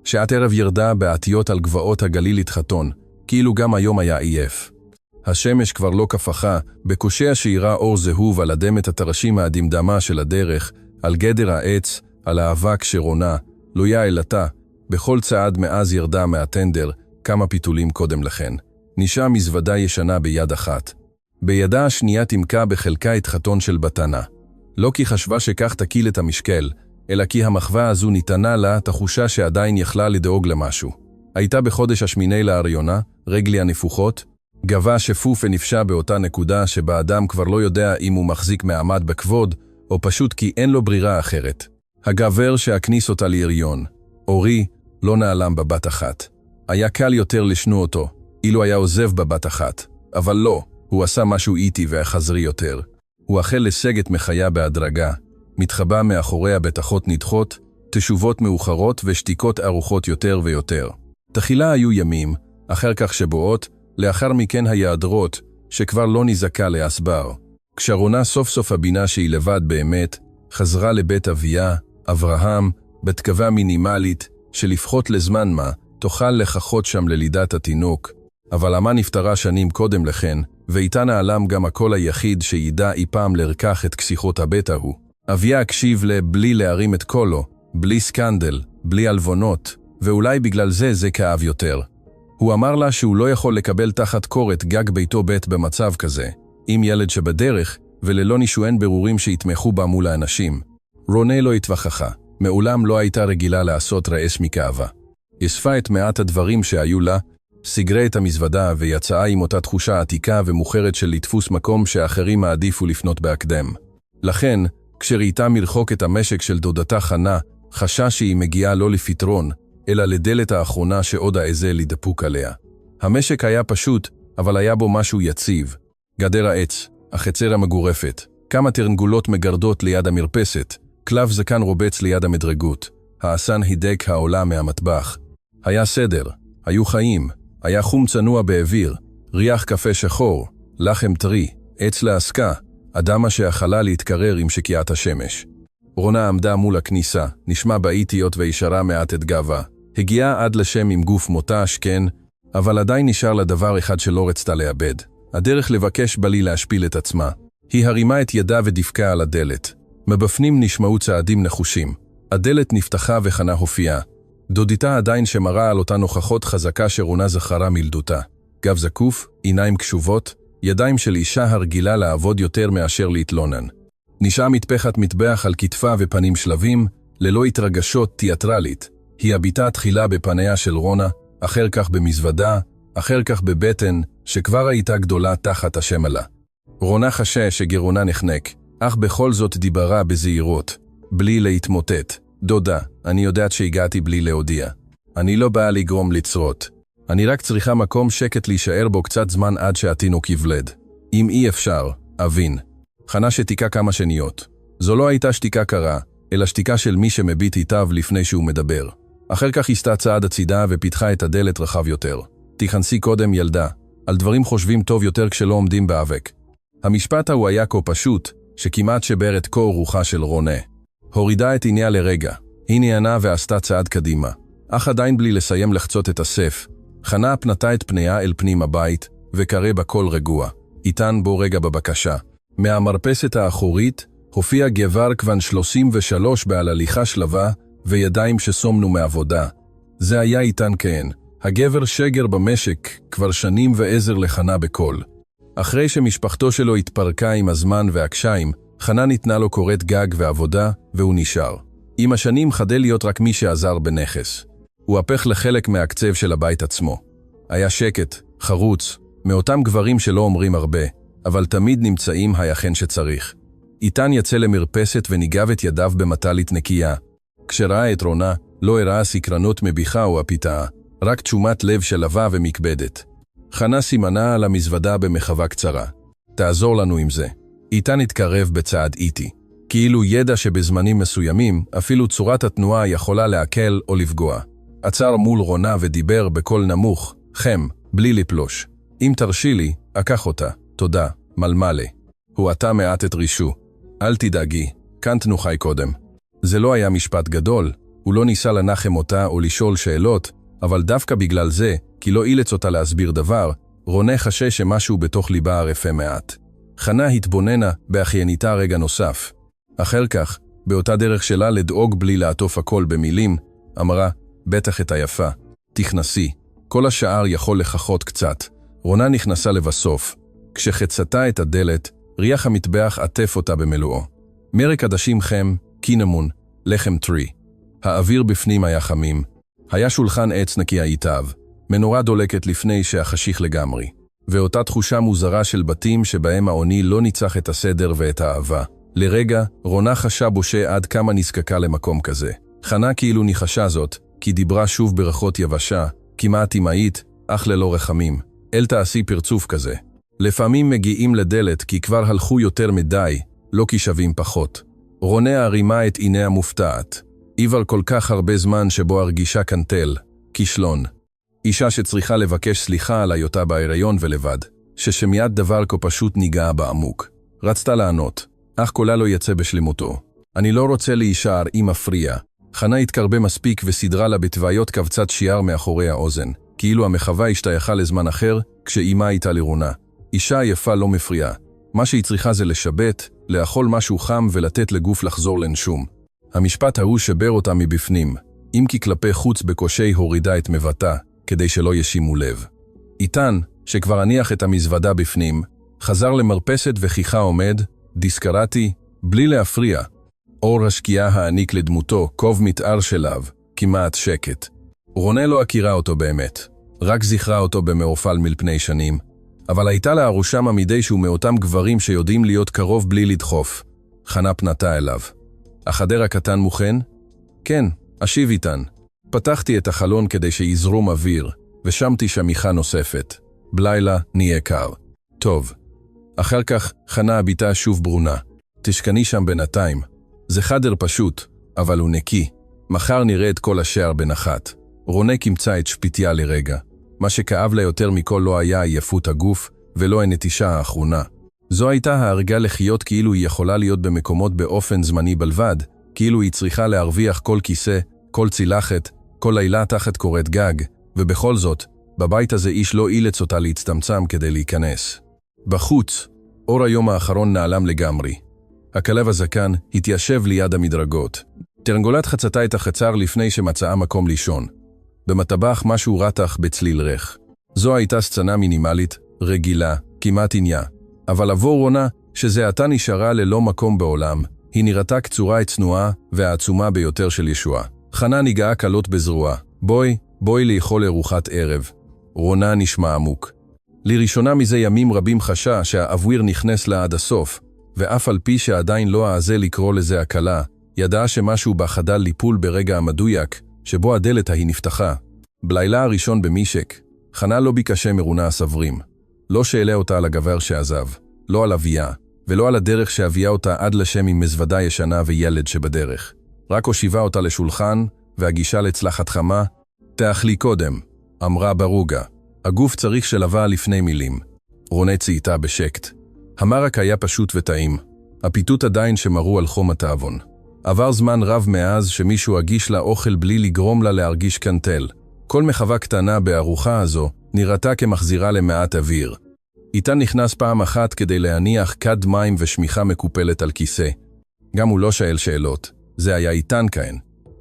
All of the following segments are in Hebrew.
שעת ערב ירדה בעתיות על גבעות הגליל התחתון, כאילו גם היום היה עייף. השמש כבר לא כפחה, בקושי שאירה אור זהוב על אדמת התרשים הדמדמה של הדרך, על גדר העץ, על האבק שרונה, לויה אלתה, בכל צעד מאז ירדה מהטנדר, כמה פיתולים קודם לכן. נשעה מזוודה ישנה ביד אחת. בידה השנייה תמקה בחלקה התחתון של בתנה. לא כי חשבה שכך תקיל את המשקל, אלא כי המחווה הזו ניתנה לה תחושה שעדיין יכלה לדאוג למשהו. הייתה בחודש השמיני להריונה, רגלי הנפוחות, גבה שפוף ונפשה באותה נקודה שבה אדם כבר לא יודע אם הוא מחזיק מעמד בכבוד, או פשוט כי אין לו ברירה אחרת. הגבר שהכניס אותה להריון. אורי לא נעלם בבת אחת. היה קל יותר לשנו אותו, אילו היה עוזב בבת אחת. אבל לא, הוא עשה משהו איטי והחזרי יותר. הוא החל לסגת מחיה בהדרגה, מתחבא מאחורי הבטחות נדחות, תשובות מאוחרות ושתיקות ארוכות יותר ויותר. תחילה היו ימים, אחר כך שבועות, לאחר מכן היעדרות, שכבר לא נזקה להסבר. כשרונה סוף סוף הבינה שהיא לבד באמת, חזרה לבית אביה, אברהם, בתקווה מינימלית, שלפחות לזמן מה, תוכל לחכות שם ללידת התינוק. אבל אמה נפטרה שנים קודם לכן, ואיתה נעלם גם הקול היחיד שידע אי פעם לרקח את כסיכות הבית ההוא. אביה הקשיב בלי להרים את קולו, בלי סקנדל, בלי אלבונות, ואולי בגלל זה כאב יותר. הוא אמר לה שהוא לא יכול לקבל תחת קורת גג ביתו בית במצב כזה, עם ילד שבדרך, וללא נישואין ברורים שיתמכו בה מול האנשים. רונה לא התווכחה, מעולם לא הייתה רגילה לעשות רעש מכאבה. יספה את מעט הדברים שהיו לה, סגרה את המזוודה ויצאה עם אותה תחושה עתיקה ומוכרת של לתפוס מקום שאחרים מעדיפו לפנות בהקדם. לכן, כשראיתה מרחוק את המשק של דודתה חנה, חשה שהיא מגיעה לא לפתרון, אלא לדלת האחרונה שעוד העזה לדפוק עליה. המשק היה פשוט, אבל היה בו משהו יציב. גדר העץ, החצר המגורפת, כמה תרנגולות מגרדות ליד המרפסת, כלב זקן רובץ ליד המדרגות, האסן הידק העולה מהמטבח. היה סדר, היו חיים, היה חום צנוע באוויר, ריח קפה שחור, לחם טרי, עץ להסקה, אדמה שאכלה להתקרר עם שקיעת השמש. רונה עמדה מול הכניסה, נשמע באיטיות וישרה מעט את גבה. הגיעה עד לשם עם גוף מוטש, כן, אבל עדיין נשאר לה דבר אחד שלא רצתה לאבד. הדרך לבקש בלי להשפיל את עצמה. היא הרימה את ידה ודפקה על הדלת. מבפנים נשמעו צעדים נחושים. הדלת נפתחה וחנה הופיעה. דודיתה עדיין שמרה על אותה נוכחות חזקה שרונה זכרה מילדותה. גב זקוף, עיניים קשובות, ידיים של אישה הרגילה לעבוד יותר מאשר להתלונן. נשעה מטפחת מטבח על כתפה ופנים שלבים, ללא התרגשות תיאטרלית. היא הביטה תחילה בפניה של רונה, אחר כך במזוודה, אחר כך בבטן, שכבר הייתה גדולה תחת השם עלה. רונה חשה שגרונה נחנק, אך בכל זאת דיברה בזהירות, בלי להתמוטט. דודה, אני יודעת שהגעתי בלי להודיע. אני לא באה לגרום לצרות. אני רק צריכה מקום שקט להישאר בו קצת זמן עד שהתינוק יוולד. אם אי אפשר, אבין. חנה שתיקה כמה שניות. זו לא הייתה שתיקה קרה, אלא שתיקה של מי שמביט היטב לפני שהוא מדבר. אחר כך הסתה צעד הצידה ופיתחה את הדלת רחב יותר. תיכנסי קודם ילדה, על דברים חושבים טוב יותר כשלא עומדים באבק. המשפט ההוא היה כה פשוט, שכמעט שבר את כה רוחה של רונה. הורידה את עיניה לרגע. היא נענה ועשתה צעד קדימה. אך עדיין בלי לסיים לחצות את הסף. חנה פנתה את פניה אל פנים הבית, וקרא בקול רגוע. איתן בו רגע בבקשה. מהמרפסת האחורית הופיע גבר כבן 33 בעל הליכה שלווה, וידיים שסומנו מעבודה. זה היה איתן כן. הגבר שגר במשק כבר שנים ועזר לחנה בקול. אחרי שמשפחתו שלו התפרקה עם הזמן והקשיים, חנה ניתנה לו קורת גג ועבודה, והוא נשאר. עם השנים חדל להיות רק מי שעזר בנכס. הוא הפך לחלק מהקצב של הבית עצמו. היה שקט, חרוץ, מאותם גברים שלא אומרים הרבה, אבל תמיד נמצאים היחן שצריך. איתן יצא למרפסת וניגב את ידיו במטלית נקייה. כשראה את רונה, לא הראה סקרנות מביכה או הפיתאה, רק תשומת לב שלווה ומקבדת. חנה סימנה על המזוודה במחווה קצרה. תעזור לנו עם זה. איתן התקרב בצעד איטי. כאילו ידע שבזמנים מסוימים, אפילו צורת התנועה יכולה להקל או לפגוע. עצר מול רונה ודיבר בקול נמוך, חם, בלי לפלוש. אם תרשי לי, אקח אותה. תודה, מלמלה. הוא עטה מעט את רישו. אל תדאגי, כאן תנוחי קודם. זה לא היה משפט גדול, הוא לא ניסה לנחם אותה או לשאול שאלות, אבל דווקא בגלל זה, כי לא אילץ אותה להסביר דבר, רונה חשש שמשהו בתוך ליבה הרפה מעט. חנה התבוננה באחייניתה רגע נוסף. אחר כך, באותה דרך שלה לדאוג בלי לעטוף הכל במילים, אמרה, בטח את היפה, תכנסי, כל השאר יכול לחכות קצת. רונה נכנסה לבסוף. כשחצתה את הדלת, ריח המטבח עטף אותה במלואו. מרק עדשים חם, קינמון, לחם טרי. האוויר בפנים היה חמים. היה שולחן עץ נקי היטב, מנורה דולקת לפני שהחשיך לגמרי, ואותה תחושה מוזרה של בתים שבהם העוני לא ניצח את הסדר ואת האהבה. לרגע, רונה חשה בושה עד כמה נזקקה למקום כזה. חנה כאילו ניחשה זאת, כי דיברה שוב ברכות יבשה, כמעט אמהית, אך ללא רחמים. אל תעשי פרצוף כזה. לפעמים מגיעים לדלת כי כבר הלכו יותר מדי, לא כי שווים פחות. רונה הרימה את עיניה מופתעת. עיוור כל כך הרבה זמן שבו הרגישה קנטל, כישלון. אישה שצריכה לבקש סליחה על היותה בהיריון ולבד, ששמיעת דבר כה פשוט ניגעה בעמוק. רצתה לענות, אך קולה לא יצא בשלמותו. אני לא רוצה להישאר, היא מפריע. חנה התקרבה מספיק וסדרה לה בתוויות קבצת שיער מאחורי האוזן, כאילו המחווה השתייכה לזמן אחר, כשאימה הייתה לרונה. אישה יפה לא מפריעה. מה שהיא צריכה זה לשבת, לאכול משהו חם ולתת לגוף לחזור לנשום. המשפט ההוא שבר אותה מבפנים, אם כי כלפי חוץ בקושי הורידה את מבטה, כדי שלא ישימו לב. איתן, שכבר הניח את המזוודה בפנים, חזר למרפסת וחיכה עומד, דיסקרטי, בלי להפריע. אור השקיעה העניק לדמותו, קוב מתאר שליו, כמעט שקט. רונה לא הכירה אותו באמת, רק זכרה אותו במעופל מלפני שנים, אבל הייתה לה הרושם עמידי שהוא מאותם גברים שיודעים להיות קרוב בלי לדחוף. חנה פנתה אליו. החדר הקטן מוכן? כן, אשיב איתן. פתחתי את החלון כדי שיזרום אוויר, ושמתי שמיכה נוספת. בלילה נהיה קר. טוב. אחר כך חנה הביטה שוב ברונה. תשכני שם בינתיים. זה חדר פשוט, אבל הוא נקי. מחר נראה את כל השער בנחת. רונה קמצא את שפיטיה לרגע. מה שכאב לה יותר מכל לא היה עייפות הגוף, ולא הנטישה האחרונה. זו הייתה ההרגה לחיות כאילו היא יכולה להיות במקומות באופן זמני בלבד, כאילו היא צריכה להרוויח כל כיסא, כל צילחת, כל לילה תחת קורת גג, ובכל זאת, בבית הזה איש לא אילץ אותה להצטמצם כדי להיכנס. בחוץ, אור היום האחרון נעלם לגמרי. הכלב הזקן התיישב ליד המדרגות. תרנגולת חצתה את החצר לפני שמצאה מקום לישון. במטבח משהו רתח בצליל רך. זו הייתה סצנה מינימלית, רגילה, כמעט עניה. אבל עבור רונה, שזה עתה נשארה ללא מקום בעולם, היא נראתה קצורה את צנועה והעצומה ביותר של ישועה. חנה ניגעה קלות בזרוע. בואי לאכול ארוחת ערב. רונה נשמע עמוק. לראשונה מזה ימים רבים חשה שהאוויר נכנס לה עד הסוף, ואף על פי שעדיין לא העזה לקרוא לזה הקלה, ידעה שמשהו בה חדל ליפול ברגע המדויק, שבו הדלת ההיא נפתחה. בלילה הראשון במישק, חנה לא ביקשה מרונה הסברים. לא שאלה אותה על הגבר שעזב, לא על אביה, ולא על הדרך שהביאה אותה עד לשם עם מזוודה ישנה וילד שבדרך. רק הושיבה אותה לשולחן, והגישה לצלחת חמה, תאכלי קודם, אמרה ברוגע. הגוף צריך שלווה לפני מילים. רונה צייתה בשקט. המרק היה פשוט וטעים. הפיתות עדיין שמרו על חום התאבון. עבר זמן רב מאז שמישהו הגיש לה אוכל בלי לגרום לה להרגיש קנטל. כל מחווה קטנה בארוחה הזו נראתה כמחזירה למעט אוויר. איתן נכנס פעם אחת כדי להניח כד מים ושמיכה מקופלת על כיסא. גם הוא לא שאל שאלות. זה היה איתן כהן.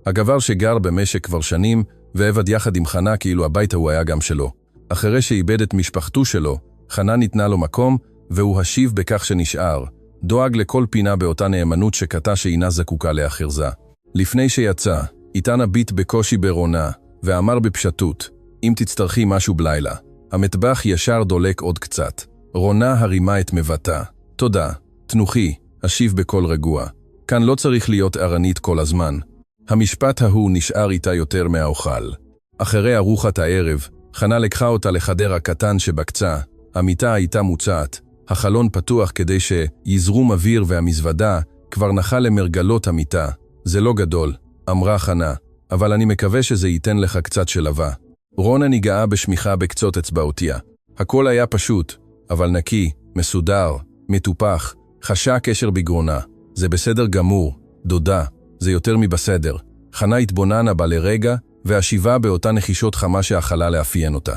הגבר שגר במשק כבר שנים, ועבד יחד עם חנה כאילו הבית הוא היה גם שלו. אחרי שאיבד את משפחתו שלו, חנה ניתנה לו מקום, והוא השיב בכך שנשאר. דואג לכל פינה באותה נאמנות שקטה שאינה זקוקה להחרזה. לפני שיצא, איתן הביט בקושי ברונה, ואמר בפשטות, אם תצטרכי משהו בלילה. המטבח ישר דולק עוד קצת. רונה הרימה את מבטה. תודה, תנוחי, השיב בקול רגוע. כאן לא צריך להיות ערנית כל הזמן. המשפט ההוא נשאר איתה יותר מהאוכל. אחרי ארוחת הערב, חנה לקחה אותה לחדר הקטן שבקצה. המיטה הייתה מוצעת. החלון פתוח כדי שיזרום אוויר והמזוודה כבר נחה למרגלות המיטה. זה לא גדול, אמרה חנה, אבל אני מקווה שזה ייתן לך קצת שלווה. רונה ניגעה בשמיכה בקצות אצבעותיה. הכל היה פשוט, אבל נקי, מסודר, מטופח, חשה קשר בגרונה. זה בסדר גמור, דודה, זה יותר מבסדר. חנה התבוננה בה לרגע, והשיבה באותה נחישות חמה שאכלה לאפיין אותה.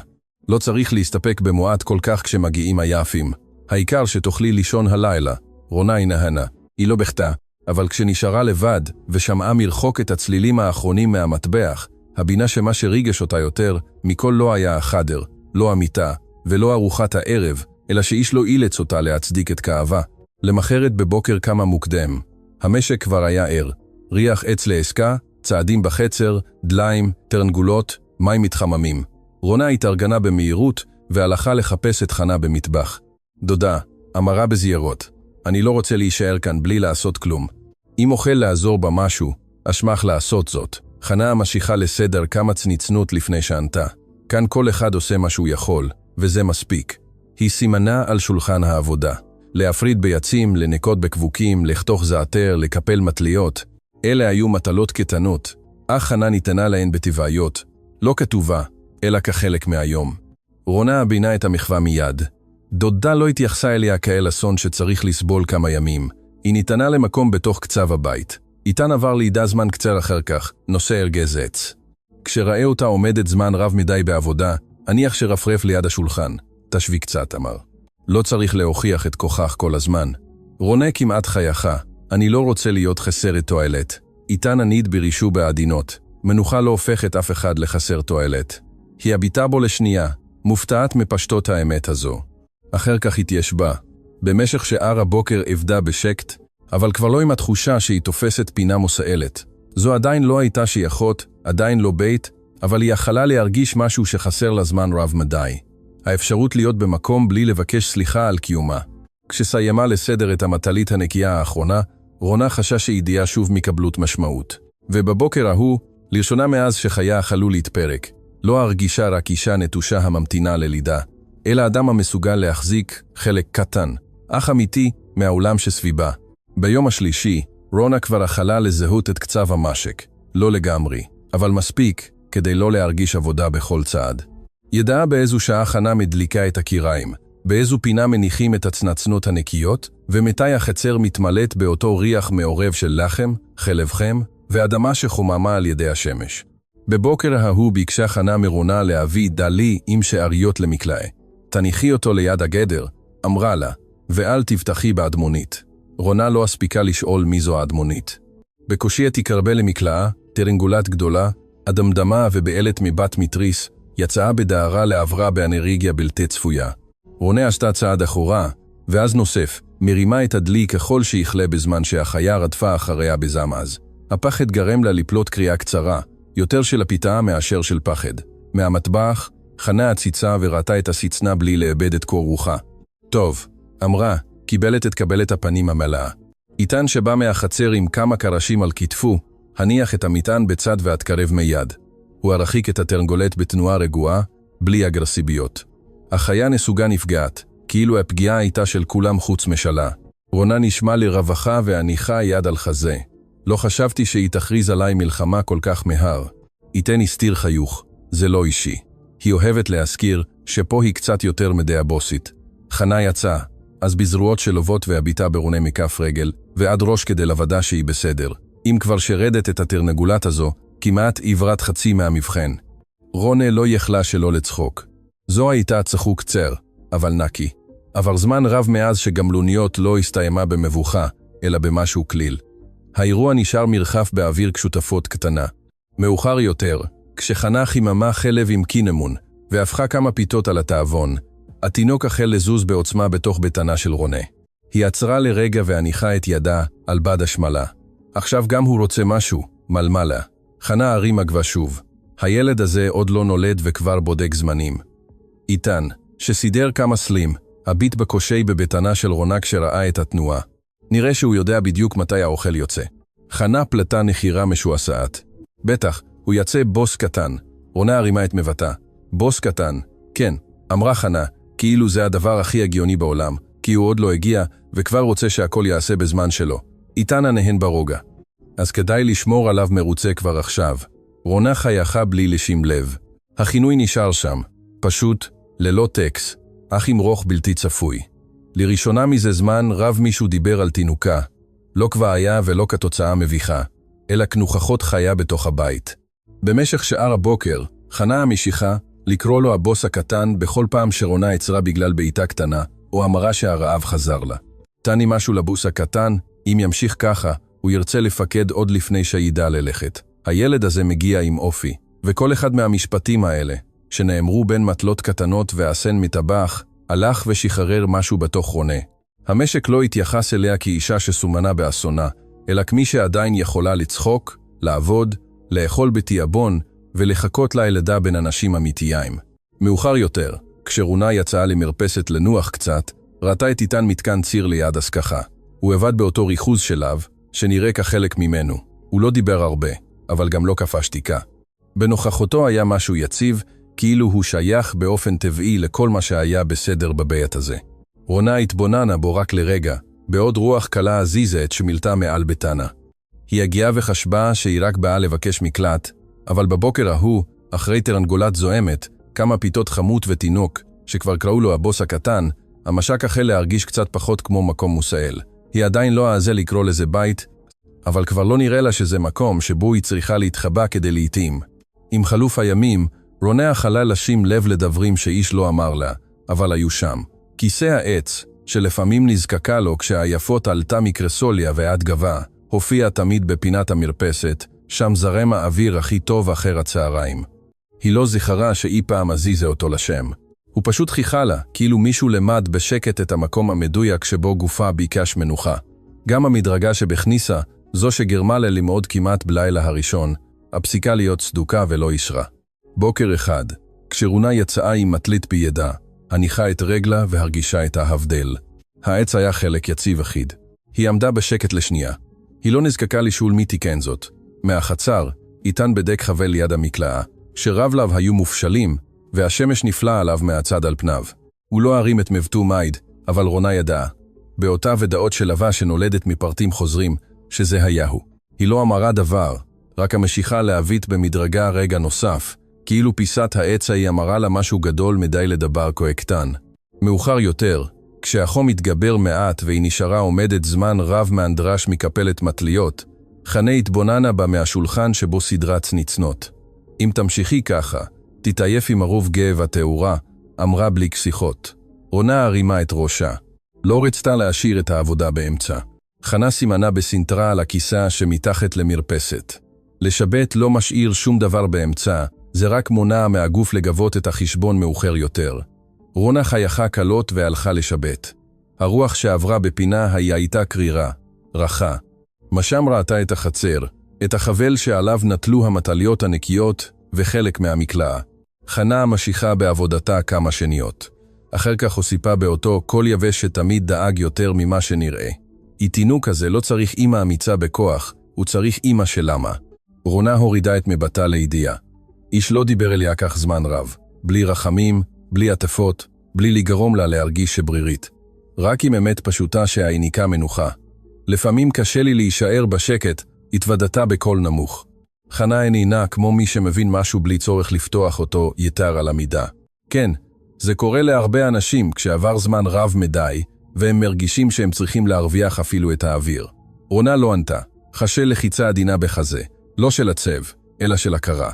לא צריך להסתפק במועט כל כך כשמגיעים היפים. העיקר שתוכלי לישון הלילה. רונה היא נהנה. היא לא בכתה, אבל כשנשארה לבד, ושמעה מרחוק את הצלילים האחרונים מהמטבח, הבינה שמה שריגש אותה יותר, מכל לא היה החדר, לא המיטה, ולא ארוחת הערב, אלא שאיש לא אילץ אותה להצדיק את כאבה. למחרת בבוקר קמה מוקדם. המשק כבר היה ער. ריח עץ לעסקה, צעדים בחצר, דליים, תרנגולות, מים מתחממים. רונה התארגנה במהירות, והלכה לחפש את חנה במטבח. דודה, אמרה בזהירות, אני לא רוצה להישאר כאן בלי לעשות כלום. אם אוכל לעזור במשהו, אשמח לעשות זאת. חנה משיכה לסדר כמה צניצנות לפני שענתה. כאן כל אחד עושה מה שהוא יכול, וזה מספיק. היא סימנה על שולחן העבודה. להפריד ביצים, לנקות בקבוקים, לחתוך זעתר, לקפל מטליות. אלה היו מטלות קטנות, אך חנה ניתנה להן בטבעיות, לא כתובה, אלא כחלק מהיום. רונה בינה את המחווה מיד. דודה לא התייחסה אליה כאל אסון שצריך לסבול כמה ימים. היא ניתנה למקום בתוך קצב הבית. איתן עבר לידה זמן קצר אחר כך, נושא ארגז עץ. כשראה אותה עומדת זמן רב מדי בעבודה, הניח שרפרף ליד השולחן. תשווי קצת, אמר. לא צריך להוכיח את כוחך כל הזמן. רונה כמעט חייכה. אני לא רוצה להיות חסרת תועלת. איתן ענית ברישו בעדינות. מנוחה לא הופכת אף אחד לחסר תועלת. היא הביטה בו לשנייה, מופתעת מפשטות האמת הזו. אחר כך התיישבה. במשך שאר הבוקר עבדה בשקט, אבל כבר לא עם התחושה שהיא תופסת פינה מוסעלת. זו עדיין לא הייתה שייכות, עדיין לא בית, אבל היא יכלה להרגיש משהו שחסר לה זמן רב מדי. האפשרות להיות במקום בלי לבקש סליחה על קיומה. כשסיימה לסדר את המטלית הנקייה האחרונה, רונה חשה שידיעה שוב מקבלות משמעות. ובבוקר ההוא, לראשונה מאז שחייה חלו להתפרק, לא הרגישה רק אישה נטושה הממתינה ללידה, אלא אדם המסוגל להחזיק חלק קטן, אך אמיתי, מהעולם שסביבה. ביום השלישי, רונה כבר אכלה לזהות את קצב המשק. לא לגמרי, אבל מספיק כדי לא להרגיש עבודה בכל צעד. ידעה באיזו שעה חנה מדליקה את הקיריים, באיזו פינה מניחים את הצנצנות הנקיות, ומתי החצר מתמלאת באותו ריח מעורב של לחם, חלב חם, ואדמה שחוממה על ידי השמש. בבוקר ההוא ביקשה חנה מרונה להביא דלי עם שעריות למקלעה. תניחי אותו ליד הגדר, אמרה לה, ואל תבטחי באדמונית. רונה לא הספיקה לשאול מי זו האדמונית. בקושי תקרבה למקלעה, תרנגולת גדולה, אדמדמה ובעלת מבת מטריס, יצאה בדהרה לעברה באנרגיה בלתי צפויה. רונה עשתה צעד אחורה, ואז נוסף, מרימה את הדלי ככל שיכלה בזמן שהחיה רדפה אחריה בזמז. הפחד גרם לה לפלוט קריאה קצרה, יותר של הפיתה מאשר של פחד. מהמטבח, חנה הציצה וראתה את הסיצנה בלי לאבד את קור רוחה. טוב, אמרה, קיבלת את קבלת הפנים המלאה. איתן שבא מהחצר עם כמה קרשים על כתפו, הניח את המטען בצד והתקרב מיד. הוא הרחיק את התרנגולת בתנועה רגועה, בלי אגרסיביות. החיה נסוגה נפגעת, כאילו הפגיעה הייתה של כולם חוץ משלה. רונה נשמע לרווחה והניחה יד על חזה. לא חשבתי שהיא תכריז עליי מלחמה כל כך מהר. איתן הסתיר חיוך, זה לא אישי. היא אוהבת להזכיר שפה היא קצת יותר מדי הבוסית. חנה יצאה, אז בזרועות שלובות והביטה ברונה מכף רגל, ועד ראש כדי לוודא שהיא בסדר. אם כבר שרדת את התרנגולת הזו, כמעט עברת חצי מהמבחן. רונה לא יכלה שלא לצחוק. זו הייתה צחוק קצר, אבל נקי. עבר זמן רב מאז שגמלוניות לא הסתיימה במבוכה, אלא במשהו כליל. האירוע נשאר מרחף באוויר כשותפות קטנה. מאוחר יותר, כשחנה חיממה חלב עם קינמון, והפכה כמה פיתות על התאבון, התינוק החל לזוז בעוצמה בתוך ביתנה של רונה. היא עצרה לרגע והניחה את ידה על בד השמלה. עכשיו גם הוא רוצה משהו, מלמלה. חנה הרימה גבה שוב. הילד הזה עוד לא נולד וכבר בודק זמנים. איתן, שסידר כמה סלים, הביט בקושי בביתנה של רונה כשראה את התנועה. נראה שהוא יודע בדיוק מתי האוכל יוצא. חנה פלטה נחירה משועשעת. בטח, הוא יצא בוס קטן. רונה הרימה את מבטה. בוס קטן, כן, אמרה חנה, כאילו זה הדבר הכי הגיוני בעולם, כי הוא עוד לא הגיע וכבר רוצה שהכל יעשה בזמן שלו. איתן הנהן ברוגע. אז כדאי לשמור עליו מרוצה כבר עכשיו. רונה חייכה בלי לשים לב. הכינוי נשאר שם, פשוט, ללא טקס, אך עם רוח בלתי צפוי. לראשונה מזה זמן רב מישהו דיבר על תינוקה. לא כבר היה ולא כתוצאה מביכה. אלא כנוכחות חיה בתוך הבית. במשך שאר הבוקר, חנה המשיכה לקרוא לו הבוס הקטן בכל פעם שרונה עצרה בגלל בעיטה קטנה, או אמרה שהרעב חזר לה. תני משהו לבוס הקטן, אם ימשיך ככה, הוא ירצה לפקד עוד לפני שידע ללכת. הילד הזה מגיע עם אופי, וכל אחד מהמשפטים האלה, שנאמרו בין מטלות קטנות ועשן מטבח, הלך ושחרר משהו בתוך רונה. המשק לא התייחס אליה כאישה שסומנה באסונה, אלא כמי שעדיין יכולה לצחוק, לעבוד, לאכול בתיאבון, ולחכות לילדה בין אנשים אמיתיים. מאוחר יותר, כשרונה יצאה למרפסת לנוח קצת, ראתה את איתן מתקן ציר ליד הסככה. הוא עבד באותו ריחוז שליו, שנראה כחלק ממנו. הוא לא דיבר הרבה, אבל גם לא קפא שתיקה. בנוכחותו היה משהו יציב, כאילו הוא שייך באופן טבעי לכל מה שהיה בסדר בבית הזה. רונה התבוננה בו רק לרגע, בעוד רוח קלה הזיזת שמילתה מעל ביתנה. היא הגיעה וחשבה שהיא רק באה לבקש מקלט, אבל בבוקר ההוא, אחרי תרנגולת זוהמת, כמה פיתות חמות ותינוק, שכבר קראו לו הבוס הקטן, המשק החל להרגיש קצת פחות כמו מקום מוסעל. היא עדיין לא העזה לקרוא לזה בית, אבל כבר לא נראה לה שזה מקום שבו היא צריכה להתחבא כדי לעתים. עם חלוף הימים, רונה יכלה לשים לב לדברים שאיש לא אמר לה, אבל היו שם. כיסא העץ, שלפעמים נזקקה לו כשהעייפות עלתה מקרסוליה ועד גבה, הופיע תמיד בפינת המרפסת, שם זרם האוויר הכי טוב אחר הצהריים. היא לא זכרה שאי פעם הזיזה אותו לשם. הוא פשוט חיכה לה, כאילו מישהו למד בשקט את המקום המדויק שבו גופה ביקש מנוחה. גם המדרגה שבכניסה, זו שגרמה לה למעוד כמעט בלילה הראשון, הפסיקה להיות סדוקה ולא ישרה. בוקר אחד, כשרונה יצאה עם מטלית בידה, הניחה את רגלה והרגישה את ההבדל. העץ היה חלק יציב אחיד. היא עמדה בשקט לשנייה. היא לא נזקקה לשאול מי תיקן זאת. מהחצר, איתן בדק חבל ליד המקלעה, שרבליו היו מופשלים, והשמש נפלה עליו מהצד על פניו. הוא לא הרים את מבטו מייד, אבל רונה ידעה. באותה ודאות שלווה שנולדת מפרטים חוזרים, שזה היה הוא. היא לא אמרה דבר, רק המשיכה להביט במדרגה רגע נוסף, כאילו פיסת העץ היא אמרה לה משהו גדול מדי לדבר כה קטן. מאוחר יותר, כשהחום התגבר מעט והיא נשארה עומדת זמן רב מהנדרש מקפלת מטליות, חנה התבוננה בה מהשולחן שבו סדרת צניצנות. אם תמשיכי ככה, תתעייף עם הרוב גאב התאורה, אמרה בלי כסיחות. רונה הרימה את ראשה. לא רצתה להשאיר את העבודה באמצע. חנה סימנה בסנטרה על הכיסא שמתחת למרפסת. לשבת לא משאיר שום דבר באמצע, זה רק מונע מהגוף לגבות את החשבון מאוחר יותר. רונה חייכה קלות והלכה לשבת. הרוח שעברה בפינה הייתה קרירה, רחה. משם ראתה את החצר, את החבל שעליו נטלו המטליות הנקיות וחלק מהמקלעה. חנה המשיכה בעבודתה כמה שניות. אחר כך הוסיפה באותו כל יבש שתמיד דאג יותר ממה שנראה. תינוק הזה לא צריך אמא אמיצה בכוח, הוא צריך אמא שלמה. רונה הורידה את מבטה לידיעה. איש לא דיבר אליה כך זמן רב, בלי רחמים, בלי עטפות, בלי לגרום לה להרגיש שברירית. רק עם אמת פשוטה שהעיניקה מנוחה. לפעמים קשה לי להישאר בשקט, התוודתה בקול נמוך. חנה עינה כמו מי שמבין משהו בלי צורך לפתוח אותו יתר על המידה. כן, זה קורה להרבה אנשים כשעבר זמן רב מדי, והם מרגישים שהם צריכים להרוויח אפילו את האוויר. רונה לא ענתה, חשה לחיצה עדינה בחזה, לא של הצב, אלא של הכרה.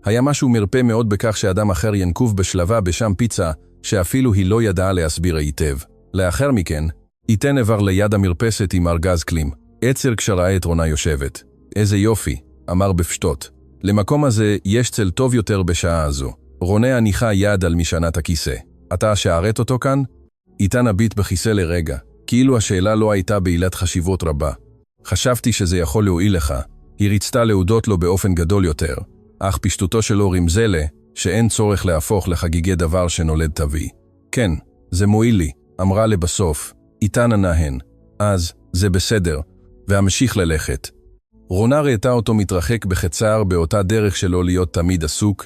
היה משהו מרפא מאוד בכך שאדם אחר ינקוב בשלווה בשם פיצה, שאפילו היא לא ידעה להסביר היטב. לאחר מכן, איתן עבר ליד המרפסת עם ארגז כלים. עצר כשראה את רונה יושבת. איזה יופי, אמר בפשטות. למקום הזה יש צל טוב יותר בשעה הזו. רונה הניחה יד על משענת הכיסא. אתה שערת אותו כאן? איתן הביט בכיסא לרגע, כאילו השאלה לא הייתה בעילת חשיבות רבה. חשבתי שזה יכול להועיל לך. היא רצתה להודות לו באופן גדול יותר, אך פשטותו שלו רמזה לה, שאין צורך להפוך לחגיגי דבר שנולד טבעי. כן, זה מועיל לי, אמרה לבסוף. איתן ענהן. אז, זה בסדר, והמשיך ללכת. רונה ראתה אותו מתרחק בחצר באותה דרך שלו להיות תמיד עסוק,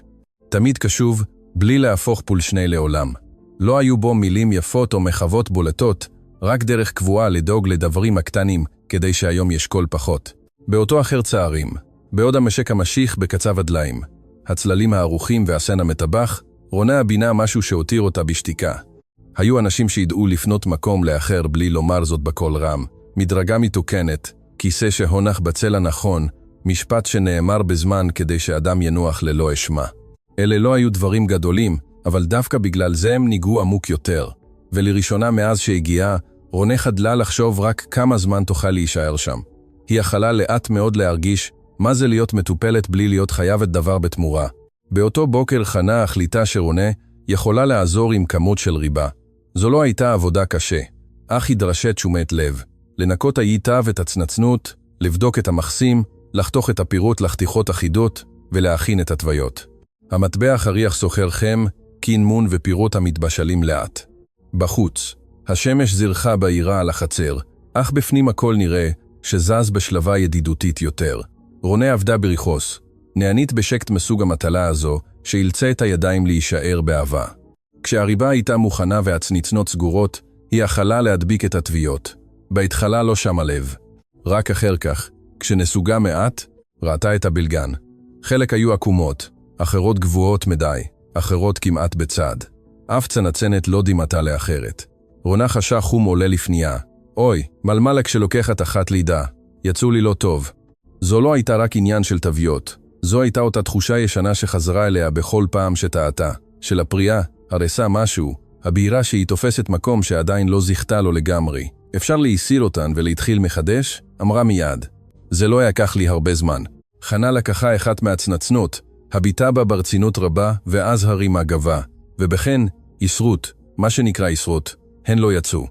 תמיד קשוב, בלי להפוך פולשני לעולם. לא היו בו מילים יפות או מחוות בולטות, רק דרך קבועה לדאוג לדברים הקטנים, כדי שהיום ישקול פחות. באותו אחר צערים, בעוד המשק המשיך בקצב הדליים, הצללים הערוכים והסן המטבח, רונה הבינה משהו שהותיר אותה בשתיקה. היו אנשים שידעו לפנות מקום לאחר בלי לומר זאת בקול רם, מדרגה מתוקנת, כיסא שהונח בצל הנכון, משפט שנאמר בזמן כדי שאדם ינוח ללא אשמה. אלה לא היו דברים גדולים, אבל דווקא בגלל זה הם ניגעו עמוק יותר. ולראשונה מאז שהגיעה, רונה חדלה לחשוב רק כמה זמן תוכל להישאר שם. היא יכלה לאט מאוד להרגיש מה זה להיות מטופלת בלי להיות חייבת דבר בתמורה. באותו בוקר חנה החליטה שרונה יכולה לעזור עם כמות של ריבה. זו לא הייתה עבודה קשה, אך היא דרשה תשומת לב. לנקות היטב את הצנצנות, לבדוק את המחסים, לחתוך את הפירות לחתיכות אחידות ולהכין את התוויות. המטבח הריח סוחר חם, קינמון ופירות המתבשלים לאט. בחוץ, השמש זרחה בעירה על החצר, אך בפנים הכל נראה שזז בשלבה ידידותית יותר. רונה עבדה בריחוס, נענית בשקט מסוג המטלה הזו, שאילצה את הידיים להישאר באהבה. כשהריבה הייתה מוכנה והצנצנות סגורות, היא יכלה להדביק את התוויות. בהתחלה לא שמה לב. רק אחר כך, כשנסוגה מעט, ראתה את הבלגן. חלק היו עקומות, אחרות גבוהות מדי, אחרות כמעט בצד. אף צנצנת לא דימתה לאחרת. רונה חשה חום עולה לפנייה. אוי, מלמלה כשלוקחת אחת לידה. יצאו לי לא טוב. זו לא הייתה רק עניין של תוויות. זו הייתה אותה תחושה ישנה שחזרה אליה בכל פעם שטעתה. של הפריאה, הרסה משהו, הבהירה שהיא תופסת מקום שעדיין לא זכתה לו לגמרי. אפשר להיסיל אותן ולהתחיל מחדש? אמרה מיד. זה לא יקח לי הרבה זמן. חנה לקחה אחת מהצנצנות, הביטה בה ברצינות רבה ואז הרימה גבה. ובכן, ישרות, מה שנקרא ישרות, הן לא יצאו.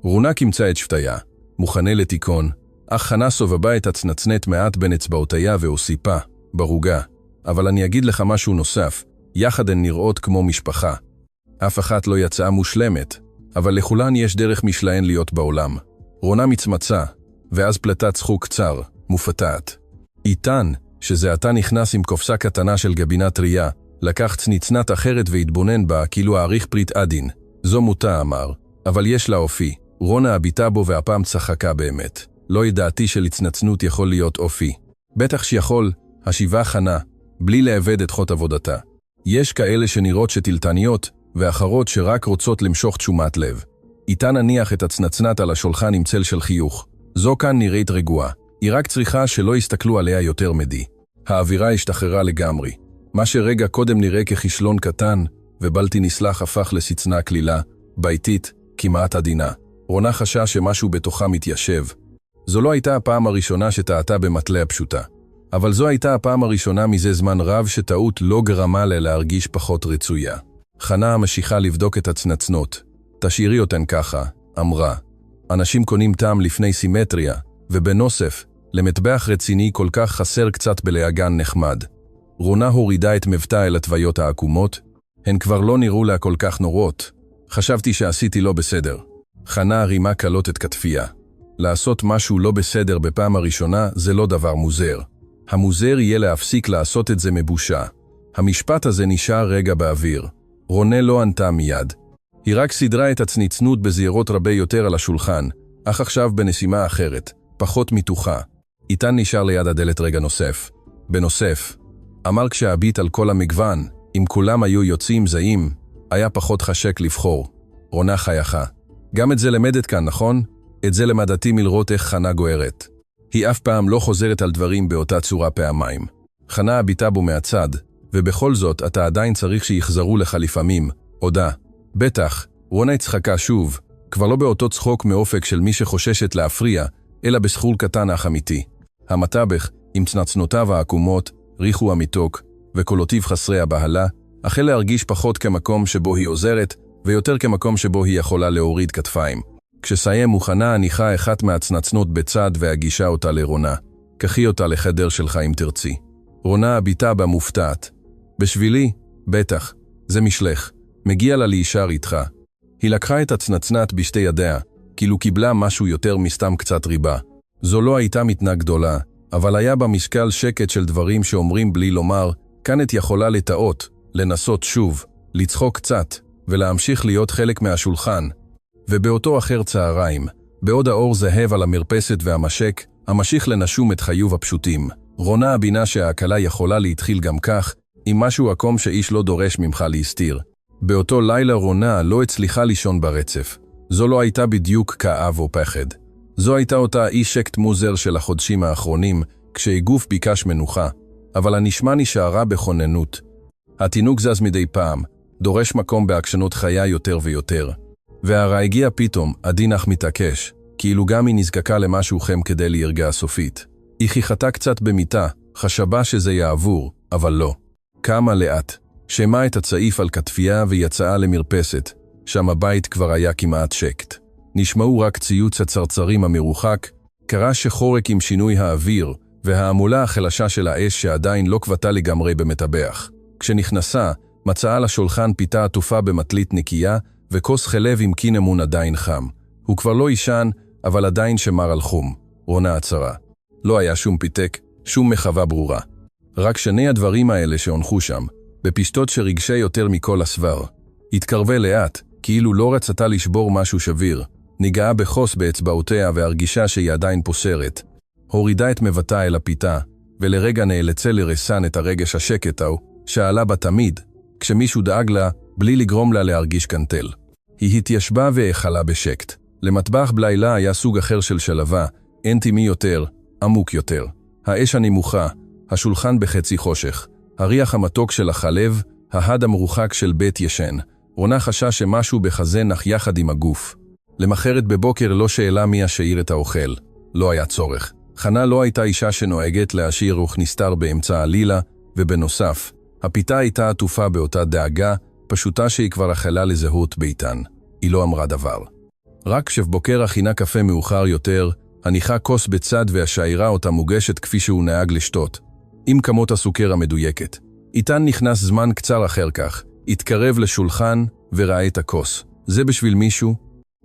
רונה כמצא את שבטיה, מוכנה לתיקון, אך חנה סובבה את הצנצנת מעט בין אצבעותיה והוסיפה, ברוגה. אבל אני אגיד לך משהו נוסף, יחד הן נראות כמו משפחה. אף אחת לא יצאה מושלמת, אבל לכולן יש דרך משלהן להיות בעולם. רונה מצמצה, ואז פלטת צחוק קצר, מופתעת. איתן, שזה עתה נכנס עם קופסה קטנה של גבינה טריה, לקח צנצנת אחרת והתבונן בה כאילו העריך פריט עדין. זו מותה, אמר, אבל יש לה אופי. רונה הביטה בו והפעם צחקה באמת. לא ידעתי שלצנצנות יכול להיות אופי. בטח שיכול, השיבה חנה, בלי לעבד את חוט עבודתה. יש כאלה שנראות שתלתניות, ואחרות שרק רוצות למשוך תשומת לב. איתן הניח את הצנצנת על השולחן עם צל של חיוך. זו כאן נראית רגועה. היא רק צריכה שלא יסתכלו עליה יותר מדי. האווירה השתחררה לגמרי. מה שרגע קודם נראה ככישלון קטן, ובלתי נסלח הפך לסצנה כלילה, ביתית, כמעט עדינה. רונה חשה שמשהו בתוכה מתיישב. זו לא הייתה הפעם הראשונה שטעתה במטלה הפשוטה. אבל זו הייתה הפעם הראשונה מזה זמן רב שטעות לא גרמה לה להרגיש פחות רצויה. חנה המשיכה לבדוק את הצנצנות. תשאירי אותן ככה, אמרה. אנשים קונים טעם לפני סימטריה, ובנוסף, למטבח רציני כל כך חסר קצת בלהגן נחמד. רונה הורידה את מבטה אל התוויות העקומות, הן כבר לא נראו לה כל כך נורות. חשבתי שעשיתי לא בסדר. חנה רימה קלות את כתפיה. לעשות משהו לא בסדר בפעם הראשונה זה לא דבר מוזר. המוזר יהיה להפסיק לעשות את זה מבושה. המשפט הזה נשאר רגע באוויר. רונה לא ענתה מיד. היא רק סדרה את הצנצנות בזהירות רבה יותר על השולחן, אך עכשיו בנשימה אחרת, פחות מתוחה. איתן נשאר ליד הדלת רגע נוסף. בנוסף, אמר כשהביט על כל המגוון, אם כולם היו יוצאים זהים, היה פחות חשק לבחור. רונה חייכה. גם את זה למדת כאן, נכון? את זה למדתי מלראות איך חנה גוערת. היא אף פעם לא חוזרת על דברים באותה צורה פעמיים. חנה הביטה בו מהצד, ובכל זאת אתה עדיין צריך שיחזרו לך לפעמים. הודה. בטח, רונה הצחקה שוב, כבר לא באותו צחוק מאופק של מי שחוששת להפריע, אלא בסחול קטן אך אמיתי. המטבח, עם צנצנותיו העקומות, ריחו המתוק, וקולותיו חסרי הבהלה, החל להרגיש פחות כמקום שבו היא עוזרת, ויותר כמקום שבו היא יכולה להוריד כתפיים. כשסיים מוכנה הניחה אחת מהצנצנות בצד והגישה אותה לרונה. קחי אותה לחדר שלך אם תרצי. רונה הביטה בה מופתעת. בשבילי? בטח. זה משלך. מגיע לה להישאר איתך. היא לקחה את הצנצנת בשתי ידיה, כאילו קיבלה משהו יותר מסתם קצת ריבה. זו לא הייתה מתנה גדולה, אבל היה בה משקל שקט של דברים שאומרים בלי לומר, כאן את יכולה לטעות, לנסות שוב, לצחוק קצת, ולהמשיך להיות חלק מהשולחן. ובאותו אחר צהריים, בעוד האור זהב על המרפסת והמשק, המשיך לנשום את חיוב הפשוטים. רונה הבינה שההקלה יכולה להתחיל גם כך, עם משהו עקום שאיש לא דורש ממך להסתיר. באותו לילה רונה לא הצליחה לישון ברצף. זו לא הייתה בדיוק כאב או פחד. זו הייתה אותה אי שקט מוזר של החודשים האחרונים, כשהגוף ביקש מנוחה, אבל הנשמה נשארה בכוננות. התינוק זז מדי פעם, דורש מקום בעקשנות חיה יותר ויותר. והרע הגיע פתאום, עדין אך מתעקש, כאילו גם היא נזקקה למשהו חם כדי להירגע סופית. היא חיכתה קצת במיטה, חשבה שזה יעבור, אבל לא. קמה לאט, שמה את הצעיף על כתפייה ויצאה למרפסת, שם הבית כבר היה כמעט שקט. נשמעו רק ציוץ הצרצרים המרוחק, קרה שחורק עם שינוי האוויר, והעמולה החלשה של האש שעדיין לא קבטה לגמרי במטבח. כשנכנסה, מצאה על השולחן פיתה עטופה במטלית נקייה, וכוס חלב עם קינמון עדיין חם. הוא כבר לא ישן, אבל עדיין שמר על חום. רונה עצרה. לא היה שום פיתק, שום מחווה ברורה. רק שני הדברים האלה שהונחו שם, בפשטות שרגשי יותר מכל הסבר. התקרבה לאט, כאילו לא רצתה לשבור משהו שביר. ניגעה בחוס באצבעותיה והרגישה שהיא עדיין פוסרת. הורידה את מבטה אל הפיתה, ולרגע נאלצה לרסן את הרגש השקט ההוא, שעלה בה תמיד, כשמישהו דאג לה, בלי לגרום לה להרגיש קנטל. היא התיישבה והחלה בשקט. למטבח בלילה היה סוג אחר של שלווה, אינטימי יותר, עמוק יותר. האש הנמוכה, השולחן בחצי חושך, הריח המתוק של החלב, ההד המרוחק של בית ישן. רונה חשה שמשהו בחזה נח יחד עם הגוף. למחרת בבוקר לא שאלה מי השאיר את האוכל. לא היה צורך. חנה לא הייתה אישה שנוהגת להשאיר רוח נסתר באמצע הלילה, ובנוסף, הפיתה הייתה עטופה באותה דאגה, פשוטה שהיא כבר אכלה לזהות ביתן. היא לא אמרה דבר. רק כשבבוקר הכינה קפה מאוחר יותר, הניחה כוס בצד והשאירה אותה מוגשת כפי שהוא נהג לשתות, עם כמות הסוכר המדויקת. איתן נכנס זמן קצר אחר כך, התקרב לשולחן וראה את הכוס. זה בשביל מישהו?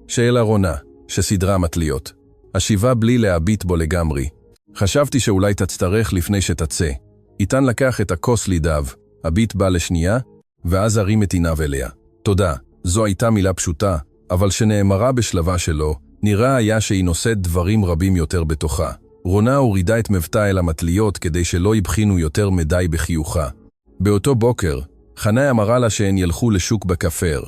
שאלה רונה, שסדרה מטליות. השיבה בלי להביט בו לגמרי. חשבתי שאולי תצטרך לפני שתצא. איתן לקח את הכוס לידיו, הביט בה לשנייה, ואז הרים את עיניו אליה. תודה, זו הייתה מילה פשוטה, אבל שנאמרה בשלבה שלו, נראה היה שהיא נושאת דברים רבים יותר בתוכה. רונה הורידה את מבטה אל המטליות כדי שלא יבחינו יותר מדי בחיוכה. באותו בוקר, חנה אמרה לה שהן ילכו לשוק בכפר.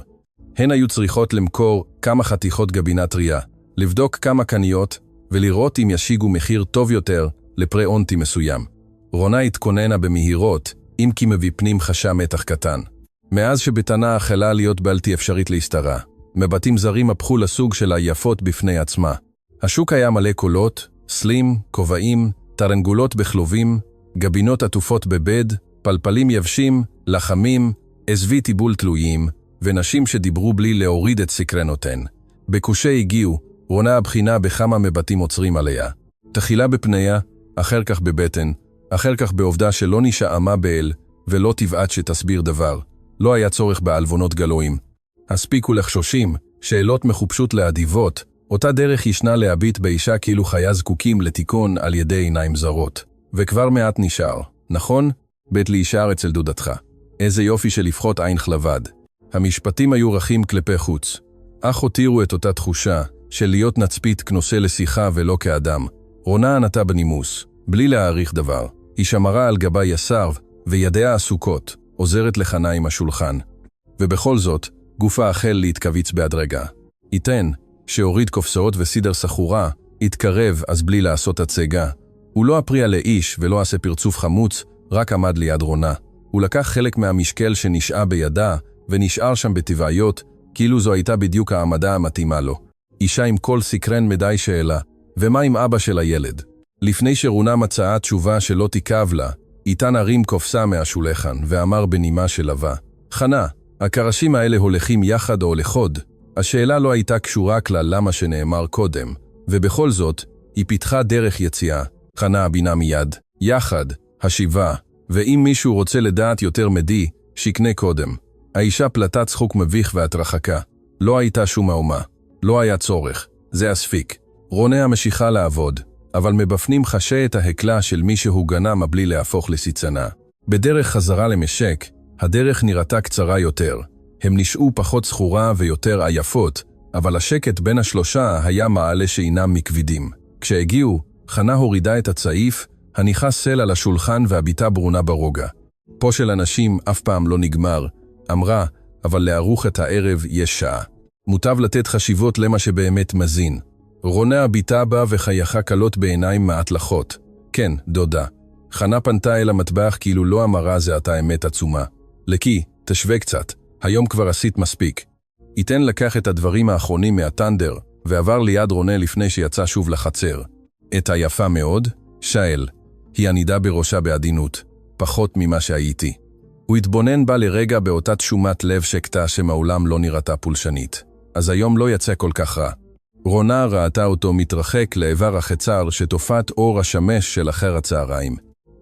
הן היו צריכות למכור כמה חתיכות גבינה טריה, לבדוק כמה קניות, ולראות אם ישיגו מחיר טוב יותר לפרה אונטי מסוים. רונה התכוננה במהירות, אם כי מבפנים חשה מתח קטן. מאז שבטנה החלה להיות בלתי אפשרית להסתרה, מבטים זרים הפכו לסוג של היפות בפני עצמה. השוק היה מלא קולות, סלים, כובעים, תרנגולות בכלובים, גבינות עטופות בבד, פלפלים יבשים, לחמים, עזבי טיבול תלויים, ונשים שדיברו בלי להוריד את סקרנותן. בקושי הגיעו, רונה הבחינה בכמה מבטים עוצרים עליה. תחילה בפניה, אחר כך בבטן, אחר כך בעובדה שלא נשאמה באל, ולא טבעת שתסביר דבר. לא היה צורך בעלבונות גלויים. הספיקו לחשושים, שאלות מחופשות לאדיבות, אותה דרך ישנה להביט באישה כאילו חיה זקוקים לתיקון על ידי עיניים זרות. וכבר מעט נשאר, נכון? בית להישאר אצל דודתך. איזה יופי של לפחות עין חלבד. המשפטים היו רכים כלפי חוץ. אך הותירו את אותה תחושה של להיות נצפית כנושא לשיחה ולא כאדם. רונה ענתה בנימוס, בלי להעריך דבר. היא שמרה על גבה ישר וידיה עסוקות, עוזרת לחנה עם השולחן. ובכל זאת, גופה החל להתכוויץ בהדרגה. איתן, שהוריד קופסאות וסידר סחורה, התקרב אז בלי לעשות הצגה. הוא לא הפריע לאיש ולא עשה פרצוף חמוץ, רק עמד ליד רונה. הוא לקח חלק מהמשקל שנשעה בידה, ונשאר שם בטבעיות, כאילו זו הייתה בדיוק העמדה המתאימה לו. אישה עם כל סקרן מדי שאלה, ומה עם אבא של הילד? לפני שרונה מצאה תשובה שלא תיקב לה, איתן הרים קופסה מהשולחן, ואמר בנימה שלווה, חנה, הקרשים האלה הולכים יחד או לחוד. השאלה לא הייתה קשורה כלל למה שנאמר קודם, ובכל זאת, היא פיתחה דרך יציאה. חנה הבינה מיד, יחד, השיבה, ואם מישהו רוצה לדעת יותר מדי, שיקנה קודם. האישה פלטה צחוק מביך והתרחקה. לא הייתה שום מהומה. לא היה צורך. זה הספיק. רונה המשיכה לעבוד, אבל מבפנים חשה את ההקלה של מי שהוא גנה מבלי להפוך לסיצנה. בדרך חזרה למשק, הדרך נראתה קצרה יותר. הם נשאו פחות סחורה ויותר עייפות, אבל השקט בין השלושה היה מעלה שאינם מכבידים. כשהגיעו, חנה הורידה את הצעיף, הניחה סל על השולחן והביטה ברונה ברוגע. פה של אנשים אף פעם לא נגמר, אמרה, אבל לערוך את הערב יש שעה. מוטב לתת חשיבות למה שבאמת מזין. רונה הביטה בה וחייכה קלות בעיניים מעט לחות. כן, דודה. חנה פנתה אל המטבח כאילו לא אמרה זה עתה אמת עצומה. לקי, תשווה קצת. היום כבר עשית מספיק. איתן לקח את הדברים האחרונים מהטנדר, ועבר ליד רונה לפני שיצא שוב לחצר. את היפה מאוד? שאל. היא ענידה בראשה בעדינות. פחות ממה שהייתי. הוא התבונן בה לרגע באותה תשומת לב שקטה שמעולם לא נראתה פולשנית. אז היום לא יצא כל כך רע. רונה ראתה אותו מתרחק לעבר החצר שתופעת אור השמש של אחר הצהריים.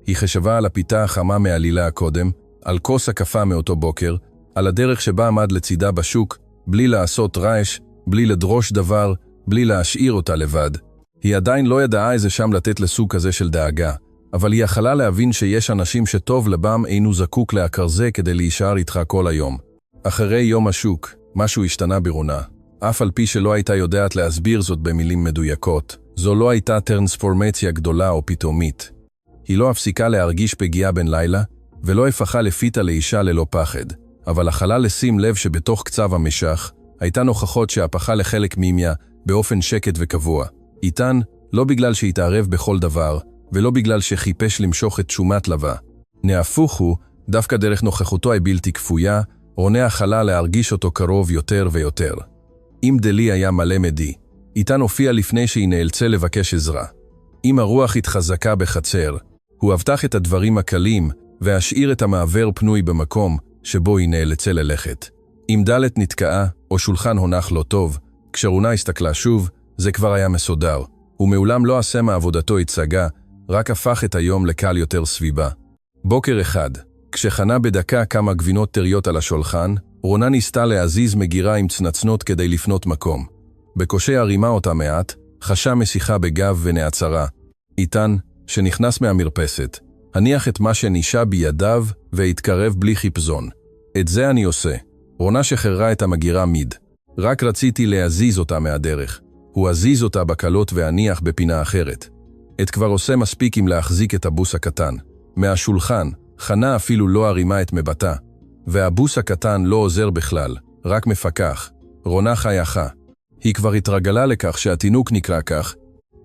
היא חשבה על הפיתה החמה מעלילה הקודם, על כוס הקפה מאותו בוקר, על הדרך שבה עמד לצידה בשוק, בלי לעשות רעש, בלי לדרוש דבר, בלי להשאיר אותה לבד. היא עדיין לא ידעה איזה שם לתת לסוג כזה של דאגה, אבל היא יכלה להבין שיש אנשים שטוב לבם אינו זקוק להקרזה כדי להישאר איתך כל היום. אחרי יום השוק, משהו השתנה ברונה. אף על פי שלא הייתה יודעת להסביר זאת במילים מדויקות. זו לא הייתה טרנספורמציה גדולה או פתאומית. היא לא הפסיקה להרגיש פגיעה בין לילה, ולא הפכה לפיתה לאישה ללא פחד. אבל החלה לשים לב שבתוך קצב המשך, הייתה נוכחות שהפכה לחלק מימיה באופן שקט וקבוע. איתן, לא בגלל שהתערב בכל דבר, ולא בגלל שחיפש למשוך את תשומת לבה. נהפוך הוא, דווקא דרך נוכחותו הבלתי כפויה, רונה החלה להרגיש אותו קרוב יותר ויותר. אם דלי היה מלא מדי, איתן הופיע לפני שהיא נאלצה לבקש עזרה. אם הרוח התחזקה בחצר, הוא הבטח את הדברים הקלים, והשאיר את המעבר פנוי במקום שבו היא נאלצה ללכת. אם דלת נתקעה, או שולחן הונח לא טוב, כשרונה הסתכלה שוב, זה כבר היה מסודר. הוא מעולם לא עשה מעבודתו הצגה, רק הפך את היום לקל יותר סביבה. בוקר אחד, כשחנה בדקה כמה גבינות טריות על השולחן, רונה ניסתה להזיז מגירה עם צנצנות כדי לפנות מקום. בקושי הרימה אותה מעט, חשה משיכה בגב ונעצרה. איתן, שנכנס מהמרפסת, הניח את מה שנישה בידיו והתקרב בלי חיפזון. את זה אני עושה. רונה שחררה את המגירה מיד. רק רציתי להזיז אותה מהדרך. הוא הזיז אותה בקלות והניח בפינה אחרת. את כבר עושה מספיק עם להחזיק את הבוס הקטן. מהשולחן, חנה אפילו לא הרימה את מבטה. והבוס הקטן לא עוזר בכלל, רק מפקח. רונה חייכה. היא כבר התרגלה לכך שהתינוק נקרא כך,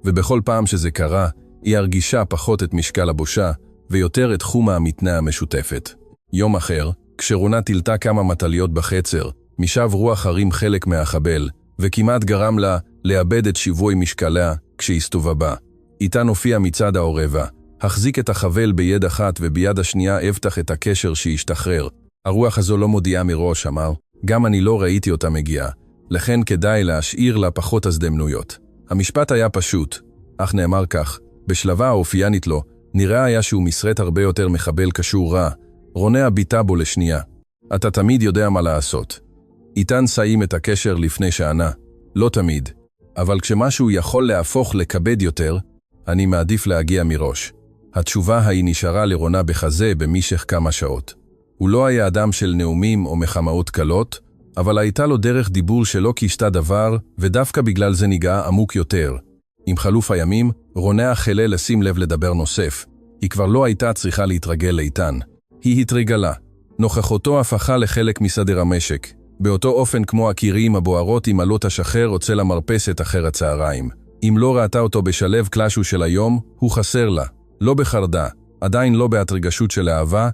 ובכל פעם שזה קרה, היא הרגישה פחות את משקל הבושה, ויותר את חום המתנה המשותפת. יום אחר, כשרונה תילתה כמה מטליות בחצר, משב רוח הרים חלק מהחבל, וכמעט גרם לה לאבד את שיווי משקליה כשהסתובבה. איתן הופיע מצד העורבה, החזיק את החבל ביד אחת וביד השנייה הבטח את הקשר שהשתחרר. הרוח הזו לא מודיעה מראש, אמר, גם אני לא ראיתי אותה מגיעה, לכן כדאי להשאיר לה פחות הזדמנויות. המשפט היה פשוט, אך נאמר כך, בשלבה האופיינית לו, נראה היה שהוא מסרט הרבה יותר מחבל קשור רע. רונה הביטה בו לשנייה. אתה תמיד יודע מה לעשות. איתן סיים את הקשר לפני שענה. לא תמיד. אבל כשמשהו יכול להפוך לכבד יותר, אני מעדיף להגיע מראש. התשובה ההיא נשארה לרונה בחזה במשך כמה שעות. הוא לא היה אדם של נאומים או מחמאות קלות, אבל הייתה לו דרך דיבור שלא קישתה דבר, ודווקא בגלל זה ניגע עמוק יותר. עם חלוף הימים, רונה החלה לשים לב לדבר נוסף. היא כבר לא הייתה צריכה להתרגל לאיתן. היא התרגלה. נוכחותו הפכה לחלק מסדר המשק, באותו אופן כמו הקירים הבוערות עם עלות השחר או צל המרפסת אחר הצהריים. אם לא ראתה אותו בשלב קלאשו של היום, הוא חסר לה. לא בחרדה, עדיין לא בהתרגשות של אהבה,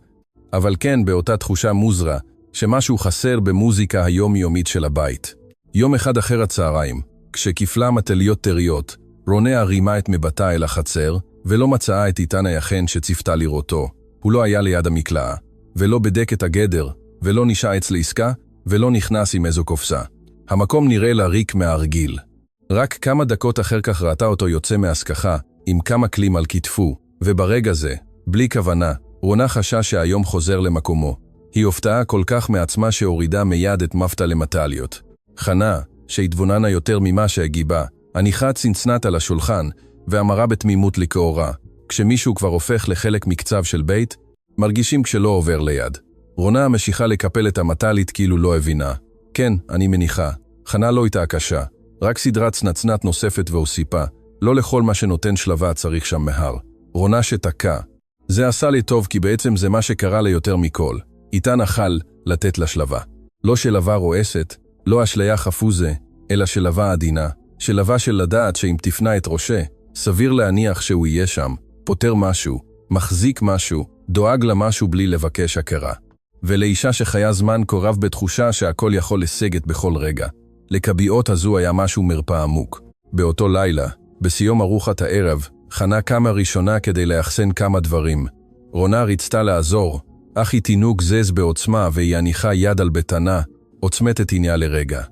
אבל כן באותה תחושה מוזרה, שמשהו חסר במוזיקה היומיומית של הבית. יום אחד אחר הצהריים, כשכפלה מטליות טריות, רונה הרימה את מבטה אל החצר, ולא מצאה את איתן היחן שצפתה לראותו. הוא לא היה ליד המקלעה, ולא בדק את הגדר, ולא נשאץ לעסקה, ולא נכנס עם איזו קופסה. המקום נראה לה ריק מהרגיל. רק כמה דקות אחר כך ראתה אותו יוצא מהסככה, עם כמה כלים על כתפו, וברגע זה, בלי כוונה, רונה חשה שהיום חוזר למקומו. היא הופתעה כל כך מעצמה שהורידה מיד את מפתה למטליות. חנה, שהתבוננה יותר ממה שהגיבה, הניחה צנצנת על השולחן, ואמרה בתמימות לכאורה, כשמישהו כבר הופך לחלק מקצב של בית, מרגישים כשלא עובר ליד. רונה המשיכה לקפל את המטלית כאילו לא הבינה. כן, אני מניחה. חנה לא הייתה קשה. רק סדרת צנצנת נוספת והוסיפה. לא לכל מה שנותן שלווה צריך שם מהר. רונה שתקה. זה עשה לי טוב כי בעצם זה מה שקרה לה יותר מכל. איתן אכל לתת לה שלווה. לא שלווה רועסת, לא אשליה חפוזה, אלא שלווה עדינה. שלווה של לדעת שאם תפנה את ראשה, סביר להניח שהוא יהיה שם. פותר משהו, מחזיק משהו, דואג למשהו בלי לבקש הכרה. ולאישה שחיה זמן קורב בתחושה שהכל יכול לסגת בכל רגע. לקביעות הזו היה משהו מרפא עמוק. באותו לילה, בסיום ארוחת הערב, חנה קמה ראשונה כדי לאחסן כמה דברים. רונה רצתה לעזור, אך היא תינוק זז בעוצמה והיא הניחה יד על בטנה, עוצמת עיניה לרגע.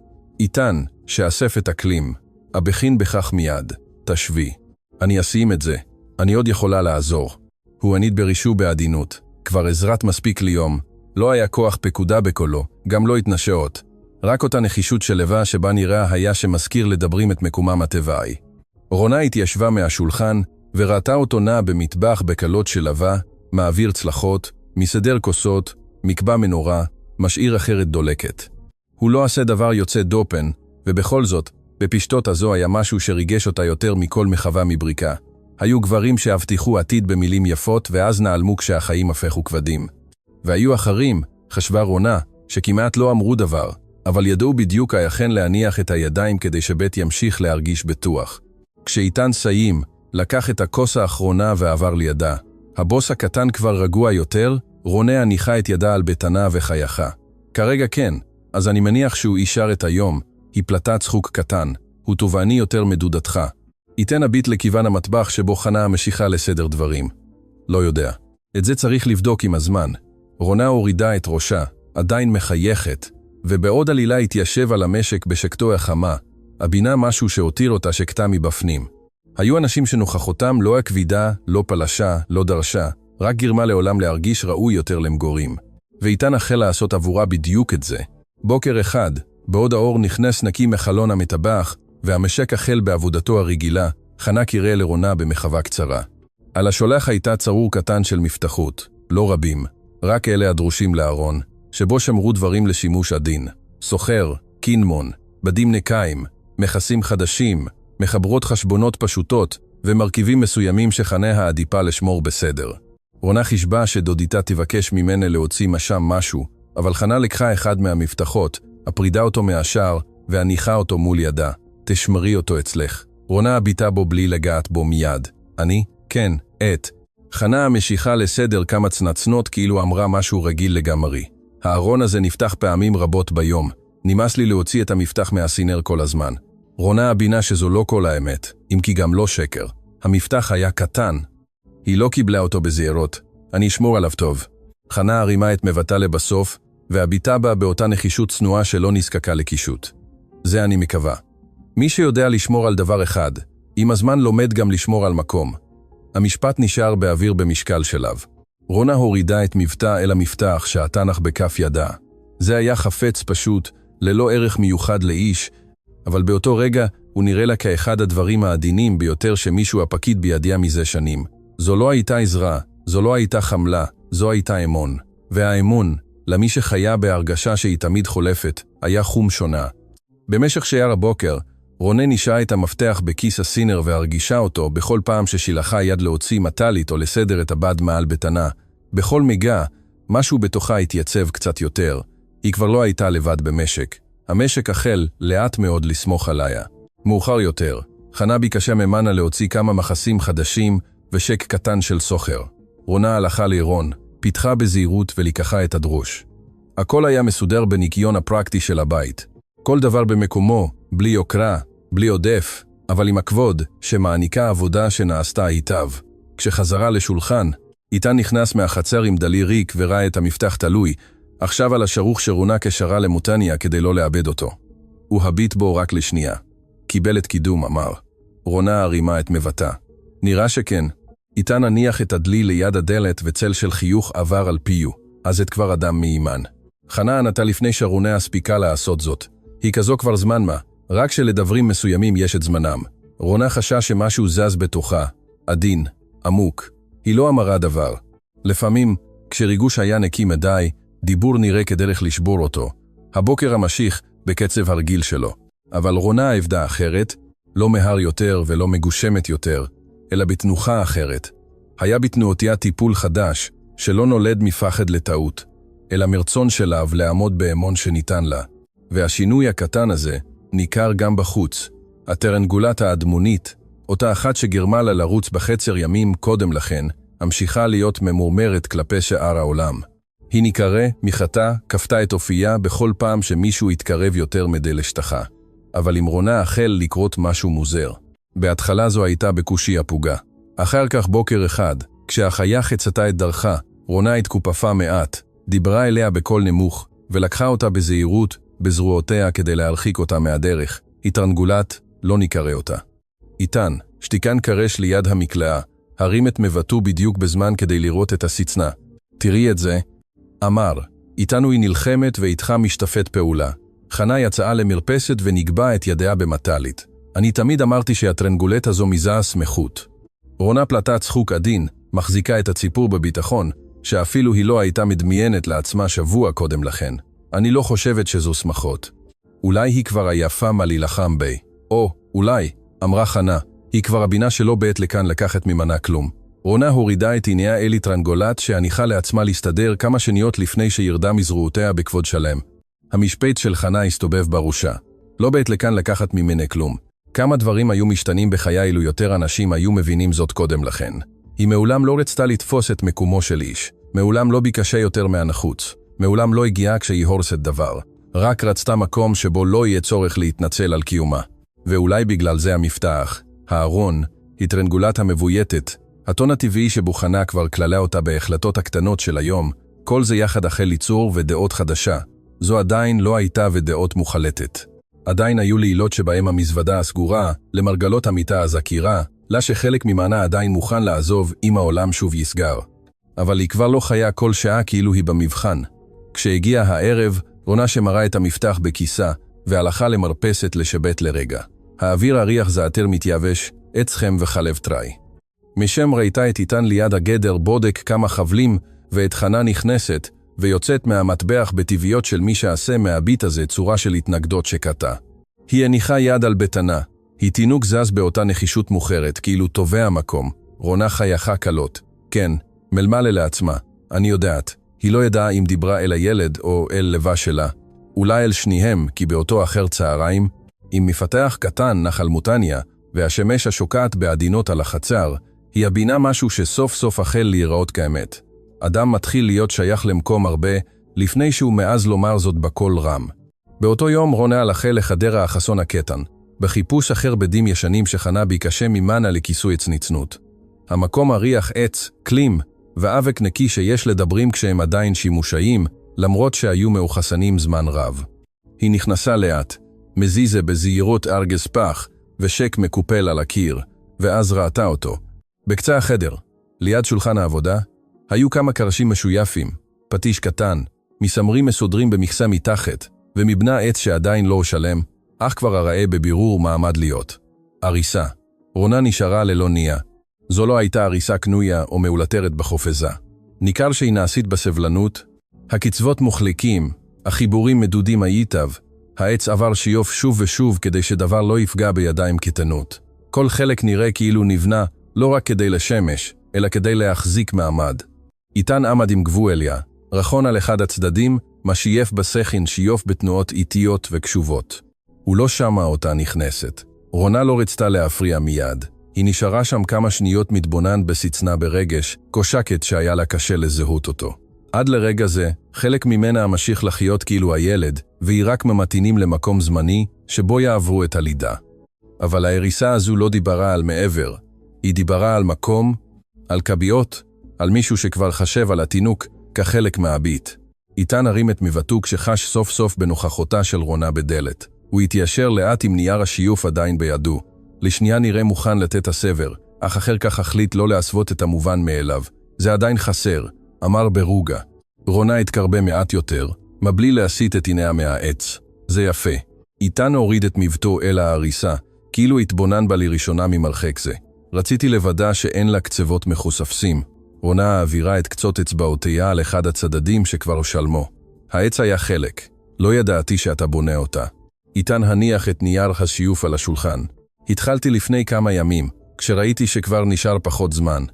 איתן, שאסף את הכלים, הבכין בכך מיד, תשבי. אני אשים את זה, אני עוד יכולה לעזור. הוא ענית ברישו בעדינות, כבר עזרת מספיק ליום, לא היה כוח פקודה בקולו, גם לא התנשאות. רק אותה נחישות שלווה שבה נראה היה שמזכיר לדברים את מקומם הטבעי. רונה התיישבה מהשולחן, וראתה אותו נע במטבח בקלות שלווה, מעביר צלחות, מסדר כוסות, מקבע מנורה, משאיר אחרת דולקת. הוא לא עשה דבר יוצא דופן, ובכל זאת, בפשטות הזו היה משהו שריגש אותה יותר מכל מחווה מבריקה. היו גברים שהבטיחו עתיד במילים יפות, ואז נעלמו כשהחיים הפכו כבדים. והיו אחרים, חשבה רונה, שכמעט לא אמרו דבר, אבל ידעו בדיוק היכן להניח את הידיים כדי שבית ימשיך להרגיש בטוח. כשאיתן סיים, לקח את הכוס האחרונה ועבר לידה. הבוס הקטן כבר רגוע יותר, רונה הניחה את ידה על בטנה וחייכה. כרגע כן, אז אני מניח שהוא אישר את היום, היא פלטת צחוק קטן, הוא תובעני יותר מדודתך. ייתן הביט לכיוון המטבח שבו חנה המשיכה לסדר דברים. לא יודע. את זה צריך לבדוק עם הזמן. רונה הורידה את ראשה, עדיין מחייכת, ובעוד עלילה התיישב על המשק בשקתו החמה, הבינה משהו שהותיר אותה שקטה מבפנים. היו אנשים שנוכחותם לא הכבידה, לא פלשה, לא דרשה, רק גרמה לעולם להרגיש ראוי יותר למגורים. ואיתן החל לעשות עבורה בדיוק את זה. בוקר אחד, בעוד האור נכנס נקי מחלון המטבח, והמשק החל בעבודתו הרגילה, חנה קרא לרונה במחווה קצרה. על השולח הייתה צרור קטן של מפתחות, לא רבים, רק אלה הדרושים לארון, שבו שמרו דברים לשימוש עדין. סוחר, קינמון, בדים נקיים, מכסים חדשים, מחברות חשבונות פשוטות, ומרכיבים מסוימים שחנה העדיפה לשמור בסדר. רונה חשבה שדודיתה תבקש ממנה להוציא משם משהו, אבל חנה לקחה אחד מהמפתחות, הפרידה אותו מהשאר, והניחה אותו מול ידה. תשמרי אותו אצלך. רונה הביטה בו בלי לגעת בו מיד. אני? כן, חנה המשיכה לסדר כמה צנצנות כאילו אמרה משהו רגיל לגמרי. הארון הזה נפתח פעמים רבות ביום. נמאס לי להוציא את המפתח מהסינר כל הזמן. רונה הבינה שזו לא כל האמת, אם כי גם לא שקר. המפתח היה קטן. היא לא קיבלה אותו בזהירות. אני אשמור עליו טוב. חנה הרימה את מבטה לבסוף, והביטה בה באותה נחישות צנועה שלא נזקקה לקישוט. זה אני מקווה. מי שיודע לשמור על דבר אחד, עם הזמן לומד גם לשמור על מקום. המשפט נשאר באוויר במשקל שלו. רונה הורידה את מבטה אל המפתח שהתנח בכף ידה. זה היה חפץ פשוט, ללא ערך מיוחד לאיש, אבל באותו רגע הוא נראה לה כאחד הדברים העדינים ביותר שמישהו הפקיד בידיה מזה שנים. זו לא הייתה עזרה, זו לא הייתה חמלה, זו הייתה אמון. והאמון, למי שחיה בהרגשה שהיא תמיד חולפת, היה חום שונה. במשך שער הבוקר, רונה נשעה את המפתח בכיס הסינר והרגישה אותו בכל פעם ששילחה יד להוציא מטלית או לסדר את הבד מעל בטנה. בכל מגע, משהו בתוכה התייצב קצת יותר. היא כבר לא הייתה לבד במשק. המשק החל לאט מאוד לסמוך עליה. מאוחר יותר, חנה ביקשה ממנה להוציא כמה מחסים חדשים ושק קטן של סוחר. רונה הלכה לירון, פיתחה בזהירות ולקחה את הדרוש. הכל היה מסודר בניקיון הפרקטי של הבית. כל דבר במקומו, בלי יוקרה, בלי עודף, אבל עם הכבוד שמעניקה עבודה שנעשתה היטב. כשחזרה לשולחן, איתן נכנס מהחצר עם דלי ריק וראה את המפתח תלוי, עכשיו על השרוך שרונה קשרה למוטניה כדי לא לאבד אותו. הוא הביט בו רק לשנייה. קיבל את קידום, אמר. רונה הרימה את מבטה. נראה שכן. איתן הניח את הדלי ליד הדלת וצל של חיוך עבר על פיו. אז את כבר אדם מאימן. חנה ענתה לפני שרונה הספיקה לעשות זאת. היא כזו כבר זמן מה, רק שלדברים מסוימים יש את זמנם. רונה חשה שמשהו זז בתוכה, עדין, עמוק. היא לא אמרה דבר. לפעמים, כשריגוש היה נקי מדי, דיבור נראה כדרך לשבור אותו. הבוקר המשיך בקצב הרגיל שלו. אבל רונה עבדה אחרת, לא מהר יותר ולא מגושמת יותר, אלא בתנוחה אחרת. היה בתנועותיה טיפול חדש, שלא נולד מפחד לטעות, אלא מרצון שלה לעמוד באמון שניתן לה. והשינוי הקטן הזה ניכר גם בחוץ. הטרנגולת האדמונית, אותה אחת שגרמה לה לרוץ בחצר ימים קודם לכן, המשיכה להיות ממורמרת כלפי שאר העולם. היא ניקרה, מחתה, כפתה את אופייה בכל פעם שמישהו התקרב יותר מדי לשטחה. אבל עם רונה החל לקרות משהו מוזר. בהתחלה זו הייתה בקושי הפוגה. אחר כך בוקר אחד, כשהחיה חצתה את דרכה, רונה התקופפה מעט, דיברה אליה בקול נמוך, ולקחה אותה בזהירות, בזרועותיה כדי להרחיק אותה מהדרך. התרנגולת, לא ניקרה אותה. איתן, שתיקן קרש ליד המקלעה, הרים את מבטו בדיוק בזמן כדי לראות את הסצנה. תראי את זה, אמר, איתנו היא נלחמת ואיתך משתפת פעולה. חנה יצאה למרפסת ונגבה את ידיה במטלית. אני תמיד אמרתי שהטרנגולת הזו מזהה שמחות. רונה פלטה צחוק עדין, מחזיקה את הציפור בביטחון, שאפילו היא לא הייתה מדמיינת לעצמה שבוע קודם לכן. אני לא חושבת שזו שמחות. אולי היא כבר עייפה מה להילחם בי. או, אולי, אמרה חנה, היא כבר הבינה שלא בעת לכאן לקחת ממנה כלום. רונה הורידה את עיניה אלי טרנגולת שהניחה לעצמה להסתדר כמה שניות לפני שירדה מזרועותיה בכבוד שלם. המשפט של חנה הסתובב בראשה. לא בעת לכאן לקחת ממנה כלום. כמה דברים היו משתנים בחיי אילו יותר אנשים היו מבינים זאת קודם לכן. היא מעולם לא רצתה לתפוס את מקומו של איש. מעולם לא ביקשה יותר מהנחוץ. מעולם לא הגיעה כשהיא הורסת דבר. רק רצתה מקום שבו לא יהיה צורך להתנצל על קיומה. ואולי בגלל זה המפתח, הארון, הטרנגולת המבויתת, הטון הטבעי שבו חנה כבר כללה אותה בהחלטות הקטנות של היום, כל זה יחד החל ליצור ודעות חדשה. זו עדיין לא הייתה ודעות מוחלטת. עדיין היו לילות שבהם המזוודה הסגורה, למרגלות המיטה הזכירה, לה שחלק ממנה עדיין מוכן לעזוב אם העולם שוב יסגר. אבל היא כבר לא חיה כל שעה כאילו היא במבחן. כשהגיע הערב, רונה שמרה את המפתח בכיסה, והלכה למרפסת לשבת לרגע. האוויר הריח זעתר מתייבש, עץ חם וחלב טרי. משם ראיתה את איתן ליד הגדר בודק כמה חבלים, ואת חנה נכנסת, ויוצאת מהמטבח בטבעיות של מי שעשה מהביט הזה צורה של התנגדות שקטה. היא הניחה יד על בטנה. היא תינוק זז באותה נחישות מוכרת, כאילו טובע המקום. רונה חייכה קלות. כן, מלמלה לעצמה. אני יודעת. היא לא ידעה אם דיברה אל הילד או אל לבה שלה. אולי אל שניהם, כי באותו אחר צהריים, עם מפתח קטן נחל מוטניה, והשמש השוקעת בעדינות על החצר, היא הבינה משהו שסוף סוף החל להיראות כאמת. אדם מתחיל להיות שייך למקום הרבה, לפני שהוא מעז לומר זאת בקול רם. באותו יום רונה הלכה לחדרה החסון הקטן, בחיפוש אחר בדים ישנים שחנה ביקשה ממנה לכיסוי צניצנות. המקום הריח עץ, קלים, ואבק נקי שיש לדברים כשהם עדיין שימושיים, למרות שהיו מאוחסנים זמן רב. היא נכנסה לאט, מזיזה בזהירות ארגס פח, ושק מקופל על הקיר, ואז ראתה אותו. בקצה החדר, ליד שולחן העבודה, היו כמה קרשים משויפים, פטיש קטן, מסמרים מסודרים במכסה מתחת, ומבנה עץ שעדיין לא שלם, אך כבר הראה בבירור מעמד להיות. אריסה. רונה נשארה ללא נייה. זו לא הייתה אריסה קנויה או מאולתרת בחופזה. ניכר שהיא נעשית בסבלנות, הקצוות מוחלקים, החיבורים מדודים היטב, העץ עבר שיוף שוב ושוב כדי שדבר לא יפגע בידיים קטנות. כל חלק נראה כאילו נבנה לא רק כדי לשמש, אלא כדי להחזיק מעמד. איתן עמד עם גבועליה, רחון על אחד הצדדים, משייף בסכין שיוף בתנועות איטיות וקשובות. הוא לא שמע אותה נכנסת. רונה לא רצתה להפריע מיד. היא נשארה שם כמה שניות מתבונן בסצנה ברגש, קושקת שהיה לה קשה לזהות אותו. עד לרגע זה, חלק ממנה המשיך לחיות כאילו הילד, והיא רק ממתינים למקום זמני, שבו יעברו את הלידה. אבל ההריסה הזו לא דיברה על מעבר. היא דיברה על מקום, על קביעות, על מישהו שכבר חשב על התינוק כחלק מהביט. איתן הרים את מבטו כשחש סוף סוף בנוכחותה של רונה בדלת. הוא התיישר לאט עם נייר השיוף עדיין בידו. לשנייה נראה מוכן לתת הסבר, אך אחר כך החליט לא להסוות את המובן מאליו. זה עדיין חסר, אמר ברוגע. רונה התקרבה מעט יותר, מבלי להסיט את עיניה מהעץ. זה יפה. איתן הוריד את מבטו אל ההריסה, כאילו התבונן בה לראשונה ממרחק זה. רציתי לוודא שאין לה קצוות מחושפים. רונה העבירה את קצות אצבעותיה על אחד הצדדים שכבר שלמו. העץ היה חלק. לא ידעתי שאתה בונה אותה. איתן הניח את נייר השיוף על השולחן. התחלתי לפני כמה ימים, כשראיתי שכבר נשאר פחות זמן.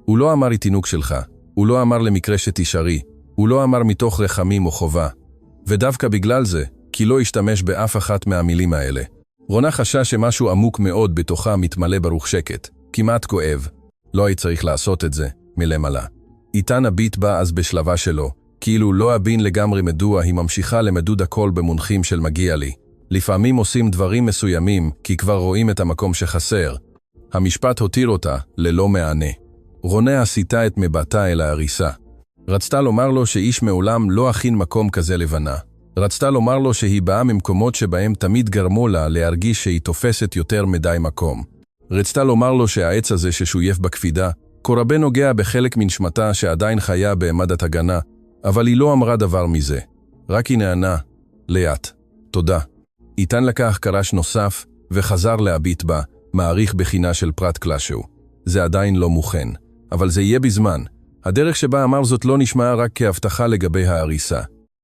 הוא לא אמר תינוק שלך. הוא לא אמר למקרה שתישארי. הוא לא אמר מתוך רחמים או חובה. ודווקא בגלל זה, כי לא השתמש באף אחת מהמילים האלה. רונה חשה שמשהו עמוק מאוד בתוכה מתמלא ברוך שקט, כמעט כואב. לא היית צריך לעשות את זה, מלמעלה. איתן הביט בה אז בשלבה שלו, כאילו לא הבין לגמרי מדוע היא ממשיכה למדוד הכל במונחים של מגיע לי. לפעמים עושים דברים מסוימים, כי כבר רואים את המקום שחסר. המשפט הותיר אותה, ללא מענה. רונה עשיתה את מבטה אל ההריסה. רצתה לומר לו שאיש מעולם לא הכין מקום כזה לבנה. רצתה לומר לו שהיא באה ממקומות שבהם תמיד גרמו לה להרגיש שהיא תופסת יותר מדי מקום. רצתה לומר לו שהעץ הזה ששויף בקפידה, כה רבה נוגע בחלק מנשמתה שעדיין חיה בעמדת הגנה, אבל היא לא אמרה דבר מזה. רק היא נענה, לאט, תודה. איתן לקח קרש נוסף וחזר להביט בה, מעריך בחינה של פרט קלאשו. זה עדיין לא מוכן, אבל זה יהיה בזמן. הדרך שבה אמר זאת לא נשמעה רק כהבטחה לגבי ההריסה.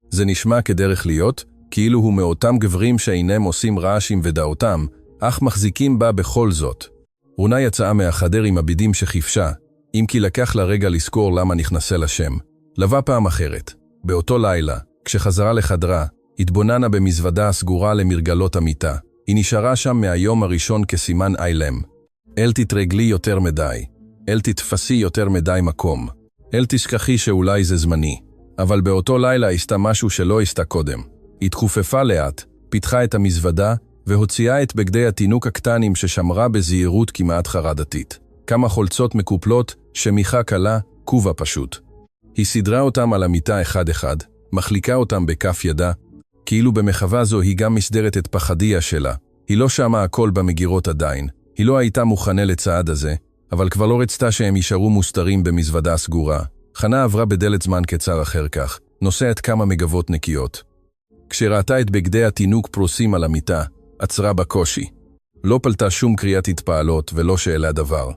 זה נשמע כדרך להיות, כאילו הוא מאותם גברים שאינם עושים רעש עם ודאותם, אך מחזיקים בה בכל זאת. רונה יצאה מהחדר עם הבידים שחיפשה, אם כי לקח לה רגע לזכור למה נכנסה לשם. לבה פעם אחרת. באותו לילה, כשחזרה לחדרה, התבוננה במזוודה הסגורה למרגלות המיטה. היא נשארה שם מהיום הראשון כסימן אילם. אל תתרגלי יותר מדי. אל תתפסי יותר מדי מקום. אל תשכחי שאולי זה זמני. אבל באותו לילה עשתה משהו שלא עשתה קודם. היא תחופפה לאט, פיתחה את המזוודה, והוציאה את בגדי התינוק הקטנים ששמרה בזהירות כמעט חרדתית. כמה חולצות מקופלות, שמיכה קלה, קובה פשוט. היא סדרה אותם על המיטה אחד-אחד, מחליקה אותם בכף ידה, כאילו במחווה זו היא גם מסדרת את פחדיה שלה. היא לא שמה הכל במגירות עדיין, היא לא הייתה מוכנה לצעד הזה, אבל כבר לא רצתה שהם יישארו מוסתרים במזוודה סגורה. חנה עברה בדלת זמן קצר אחר כך, נושאת כמה מגבות נקיות. כשראתה את בגדי התינוק פרוסים על המיטה, עצרה בקושי. לא פלטה שום קריאת התפעלות ולא שאלה דבר.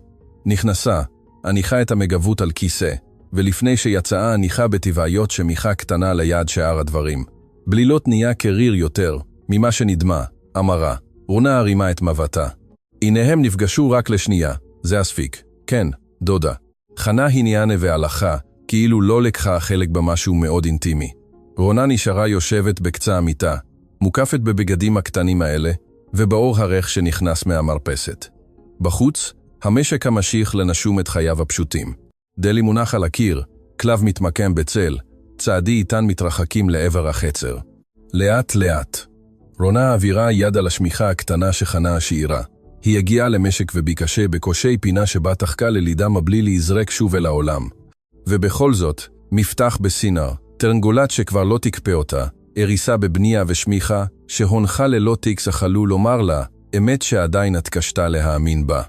נכנסה, הניחה את המגבות על כיסא, ולפני שיצאה הניחה בטבעיות שמיכה קטנה ליד שאר הדברים. בלילות נהיה קריר יותר, ממה שנדמה, אמרה. רונה הרימה את מבטה. עיניהם נפגשו רק לשנייה, זה הספיק. כן, דודה. חנה הניענה והלכה, כאילו לא לקחה חלק במשהו מאוד אינטימי. רונה נשארה יושבת בקצה המיטה, מוקפת בבגדים הקטנים האלה, ובאור הרך שנכנס מהמרפסת. בחוץ, המשק המשיך לנשום את חייו הפשוטים. דלי מונח על הקיר, כלב מתמקם בצל, צעדי איתן מתרחקים לעבר החצר. לאט לאט. רונה העבירה יד על השמיכה הקטנה שחנה השאירה. היא הגיעה למשק וביקשה בקושי פינה שבה תחכה ללידה מבלי להיזרק שוב אל העולם. ובכל זאת, מפתח בסינר, תרנגולת שכבר לא תקפה אותה, הריסה בבנייה ושמיכה, שהונחה ללא טיקס החלו לומר לה, אמת שעדיין התקשתה להאמין בה.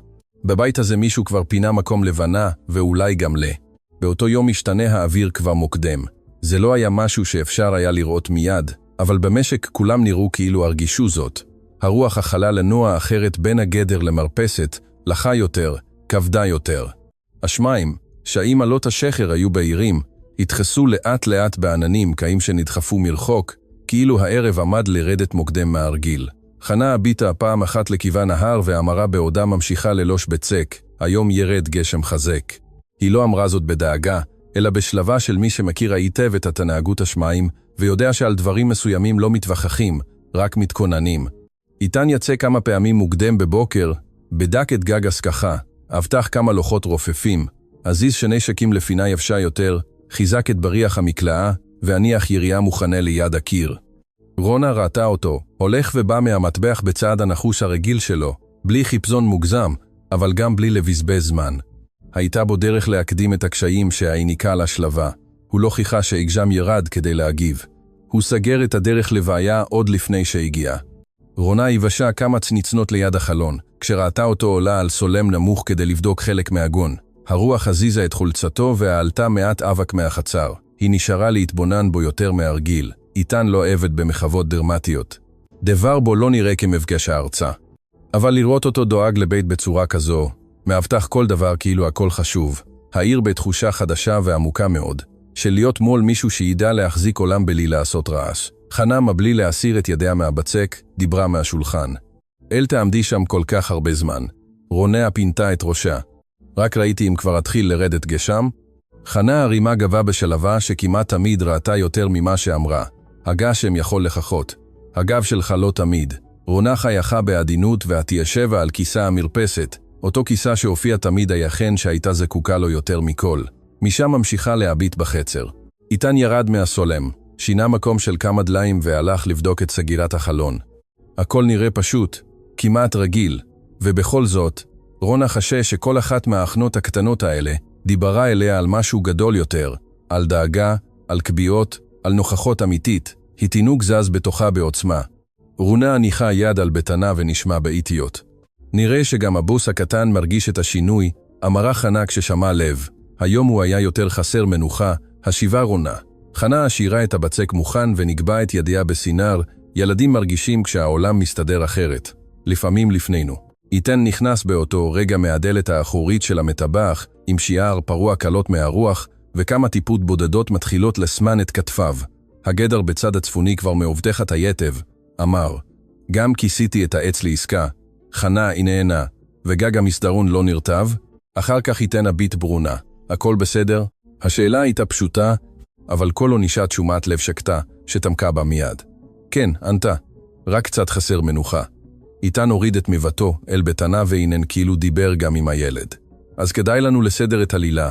בבית הזה מישהו כבר פינה מקום לבנה, ואולי גם באותו יום משתנה האוויר כבר מוקדם. זה לא היה משהו שאפשר היה לראות מיד, אבל במשק כולם נראו כאילו הרגישו זאת. הרוח החלה לנוע אחרת בין הגדר למרפסת, לחה יותר, כבדה יותר. השמיים, שהאם עלות השחר היו בהירים, התחסו לאט לאט בעננים קיים שנדחפו מרחוק, כאילו הערב עמד לרדת מוקדם מהרגיל. חנה הביטה פעם אחת לכיוון ההר ואמרה בעודה ממשיכה ללוש בצק, היום ירד גשם חזק. היא לא אמרה זאת בדאגה, אלא בשלבה של מי שמכיר היטב את התנהגות השמיים, ויודע שעל דברים מסוימים לא מתווכחים, רק מתכוננים. איתן יצא כמה פעמים מוקדם בבוקר, בדק את גג הסככה, הבטח כמה לוחות רופפים, הזיז שני שקים לפינה יבשה יותר, חיזק את בריח המקלעה, והניח יריעה מוכנה ליד הקיר. רונה ראתה אותו, הולך ובא מהמטבח בצעד הנחוש הרגיל שלו, בלי חיפזון מוגזם, אבל גם בלי לבזבז זמן. הייתה בו דרך להקדים את הקשיים שהעיניקה לשלבה. הוא לא חיכה שהגשם ירד כדי להגיב. הוא סגר את הדרך לבעיה עוד לפני שהגיע. רונה יבשה כמה צניצנות ליד החלון, כשראתה אותו עולה על סולם נמוך כדי לבדוק חלק מהגון. הרוח הזיזה את חולצתו והעלתה מעט אבק מהחצר. היא נשארה להתבונן בו יותר מהרגיל. איתן לא עבד במחוות דרמטיות. דבר בו לא נראה כמפגש הארצה. אבל לראות אותו דואג לבית בצורה כזו, מאבטח כל דבר כאילו הכל חשוב. העיר בתחושה חדשה ועמוקה מאוד, של להיות מול מישהו שידע להחזיק עולם בלי לעשות רעש. חנה מבלי להסיר את ידיה מהבצק, דיברה מהשולחן. אל תעמדי שם כל כך הרבה זמן. רונה פינתה את ראשה. רק ראיתי אם כבר התחיל לרדת גשם. חנה הרימה גבה בשלווה שכמעט תמיד ראתה יותר ממה שאמרה. הגשם יכול לחכות. הגב שלך לא תמיד. רונה חייכה בעדינות והתיישבה על כיסה המרפסת, אותו כיסה שהופיע תמיד היחן שהייתה זקוקה לו יותר מכל. משם ממשיכה להביט בחצר. איתן ירד מהסולם, שינה מקום של כמה דליים והלך לבדוק את סגירת החלון. הכל נראה פשוט, כמעט רגיל, ובכל זאת, רונה חשש שכל אחת מהאחנות הקטנות האלה דיברה אליה על משהו גדול יותר, על דאגה, על קביעות, על נוכחות אמיתית. התינוק זז בתוכה בעוצמה. רונה הניחה יד על בטנה ונשמע באיטיות. נראה שגם הבוס הקטן מרגיש את השינוי, אמרה חנה כששמע לב. היום הוא היה יותר חסר מנוחה, השיבה רונה. חנה השאירה את הבצק מוכן ונקבע את ידיה בסינר, ילדים מרגישים כשהעולם מסתדר אחרת. לפעמים לפנינו. איתן נכנס באותו רגע מהדלת האחורית של המטבח, עם שיער פרוע קלות מהרוח, וכמה טיפות בודדות מתחילות לסמן את כתפיו. הגדר בצד הצפוני כבר מאובטחת היטב, אמר. גם כיסיתי את העץ לעסקה. חנה הנה, וגג המסדרון לא נרטב. אחר כך ייתן הביט ברונה. הכל בסדר? השאלה הייתה פשוטה, אבל כל עונישת שומת לב שקטה, שתמכה בה מיד. כן, ענתה. רק קצת חסר מנוחה. איתן הוריד את מבטו אל בטנה והינן כאילו דיבר גם עם הילד. אז כדאי לנו לסדר את הלילה.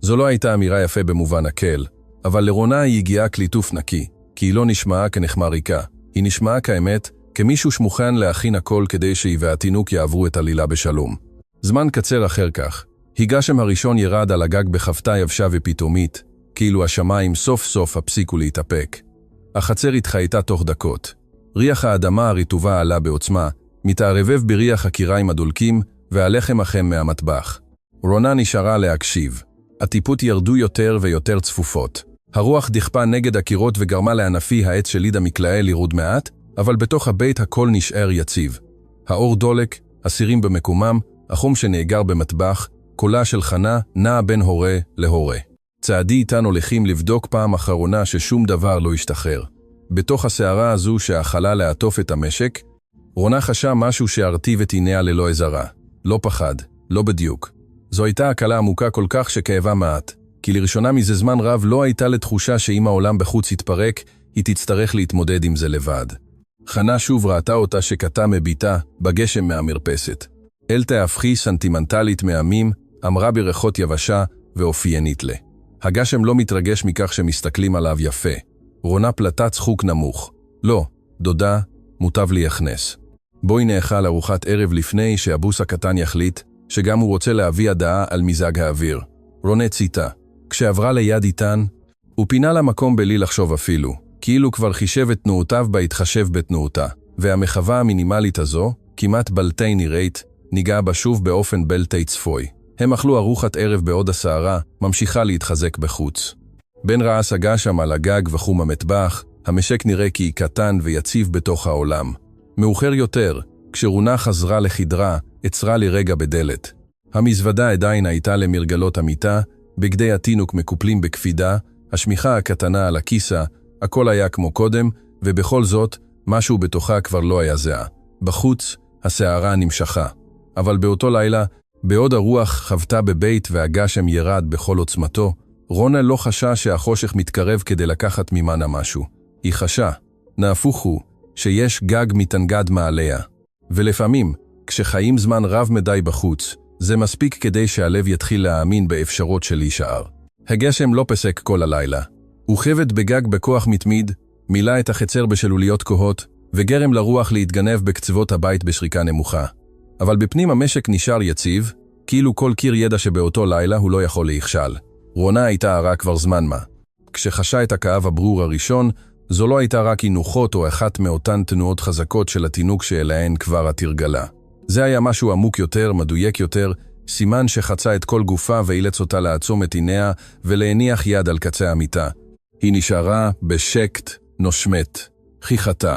זו לא הייתה אמירה יפה במובן הקל, אבל לרונה היא הגיעה כליטוף נקי, כי היא לא נשמעה כנחמה ריקה. היא נשמעה כאמת, כמישהו שמוכן להכין הכל כדי שהיא והתינוק יעברו את הלילה בשלום. זמן קצר אחר כך, הגשם הראשון ירד על הגג בחפתה יבשה ופתאומית, כאילו השמיים סוף סוף הפסיקו להתאפק. החצר התחייתה תוך דקות. ריח האדמה הרטובה עלה בעוצמה, מתערבב בריח הקיריים הדולקים והלחם החם מהמטבח. רונה נשארה להקשיב. הטיפות ירדו יותר ויותר צפופות. הרוח דחפה נגד הקירות וגרמה לענפי העץ של לידה מקלעי לרוד מעט, אבל בתוך הבית הכל נשאר יציב. האור דולק, הסירים במקומם, החום שנאגר במטבח, קולה של חנה נע בין הורה להורה. צעדי איתן הולכים לבדוק פעם אחרונה ששום דבר לא ישתחרר. בתוך הסערה הזו שהחלה לעטוף את המשק, רונה חשה משהו שהרטיב את עיניה ללא עזרה. לא פחד, לא בדיוק. זו הייתה הקלה עמוקה כל כך שכאבה מעט, כי לראשונה מזה זמן רב לא הייתה לתחושה שאם העולם בחוץ יתפרק, היא תצטרך להתמודד עם זה לבד. חנה שוב ראתה אותה שקטה מביטה בגשם מהמרפסת. אל תהפכי סנטימנטלית מהמים, אמרה בריחות יבשה ואופיינית לה. הגשם לא מתרגש מכך שמסתכלים עליו יפה. רונה פלטה צחוק נמוך. לא, דודה, מוטב לי יכנס. בואי נאכל ארוחת ערב לפני שהבוס הקטן יחליט, שגם הוא רוצה להביא הדעה על מזג האוויר. רונה ציטה. כשעברה ליד איתן, הוא פינה למקום בלי לחשוב אפילו, כאילו כבר חישב את תנועותיו בהתחשב בתנועותה, והמחווה המינימלית הזו, כמעט בלתי נראית, ניגעה בה שוב באופן בלתי צפוי. הם אכלו ארוחת ערב בעוד הסערה, ממשיכה להתחזק בחוץ. בין רעש הגשם על הגג וחום המטבח, המשק נראה כי קטן ויציב בתוך העולם. מאוחר יותר, כשרונה חזרה לחדרה, עצרה לרגע בדלת. המזוודה עדיין הייתה למרגלות המיטה, בגדי התינוק מקופלים בקפידה, השמיכה הקטנה על הכיסה, הכל היה כמו קודם, ובכל זאת, משהו בתוכה כבר לא היה זהה. בחוץ, הסערה נמשכה. אבל באותו לילה, בעוד הרוח חבטה בבית והגשם ירד בכל עוצמתו, רונה לא חשה שהחושך מתקרב כדי לקחת ממנה משהו. היא חשה, נהפוך הוא, שיש גג מתנגד מעליה. ולפעמים, כשחיים זמן רב מדי בחוץ, זה מספיק כדי שהלב יתחיל להאמין באפשרות של להישאר. הגשם לא פסק כל הלילה. הוא חבט בגג בכוח מתמיד, מילא את החצר בשלוליות כהות, וגרם לרוח להתגנב בקצוות הבית בשריקה נמוכה. אבל בפנים המשק נשאר יציב, כאילו כל קיר ידע שבאותו לילה הוא לא יכול להיכשל. רונה הייתה ערה כבר זמן מה. כשחשה את הכאב הברור הראשון, זו לא הייתה רק אינוחות או אחת מאותן תנועות חזקות של התינוק שאליהן כבר התרגלה. זה היה משהו עמוק יותר, מדויק יותר, סימן שחצה את כל גופה ואילץ אותה לעצום את עיניה ולהניח יד על קצה המיטה. היא נשארה בשקט, נושמת, חיכתה.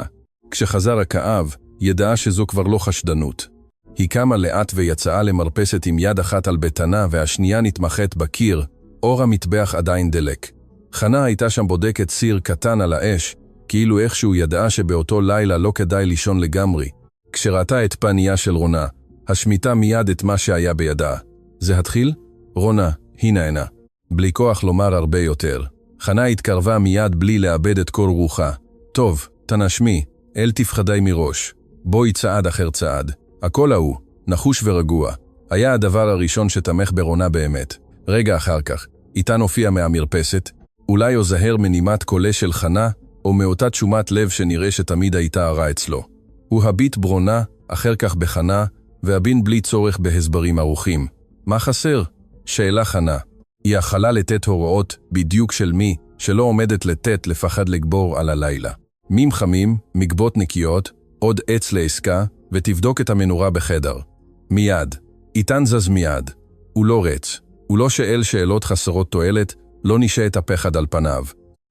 כשחזר הכאב, ידעה שזו כבר לא חשדנות. היא קמה לאט ויצאה למרפסת עם יד אחת על בטנה והשנייה נתמחת בקיר, אור המטבח עדיין דלק. חנה הייתה שם בודקת סיר קטן על האש, כאילו איכשהו ידעה שבאותו לילה לא כדאי לישון לגמרי. כשראתה את פניה של רונה, השמיטה מיד את מה שהיה בידה. זה התחיל? רונה, הנה. בלי כוח לומר הרבה יותר. חנה התקרבה מיד בלי לאבד את כל רוחה. טוב, תנשמי, אל תפחדי מראש. בואי צעד אחר צעד. הקול ההוא, נחוש ורגוע, היה הדבר הראשון שתמך ברונה באמת. רגע אחר כך, איתן הופיע מהמרפסת, אולי הוא זהר מנימת קולה של חנה, או מאותה תשומת לב שנראה שתמיד הייתה הרע אצלו. הוא הביט ברונה, אחר כך בחנה, והבין בלי צורך בהסברים ארוכים. מה חסר? שאלה חנה. היא יכלה לתת הוראות בדיוק של מי, שלא עומדת לתת לפחד לגבור על הלילה. מים חמים, מגבות נקיות, עוד עץ לעסקה, ותבדוק את המנורה בחדר. מיד. איתן זז מיד. הוא לא רץ. הוא לא שאל שאלות חסרות תועלת, לא נשא את הפחד על פניו.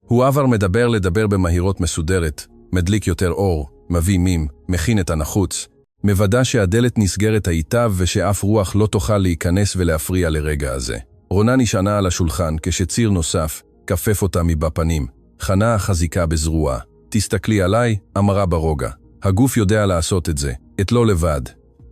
הוא עבר לדבר במהירות מסודרת, מדליק יותר אור, מביא מים, מכין את הנחוץ, מוודא שהדלת נסגרת היטב ושאף רוח לא תוכל להיכנס ולהפריע לרגע הזה. רונה נשענה על השולחן כשציר נוסף, כפף אותה מבפנים. חנה החזיקה בזרוע. תסתכלי עליי, אמרה ברוגע. הגוף יודע לעשות את זה, את לא לבד.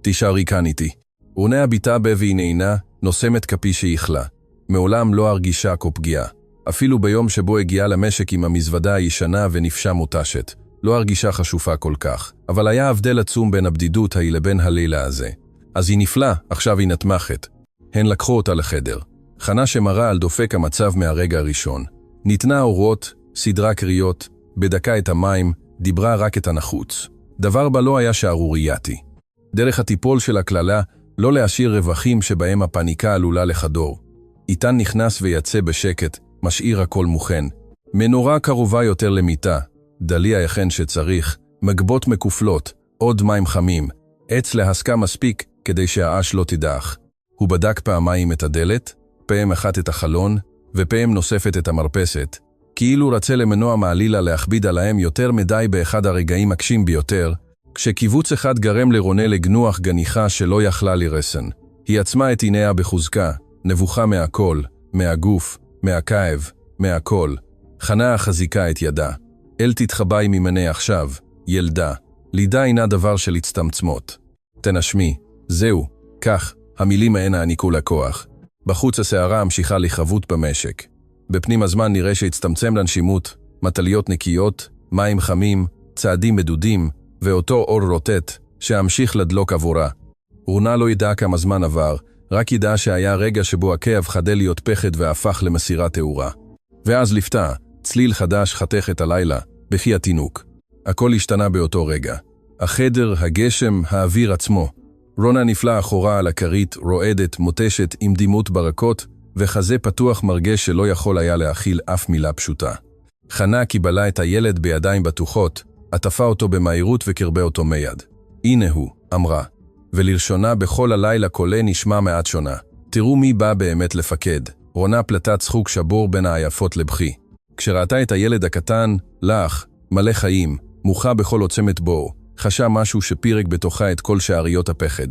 תישארי כאן איתי. רונה הביטה והיא נעינה, נוסמת כפי שיכלה. מעולם לא הרגישה כה פגיעה. אפילו ביום שבו הגיעה למשק עם המזוודה הישנה ונפשה מוטשת. לא הרגישה חשופה כל כך. אבל היה הבדל עצום בין הבדידות ההיא לבין הלילה הזה. אז היא נפלה, עכשיו היא נתמכת. הן לקחו אותה לחדר. חנה שמרה על דופק המצב מהרגע הראשון. ניתנה אורות, סדרה קריאות, בדקה את המים, דיברה רק את הנחוץ. דבר בה לא היה שערורייתי. דרך הטיפול של הכללה, לא להשאיר רווחים שבהם הפניקה עלולה לחדור. איתן נכנס ויצא בשקט, משאיר הכל מוכן. מנורה קרובה יותר למיטה, דלי היכן שצריך, מגבות מקופלות, עוד מים חמים, עץ להסקה מספיק כדי שהאש לא תדח. הוא בדק פעמיים את הדלת, פעם אחת את החלון, ופעם נוספת את המרפסת, כאילו רצה למנוע מעלילה להכביד עליהם יותר מדי באחד הרגעים הקשים ביותר, כשקיבוץ אחד גרם לרונה לגנוח גניחה שלא יכלה לרסן. היא עצמה את עיניה בחוזקה, נבוכה מהכל, מהגוף, מהכאב, מהכל. חנה החזיקה את ידה. אל תתחבאי ממני עכשיו, ילדה. לידה אינה דבר של הצטמצמות. תנשמי, זהו, כך, המילים ההנה העניקו לכוח. בחוץ הסערה המשיכה לחבות במשק. בפנים הזמן נראה שהצטמצם לנשימות, מטליות נקיות, מים חמים, צעדים מדודים, ואותו אור רוטט שהמשיך לדלוק עבורה. רונה לא ידעה כמה זמן עבר, רק ידעה שהיה רגע שבו הכאב חדל להיות פחד והפך למסירת תאורה. ואז לפתה, צליל חדש חתך את הלילה, בכי התינוק. הכל השתנה באותו רגע. החדר, הגשם, האוויר עצמו. רונה נפלה אחורה על הכרית, רועדת, מוטשת, עם דימות ברקות, וחזה פתוח מרגש שלא יכול היה להכיל אף מילה פשוטה. חנה קיבלה את הילד בידיים בטוחות, עטפה אותו במהירות וקרבה אותו מיד. הנה הוא, אמרה. ולראשונה בכל הלילה קולה נשמע מעט שונה. תראו מי בא באמת לפקד. רונה פלטה צחוק שבור בין העייפות לבכי. כשראתה את הילד הקטן, לך, מלא חיים, מוחה בכל עוצמת בו, חשה משהו שפירק בתוכה את כל שעריות הפחד.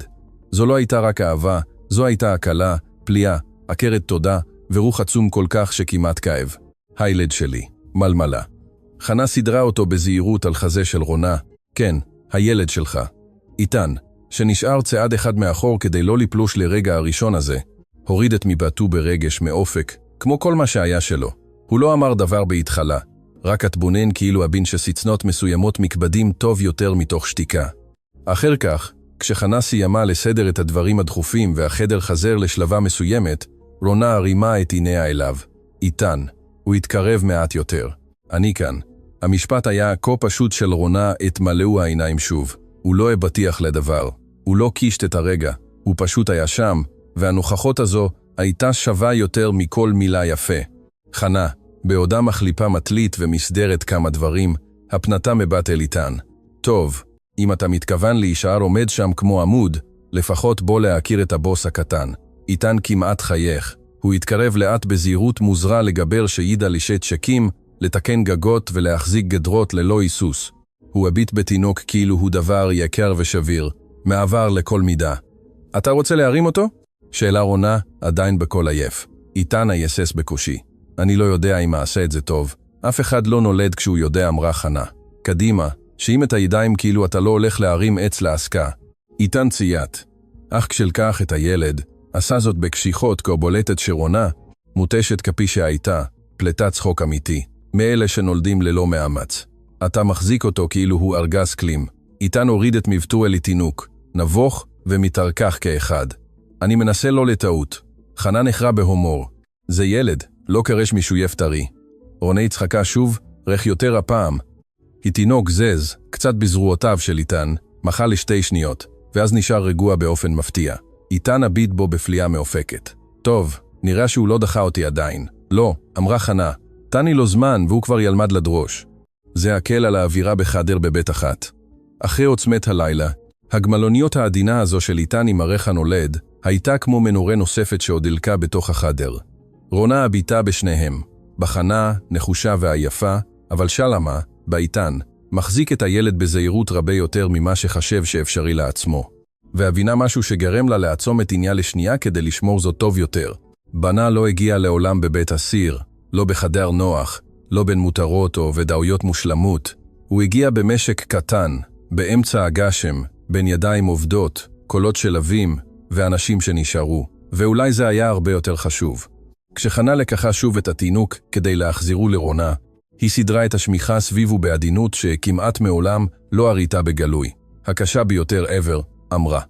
זו לא הייתה רק אהבה, זו הייתה הקלה, פליאה, עקרת תודה, ורוח עצום כל כך שכמעט כאב. הילד שלי, מלמלה. חנה סדרה אותו בזהירות על חזה של רונה. כן, הילד שלך. איתן, שנשאר צעד אחד מאחור כדי לא לפלוש לרגע הראשון הזה, הוריד את מבטו ברגש מאופק, כמו כל מה שהיה שלו. הוא לא אמר דבר בהתחלה, רק התבונן כאילו הבין שסצנות מסוימות מקבדים טוב יותר מתוך שתיקה. אחר כך, כשחנה סיימה לסדר את הדברים הדחופים והחדר חזר לשלבה מסוימת, רונה הרימה את עיניה אליו. איתן, הוא התקרב מעט יותר. אני כאן. המשפט היה כה פשוט של רונה, את מלאו העיניים שוב. הוא לא הבטיח לדבר. הוא לא קישת את הרגע. הוא פשוט היה שם, והנוכחות הזו הייתה שווה יותר מכל מילה יפה. חנה, בעודה מחליפה מטלית ומסדרת כמה דברים, הפנתה מבט אל איתן. טוב, אם אתה מתכוון להישאר עומד שם כמו עמוד, לפחות בוא להכיר את הבוס הקטן. איתן כמעט חייך. הוא התקרב לאט בזהירות מוזרה לגבר שידע לשאת שקים, לתקן גגות ולהחזיק גדרות ללא היסוס. הוא הביט בתינוק כאילו הוא דבר יקר ושביר, מעבר לכל מידה. אתה רוצה להרים אותו? שאלה רונה, עדיין בכל עייף. איתן היסס בקושי. אני לא יודע אם אעשה את זה טוב. אף אחד לא נולד כשהוא יודע, אמרה חנה. קדימה, שים את הידיים כאילו אתה לא הולך להרים עץ להסקה. איתן ציית. אך כשלקח את הילד, עשה זאת בקשיחות כבולטת שרונה, מוטשת כפי שהייתה, פלטת צחוק אמיתי, מאלה שנולדים ללא מאמץ. אתה מחזיק אותו כאילו הוא ארגז כלים. איתן הוריד את מבטו אל תינוק, נבוך ומתארכך כאחד. אני מנסה לא לטעות. חנה נחרה בהומור. זה ילד, לא קרש משויף טרי. רונה צחקה שוב, רך יותר הפעם. התינוק זז, קצת בזרועותיו של איתן, מחה לשתי שניות, ואז נשאר רגוע באופן מפתיע. איתן הביט בו בפליאה מאופקת. טוב, נראה שהוא לא דחה אותי עדיין. לא, אמרה חנה. תני לו זמן והוא כבר ילמד לדרוש. זה הקל על האווירה בחדר בבית אחת. אחרי עוצמת הלילה, הגמלוניות העדינה הזו של איתן עם ערך הנולד, הייתה כמו מנורה נוספת שעוד דלקה בתוך החדר. רונה הביטה בשניהם, בחנה, נחושה ועייפה, אבל שלמה, באיתן, מחזיק את הילד בזהירות רבה יותר ממה שחשב שאפשרי לעצמו. והבינה משהו שגרם לה לעצום את עניה לשנייה כדי לשמור זאת טוב יותר. בנה לא הגיע לעולם בבית אסיר, לא בחדר נוח, לא בין מותרות או ודאויות מושלמות. הוא הגיע במשק קטן, באמצע הגשם, בין ידיים עובדות, קולות של אבים ואנשים שנשארו. ואולי זה היה הרבה יותר חשוב. כשחנה לקחה שוב את התינוק כדי להחזירו לרונה, היא סדרה את השמיכה סביבו בעדינות שכמעט מעולם לא הריתה בגלוי. הקשה ביותר ever, אמרה.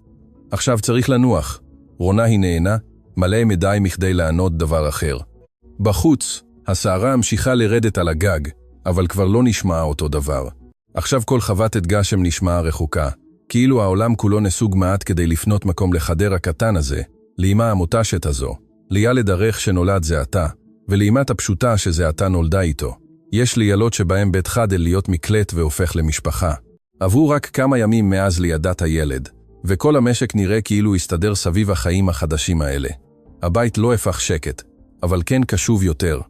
עכשיו צריך לנוח. רונה היא נהנה, מלא מדי מכדי לענות דבר אחר. בחוץ, הסערה המשיכה לרדת על הגג, אבל כבר לא נשמע אותו דבר. עכשיו כל חוות גשם נשמעה רחוקה, כאילו העולם כולו נסוג מעט כדי לפנות מקום לחדר הקטן הזה, לאמא המותשת הזו, לילד הרך שנולד זה עתה, ולאמת הפשוטה שזה עתה נולדה איתו. יש לילוד שבהם בית חדל להיות מקלט והופך למשפחה. עברו רק כמה ימים מאז לידת הילד, וכל המשק נראה כאילו הסתדר סביב החיים החדשים האלה. הבית לא הפך שקט, אבל כן קשוב יותר.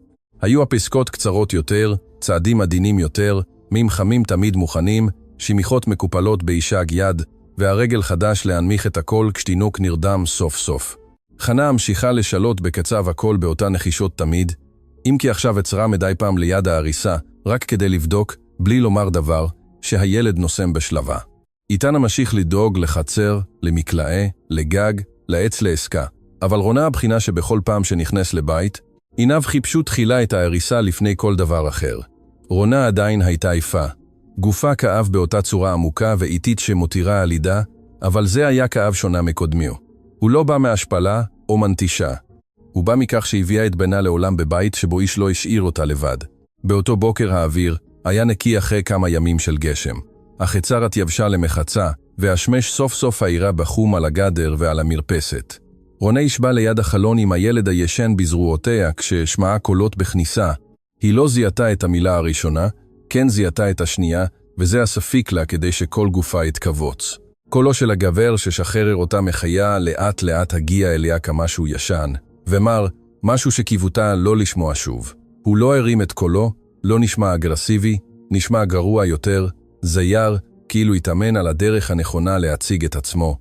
היו הפסקות קצרות יותר, צעדים עדינים יותר, מים חמים תמיד מוכנים, שמיכות מקופלות באישג יד, והרגל חדש להנמיך את הכל כשתינוק נרדם סוף סוף. חנה המשיכה לשלות בקצב הכל באותה נחישות תמיד, אם כי עכשיו עצרה מדי פעם ליד ההריסה, רק כדי לבדוק, בלי לומר דבר, שהילד נוסם בשלווה. איתן המשיך לדאוג לחצר, למקלעה, לגג, לעץ לעסקה, אבל רונה הבחינה שבכל פעם שנכנס לבית, עיניו חיפשו תחילה את ההריסה לפני כל דבר אחר. רונה עדיין הייתה עייפה. גופה כאב באותה צורה עמוקה ואיטית שמותירה הלידה, אבל זה היה כאב שונה מקודמיו. הוא לא בא מהשפלה או מנטישה. הוא בא מכך שהביאה את בנה לעולם בבית שבו איש לא השאיר אותה לבד. באותו בוקר האוויר היה נקי אחרי כמה ימים של גשם. החצר התייבשה למחצה, והשמש סוף סוף העירה בחום על הגדר ועל המרפסת. רונה ישבה ליד החלון עם הילד הישן בזרועותיה כששמעה קולות בכניסה. היא לא זיהתה את המילה הראשונה, כן זיהתה את השנייה, וזה הספיק לה כדי שכל גופה יתכווץ. קולו של הגבר ששחרר אותה מחיה לאט לאט הגיע אליה כמשהו ישן, ומר, משהו שקיוותה לא לשמוע שוב. הוא לא הרים את קולו, לא נשמע אגרסיבי, נשמע גרוע יותר, זייר, כאילו התאמן על הדרך הנכונה להציג את עצמו.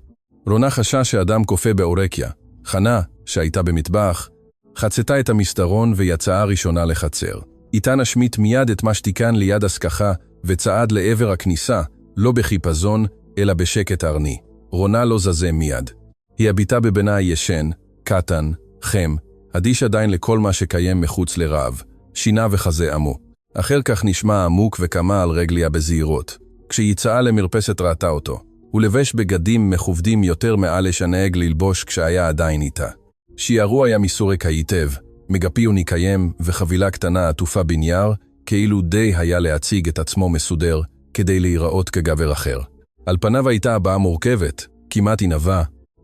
רונה חשה שאדם קופה באורקיה. חנה, שהייתה במטבח, חצתה את המסתרון ויצאה ראשונה לחצר. איתן השמיט מיד את מה שתיקן ליד הסככה וצעד לעבר הכניסה, לא בחיפזון, אלא בשקט ארני. רונה לא זזה מיד. היא הביטה בבנה הישן, קטן, חם, אדיש עדיין לכל מה שקיים מחוץ לרעב, שינה וחזה עמו. אחר כך נשמע עמוק וכמה על רגליה בזהירות. כשיצאה למרפסת ראתה אותו. הוא לבש בגדים מכובדים יותר מעלה שנהג ללבוש כשהיה עדיין איתה. שיערו היה מסורק היטב, מגפי ונקיים וחבילה קטנה עטופה בנייר, כאילו די היה להציג את עצמו מסודר, כדי להיראות כגבר אחר. על פניו הייתה הבעה מורכבת, כמעט ענווה,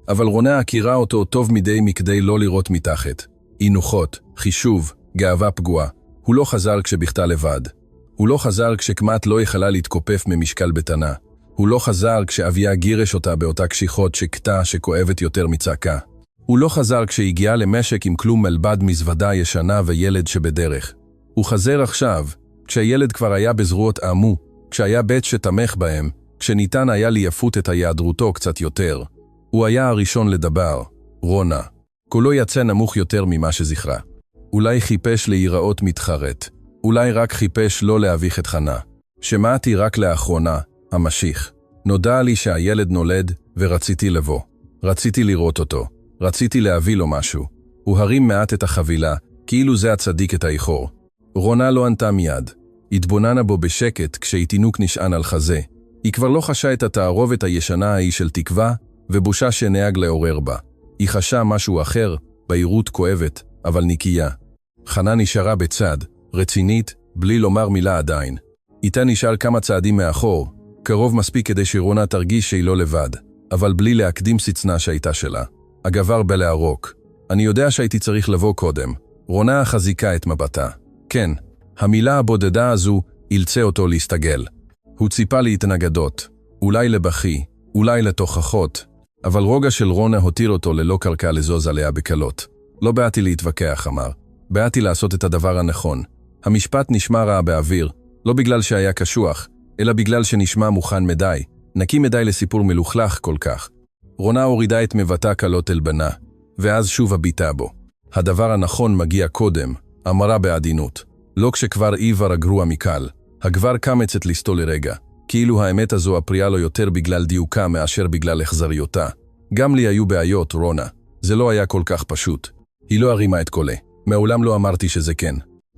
אבל רונה הכירה אותו טוב מדי מכדי לא לראות מתחת. אינוחות, חישוב, גאווה פגועה. הוא לא חזר כשבכתה לבד. הוא לא חזר כשכמעט לא יכלה להתכופף ממשקל בטנה. הוא לא חזר כשאביה גירש אותה באותה קשיחות שקטה שכואבת יותר מצעקה. הוא לא חזר כשהגיעה למשק עם כלום מלבד מזוודה ישנה וילד שבדרך. הוא חזר עכשיו, כשהילד כבר היה בזרועות עמו, כשהיה בית שתמך בהם, כשניתן היה ליפות את היעדרותו קצת יותר. הוא היה הראשון לדבר, רונה. קולו יצא נמוך יותר ממה שזכרה. אולי חיפש להיראות מתחרט. אולי רק חיפש לא להביך את חנה. שמעתי רק לאחרונה, המשיך. נודע לי שהילד נולד ורציתי לבוא. רציתי לראות אותו. רציתי להביא לו משהו. הוא הרים מעט את החבילה, כאילו זה הצדיק את האיחור. רונה לא ענתה מיד. התבוננה בו בשקט כשהתינוק נשען על חזה. היא כבר לא חשה את התערובת הישנה ההיא של תקווה ובושה שנהג לעורר בה. היא חשה משהו אחר, בהירות כואבת, אבל נקייה. חנה נשארה בצד, רצינית, בלי לומר מילה עדיין. איתה נשאר כמה צעדים מאחור, קרוב מספיק כדי שרונה תרגיש שהיא לא לבד, אבל בלי להקדים סצנה שהייתה שלה. הגבר בלהרוק. אני יודע שהייתי צריך לבוא קודם. רונה חזיקה את מבטה. כן, המילה הבודדה הזו אילצה אותו להסתגל. הוא ציפה להתנגדות, אולי לבכי, אולי לתוכחות, אבל רוגע של רונה הותיר אותו ללא קרקע לזוז עליה בקלות. לא באתי להתווכח, אמר. באתי לעשות את הדבר הנכון. המשפט נשמע רע באוויר, לא בגלל שהיה קשוח, אלא בגלל שנשמע מוכן מדי, נקי מדי לסיפור מלוכלך כל כך. רונה הורידה את מבטה קלות אל בנה, ואז שוב הביטה בו. הדבר הנכון מגיע קודם, אמרה בעדינות. לא כשכבר איבר הגרוע מקל. הגבר קם אצת לסתו לרגע, כאילו האמת הזו הפריעה לו יותר בגלל דיוקה מאשר בגלל החזריותה. גם לי היו בעיות, רונה. זה לא היה כל כך פשוט. היא לא הרימה את קולה. מעולם לא אמרתי שזה כן.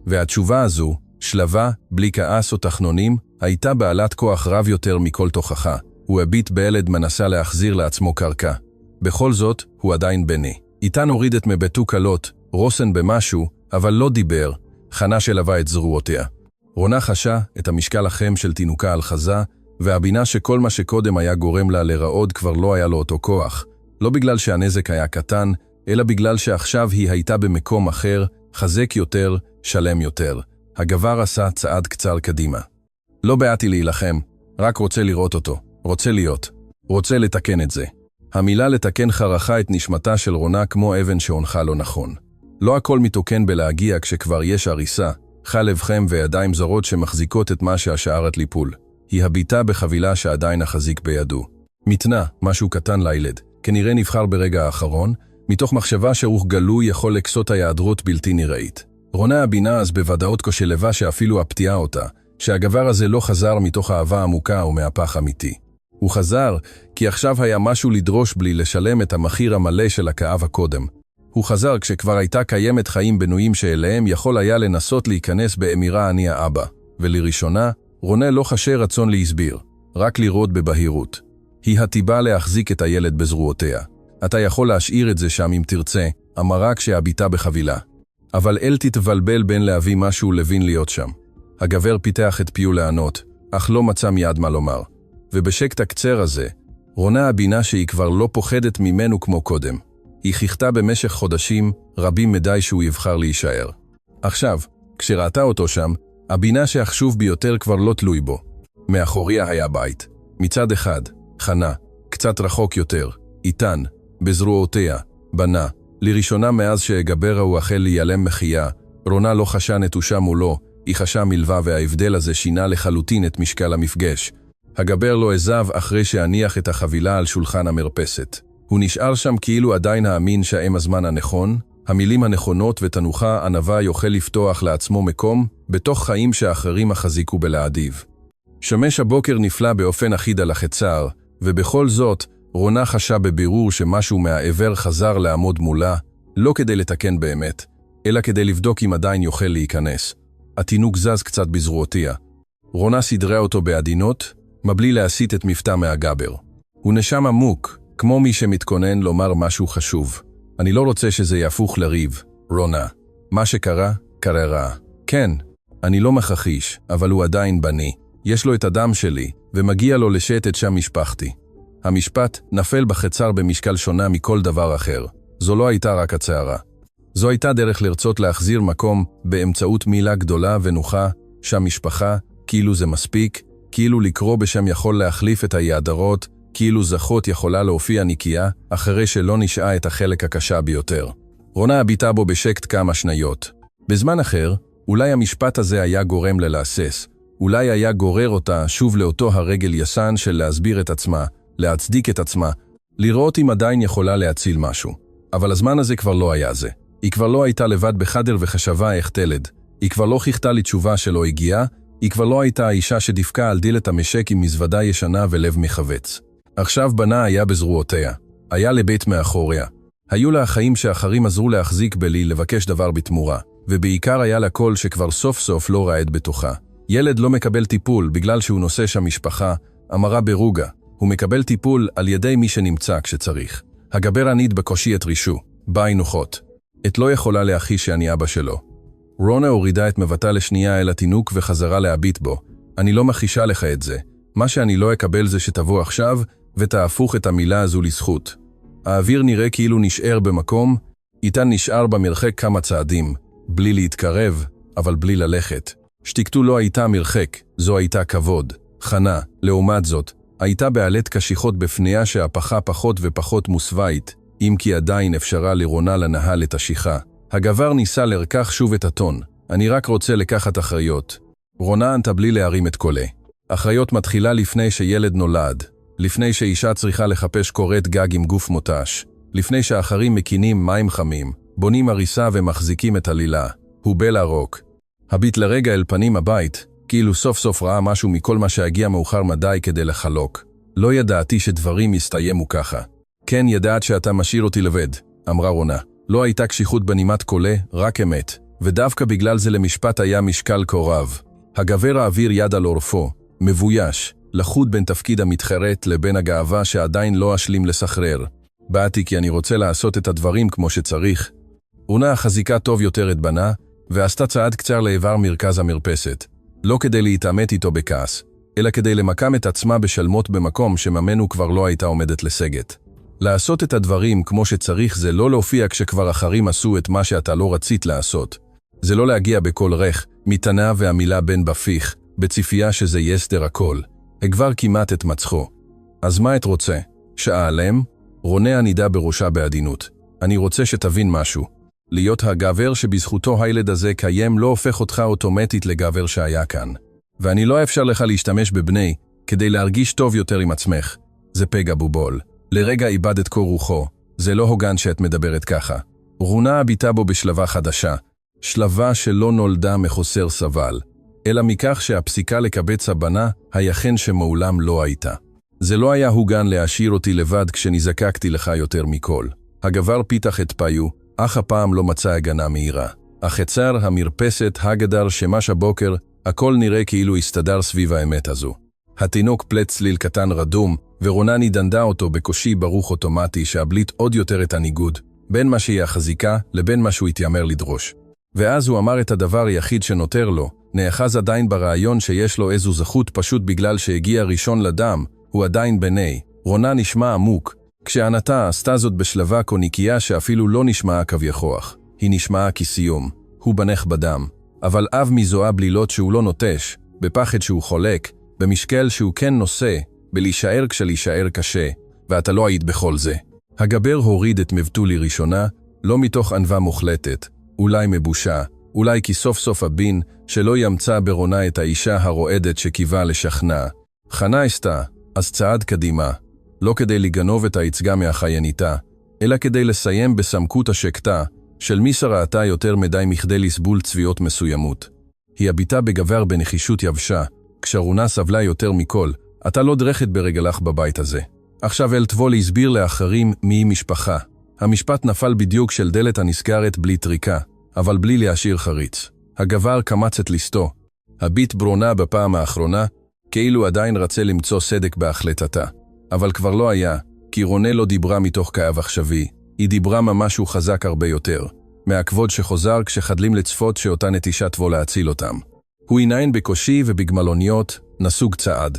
והתשובה הזו, שלווה, בלי כעס או תחנונים, הייתה בעלת כוח רב יותר מכל תוכחה. הוא הביט בילד מנסה להחזיר לעצמו קרקע. בכל זאת, הוא עדיין בני. איתן הוריד את מבטו קלות, רוסן במשהו, אבל לא דיבר, חנה שלווה את זרועותיה. רונה חשה את המשקל החם של תינוקה על חזה, והבינה שכל מה שקודם היה גורם לה לרעוד כבר לא היה לו אותו כוח. לא בגלל שהנזק היה קטן, אלא בגלל שעכשיו היא הייתה במקום אחר, חזק יותר, שלם יותר. הגבר עשה צעד קצר קדימה. לא באתי להילחם, רק רוצה לראות אותו, רוצה להיות, רוצה לתקן את זה. המילה לתקן חרכה את נשמתה של רונה כמו אבן שהונחה לא נכון. לא הכל מתוקן בלהגיע כשכבר יש הריסה, חלב חם וידיים זרות שמחזיקות את מה שהשארת ליפול. היא הביטה בחבילה שעדיין החזיק בידו. מתנה, משהו קטן לילד, כנראה נבחר ברגע האחרון, מתוך מחשבה שרוח גלוי יכול לקסות היעדרות בלתי נראית. רונה הבינה אז בוודאות כשלבה שאפילו הפתיעה אותה, שהגבר הזה לא חזר מתוך אהבה עמוקה או מהפך אמיתי. הוא חזר כי עכשיו היה משהו לדרוש בלי לשלם את המחיר המלא של הכאב הקודם. הוא חזר כשכבר הייתה קיימת חיים בנויים שאליהם יכול היה לנסות להיכנס באמירה אני האבא. ולראשונה, רונה לא חשה רצון להסביר, רק לראות בבהירות. היא הטיבה להחזיק את הילד בזרועותיה. אתה יכול להשאיר את זה שם אם תרצה, אמרה כשהביטה בחבילה. אבל אל תתבלבל בין להביא משהו לבין להיות שם. הגבר פיתח את פיו לענות, אך לא מצא מיד מה לומר. ובשקט הקצר הזה, רונה הבינה שהיא כבר לא פוחדת ממנו כמו קודם. היא חיכתה במשך חודשים רבים מדי שהוא יבחר להישאר. עכשיו, כשראתה אותו שם, הבינה שהחשוב ביותר כבר לא תלוי בו. מאחוריה היה בית. מצד אחד, חנה, קצת רחוק יותר, איתן, בזרועותיה, בנה. לראשונה מאז שהגבר הוא החל להיעלם מחייה, רונה לא חשה נטושה מולו, היא חשה מלווה וההבדל הזה שינה לחלוטין את משקל המפגש. הגבר לא עזב אחרי שהניח את החבילה על שולחן המרפסת. הוא נשאר שם כאילו עדיין האמין שהאם הזמן הנכון, המילים הנכונות ותנוחה ענבה יוכל לפתוח לעצמו מקום, בתוך חיים שאחרים החזיקו בלעדיו. שמש הבוקר נפלא באופן אחיד על החצר, ובכל זאת, רונה חשה בבירור שמשהו מהעבר חזר לעמוד מולה, לא כדי לתקן באמת, אלא כדי לבדוק אם עדיין יוכל להיכנס. התינוק זז קצת בזרועותיה. רונה סדרה אותו בעדינות, מבלי להסיט את מבטא מהגבר. הוא נשם עמוק, כמו מי שמתכונן לומר משהו חשוב. אני לא רוצה שזה יהפוך לריב, רונה. מה שקרה, קרה רע. כן, אני לא מכחיש, אבל הוא עדיין בני. יש לו את הדם שלי, ומגיע לו לשאת את שם משפחתי. המשפט נפל בחצר במשקל שונה מכל דבר אחר. זו לא הייתה רק הצערה. זו הייתה דרך לרצות להחזיר מקום באמצעות מילה גדולה ונוחה, שם משפחה, כאילו זה מספיק, כאילו לקרוא בשם יכול להחליף את היעדרות, כאילו זכות יכולה להופיע נקייה, אחרי שלא נשעה את החלק הקשה ביותר. רונה הביטה בו בשקט כמה שניות. בזמן אחר, אולי המשפט הזה היה גורם ללהסס, אולי היה גורר אותה שוב לאותו הרגל יסן של להסביר את עצמה, להצדיק את עצמה, לראות אם עדיין יכולה להציל משהו. אבל הזמן הזה כבר לא היה זה. היא כבר לא הייתה לבד בחדר וחשבה איך תלד. היא כבר לא חיכתה לתשובה שלא הגיעה, היא כבר לא הייתה האישה שדפקה על דלת המשק עם מזוודה ישנה ולב מחווץ. עכשיו בנה היה בזרועותיה. היה לבית מאחוריה. היו לה החיים שאחרים עזרו להחזיק בלי לבקש דבר בתמורה, ובעיקר היה לה קול שכבר סוף סוף לא רעד בתוכה. ילד לא מקבל טיפול בגלל שהוא נושא שם משפחה, אמרה ברוגע, הוא מקבל טיפול על ידי מי שנמצא כשצריך. הגבר עניד בקושי את רישו, ביי נוחות. את לא יכולה להכחיש שאני אבא שלו. רונה הורידה את מבטה לשנייה אל התינוק וחזרה להביט בו. אני לא מכחישה לך את זה. מה שאני לא אקבל זה שתבוא עכשיו ותהפוך את המילה הזו לזכות. האוויר נראה כאילו נשאר במקום, איתן נשאר במרחק כמה צעדים, בלי להתקרב, אבל בלי ללכת. שתיקתו לא הייתה מרחק, זו הייתה כבוד. חנה, לעומת זאת, הייתה בעלת קשיחות בפניה שהפכה פחות ופחות מוסווית, אם כי עדיין אפשרה לרונה לנהל את השיחה. הגבר ניסה לרקח שוב את הטון. אני רק רוצה לקחת אחריות. רונה ענתה בלי להרים את קולה. אחריות מתחילה לפני שילד נולד, לפני שאישה צריכה לחפש קורת גג עם גוף מוטש, לפני שאחרים מקינים מים חמים, בונים הריסה ומחזיקים את הלילה. הוא בלה רוק. הביט לרגע אל פנים הבית, כאילו סוף סוף ראה משהו מכל מה שהגיע מאוחר מדי כדי לחלוק. לא ידעתי שדברים יסתיימו ככה. כן, ידעת שאתה משאיר אותי לבד, אמרה רונה. לא הייתה קשיחות בנימת קולה, רק אמת. ודווקא בגלל זה למשפט היה משקל כה רב. הגבר העביר יד על עורפו, מבויש, לחוד בין תפקיד המתחרט לבין הגאווה שעדיין לא אשלים לסחרר. באתי כי אני רוצה לעשות את הדברים כמו שצריך. רונה חזיקה טוב יותר את בנה, ועשתה צעד קצר לעבר מרכז המרפסת. לא כדי להתעמת איתו בכעס, אלא כדי למקם את עצמה בשלמות במקום שממנו כבר לא הייתה עומדת לסגת. לעשות את הדברים כמו שצריך זה לא להופיע כשכבר אחרים עשו את מה שאתה לא רצית לעשות. זה לא להגיע בכל רך, מתנה והמילה בין בפיך, בציפייה שזה יסדר הכל. הגבר כמעט את מצחו. אז מה את רוצה? שאלם? רונה ענידה בראשה בעדינות. אני רוצה שתבין משהו. להיות הגבר שבזכותו הילד הזה קיים לא הופך אותך אוטומטית לגבר שהיה כאן. ואני לא אפשר לך להשתמש בבני כדי להרגיש טוב יותר עם עצמך. זה פגע בובול. לרגע איבדת כה רוחו. זה לא הוגן שאת מדברת ככה. רונה הביטה בו בשלבה חדשה. שלבה שלא נולדה מחוסר סבל, אלא מכך שהפסיקה לקבץ הבנה היחן שמעולם לא הייתה. זה לא היה הוגן להשאיר אותי לבד כשנזקקתי לך יותר מכל. הגבר פיתח את פיו, אך הפעם לא מצא הגנה מהירה. החצר, המרפסת, הגדר, שמש הבוקר, הכל נראה כאילו הסתדר סביב האמת הזו. התינוק פלט צליל קטן רדום, ורונה נידנדה אותו בקושי ברוך אוטומטי שהבליט עוד יותר את הניגוד, בין מה שהיא החזיקה לבין מה שהוא התיימר לדרוש. ואז הוא אמר את הדבר היחיד שנותר לו, נאחז עדיין ברעיון שיש לו איזו זכות פשוט בגלל שהגיע ראשון לדם, הוא עדיין בני. רונה נשמע עמוק, כשענתה עשתה זאת בשלבה קוניקיה שאפילו לא נשמעה כביכוח. היא נשמעה כסיום, הוא בנך בדם, אבל אב מזוהה בלילות שהוא לא נוטש, בפחד שהוא חולק, במשקל שהוא כן נושא, בלהישאר כשלהישאר קשה, ואתה לא היית בכל זה. הגבר הוריד את מבטולי ראשונה, לא מתוך ענווה מוחלטת, אולי מבושה, אולי כי סוף סוף הבין שלא ימצא ברונה את האישה הרועדת שקיווה לשכנע. חנה עשתה, אז צעד קדימה, לא כדי לגנוב את היצגה מהחייניתה, אלא כדי לסיים בסמכות השקטה, של מי שראתה יותר מדי מכדי לסבול צביעות מסוימות. היא הביטה בגבר בנחישות יבשה, כשרונה סבלה יותר מכל, אתה לא דרכת ברגלך בבית הזה. עכשיו אל תבוא להסביר לאחרים מי משפחה. המשפט נפל בדיוק של דלת הנסגרת בלי טריקה, אבל בלי להשאיר חריץ. הגבר קמץ את ליסטו. הביט ברונה בפעם האחרונה, כאילו עדיין רצה למצוא סדק בהחלטתה. אבל כבר לא היה, כי רונה לא דיברה מתוך כאב עכשווי, היא דיברה ממשהו חזק הרבה יותר, מהכבוד שחוזר כשחדלים לצפות שאותה נטישה תבוא להציל אותם. הוא עיניים בקושי ובגמלוניות, נסוג צעד.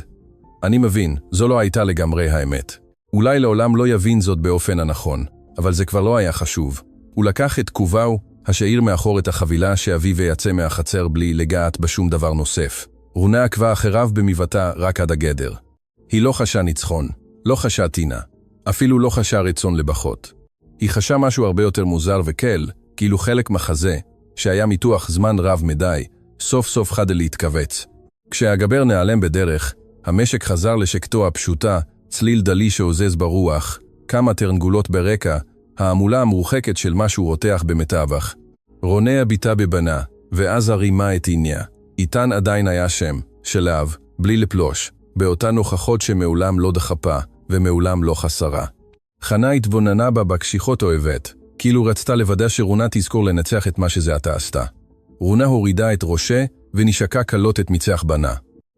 אני מבין, זו לא הייתה לגמרי האמת. אולי לעולם לא יבין זאת באופן הנכון, אבל זה כבר לא היה חשוב. הוא לקח את קובאו, השאיר מאחור את החבילה שאביו ויצא מהחצר בלי לגעת בשום דבר נוסף. רונה עקבה אחריו במבטה רק עד הגדר. היא לא חשה ניצחון, לא חשה טינה, אפילו לא חשה רצון לבחות. היא חשה משהו הרבה יותר מוזר וקל, כאילו חלק מחזה, שהיה מתוח זמן רב מדי, סוף סוף חדל להתכווץ. כשהגבר נעלם בדרך, המשק חזר לשקטו הפשוטה, צליל דלי שעוזז ברוח, כמה תרנגולות ברקע, העמולה המורחקת של משהו רותח במטבח. רונה הביטה בבנה, ואז הרימה את עיניה. איתן עדיין היה שם, שלב, בלי לפלוש, באותן הוכחות שמעולם לא דחפה, ומעולם לא חסרה. חנה התבוננה בה בקשיחות אוהבת, כאילו רצתה לוודא שרונה תזכור לנצח את מה שזה עתה עשתה. רונה הורידה את ראשה, ונשקה קלות את מצח בנה.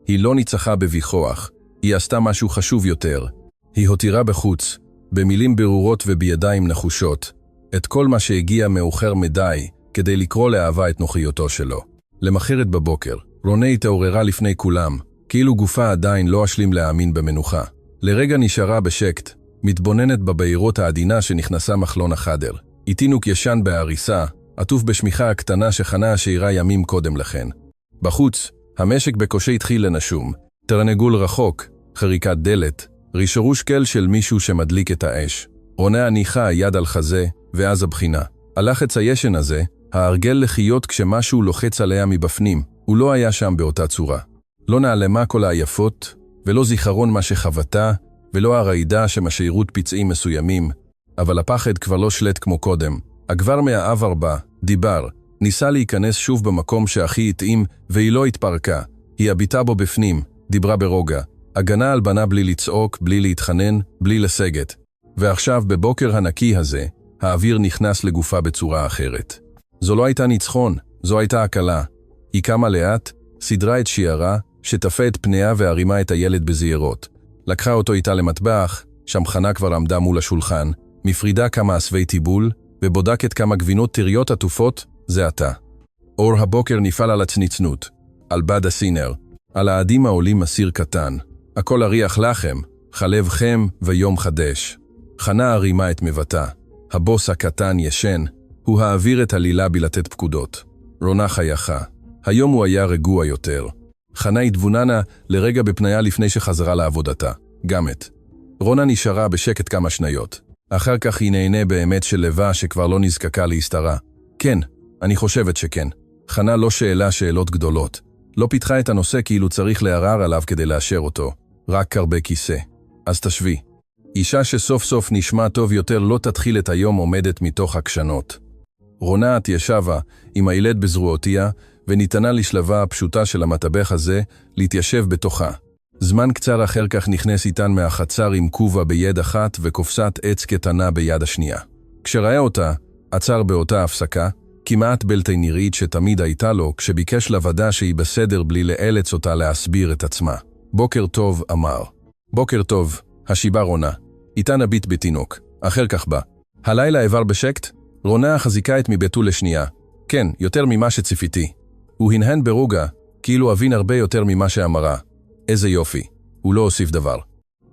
היא לא ניצחה בביכוח, היא עשתה משהו חשוב יותר. היא הותירה בחוץ, במילים ברורות ובידיים נחושות, את כל מה שהגיע מאוחר מדי כדי לקרוא לאהבה את נוחיותו שלו. למחרת בבוקר, רונה התעוררה לפני כולם, כאילו גופה עדיין לא אשלים להאמין במנוחה. לרגע נשארה בשקט, מתבוננת בבהירות העדינה שנכנסה מחלון החדר. תינוק ישן בהריסה, עטוף בשמיכה הקטנה שחנה השאירה ימים קודם לכן. בחוץ, המשק בקושי התחיל לנשום. תרנגול רחוק, חריקת דלת, רישרוש קל של מישהו שמדליק את האש. רונה הניחה יד על חזה, ואז הבחינה. הלחץ הישן הזה, ההרגל לחיות כשמשהו לוחץ עליה מבפנים, הוא לא היה שם באותה צורה. לא נעלמה כל העייפות, ולא זיכרון מה שחוותה, ולא הרעידה שמשאירות פצעים מסוימים, אבל הפחד כבר לא שלט כמו קודם. הגבר מהעבר בא, דיבר, ניסה להיכנס שוב במקום שהכי התאים, והיא לא התפרקה. היא הביטה בו בפנים, דיברה ברוגע. הגנה על בנה בלי לצעוק, בלי להתחנן, בלי לסגת. ועכשיו, בבוקר הנקי הזה, האוויר נכנס לגופה בצורה אחרת. זו לא הייתה ניצחון, זו הייתה הקלה. היא קמה לאט, סדרה את שיערה, שטפה את פניה והרימה את הילד בזהירות. לקחה אותו איתה למטבח, שם חנה כבר עמדה מול השולחן, מפרידה כמה אסווי טיבול, ובודקת כמה גבינות טריות עטופות, זה עתה. אור הבוקר נפעל על הצניצנות, על בד הסינר, על העדים העולים מסיר קטן. הכל הריח לחם, חלב חם ויום חדש. חנה הרימה את מבטה. הבוס הקטן ישן, הוא העביר את הלילה בלתת פקודות. רונה חייכה. היום הוא היה רגוע יותר. חנה התבוננה לרגע בפניה לפני שחזרה לעבודתה. גם את. רונה נשארה בשקט כמה שניות. אחר כך היא נהנה באמת של לבה שכבר לא נזקקה להסתרה. כן, אני חושבת שכן. חנה לא שאלה שאלות גדולות. לא פיתחה את הנושא כאילו צריך לערער עליו כדי לאשר אותו. רק קרבה כיסא. אז תשבי. אישה שסוף סוף נשמע טוב יותר לא תתחיל את היום עומדת מתוך הקשנות. רונה ישבה עם הילד בזרועותיה, וניתנה לשלבה הפשוטה של המטבח הזה להתיישב בתוכה. זמן קצר אחר כך נכנס איתן מהחצר עם קובה ביד אחת וקופסת עץ קטנה ביד השנייה. כשראה אותה, עצר באותה הפסקה, כמעט בלתי נראית שתמיד הייתה לו כשביקש לוודא שהיא בסדר בלי לאלץ אותה להסביר את עצמה. בוקר טוב, אמר. בוקר טוב, השיבה רונה. איתן הביט בתינוק. אחר כך בא. הלילה עבר בשקט? רונה חזיקה את מביתו לשנייה. כן, יותר ממה שציפיתי. הוא הנהן ברוגע, כאילו הבין הרבה יותר ממה שאמרה. איזה יופי. הוא לא הוסיף דבר.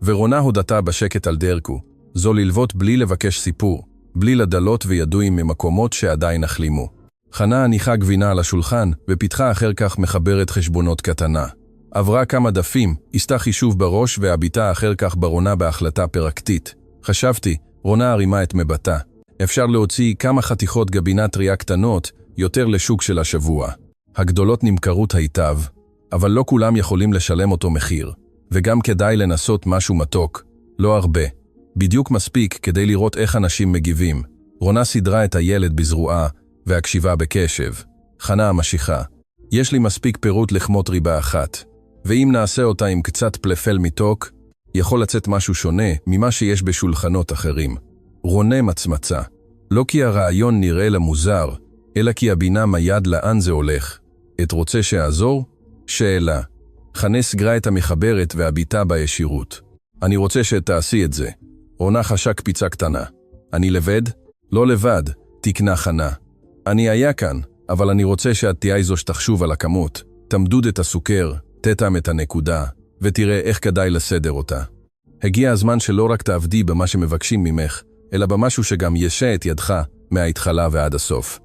ורונה הודתה בשקט על דרכו. זו ללוות בלי לבקש סיפור, בלי לדלות וידועים ממקומות שעדיין החלימו. חנה הניחה גבינה על השולחן, ופיתחה אחר כך מחברת חשבונות קטנה. עברה כמה דפים, עשתה חישוב בראש והביטה אחר כך ברונה בהחלטה פרקטית. חשבתי, רונה הרימה את מבטה. אפשר להוציא כמה חתיכות גבינה טריה קטנות, יותר לשוק של השבוע. הגדולות נמכרות היטב, אבל לא כולם יכולים לשלם אותו מחיר. וגם כדאי לנסות משהו מתוק, לא הרבה. בדיוק מספיק כדי לראות איך אנשים מגיבים. רונה סדרה את הילד בזרועה, והקשיבה בקשב. חנה המשיכה. יש לי מספיק פירוט לחמות ריבה אחת. ואם נעשה אותה עם קצת פלפל מתוק, יכול לצאת משהו שונה ממה שיש בשולחנות אחרים. רונה מצמצה. לא כי הרעיון נראה לה מוזר, אלא כי הבינה מיד לאן זה הולך. את רוצה שיעזור? שאלה. חנה סגרה את המחברת והביטה בישירות. אני רוצה שתעשי את זה. רונה חשה קפיצה קטנה. אני לבד? לא לבד, תקנה חנה. אני היה כאן, אבל אני רוצה שאת תהיה איזו שתחשוב על הכמות. תמדוד את הסוכר, תתם את הנקודה, ותראה איך כדאי לסדר אותה. הגיע הזמן שלא רק תעבדי במה שמבקשים ממך, אלא במשהו שגם ישה את ידך מההתחלה ועד הסוף.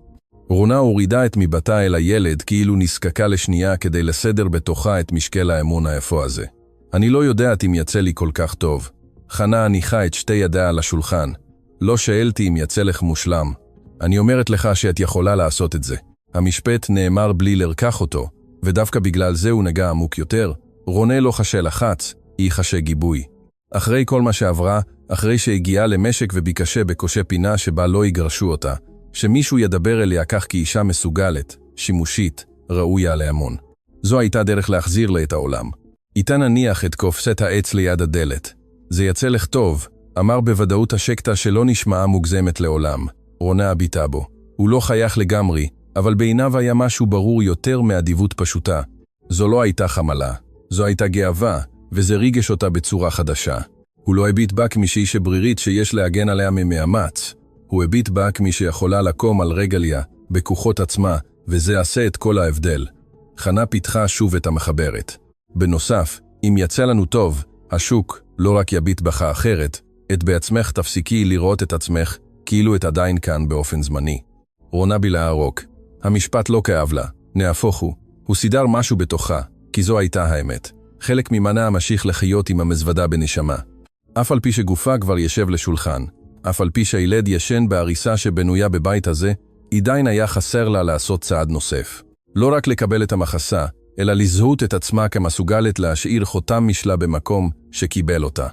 רונה הורידה את מבטה אל הילד כאילו נזקקה לשנייה כדי לסדר בתוכה את משקל האמון היפו הזה. אני לא יודעת אם יצא לי כל כך טוב. חנה הניחה את שתי ידיה על השולחן. לא שאלתי אם יצא לך מושלם. אני אומרת לך שאת יכולה לעשות את זה. המשפט נאמר בלי לרקח אותו, ודווקא בגלל זה הוא נגע עמוק יותר. רונה לא חשה לחץ, היא חשה גיבוי. אחרי כל מה שעברה, אחרי שהגיעה למשק וביקשה בקושי פינה שבה לא יגרשו אותה, שמישהו ידבר אליה כך כאישה מסוגלת, שימושית, ראויה להמון. זו הייתה דרך להחזיר לה את העולם. איתה נניח את קופסת העץ ליד הדלת. זה יצא לך טוב, אמר בוודאות השקטה שלא נשמעה מוגזמת לעולם. רונה הביטה בו. הוא לא חייך לגמרי, אבל בעיניו היה משהו ברור יותר מאדיבות פשוטה. זו לא הייתה חמלה. זו הייתה גאווה, וזה ריגש אותה בצורה חדשה. הוא לא הביט בה כמישהי שברירית שיש להגן עליה ממאמץ. הוא הביט בה כמי שיכולה לקום על רגליה, בכוחות עצמה, וזה עשה את כל ההבדל. חנה פיתחה שוב את המחברת. בנוסף, אם יצא לנו טוב, השוק לא רק יביט בך אחרת, את בעצמך תפסיקי לראות את עצמך כאילו את עדיין כאן באופן זמני. רונה בילעה רוק. המשפט לא כאב לה, נהפוך הוא סידר משהו בתוכה, כי זו הייתה האמת. חלק ממנה המשיך לחיות עם המזוודה בנשמה. אף על פי שגופה כבר ישב לשולחן, אף על פי שהילד ישן בעריסה שבנויה בבית הזה, עדיין היה חסר לה לעשות צעד נוסף. לא רק לקבל את המחסה, אלא לזהות את עצמה כמסוגלת להשאיר חותם משלה במקום שקיבל אותה.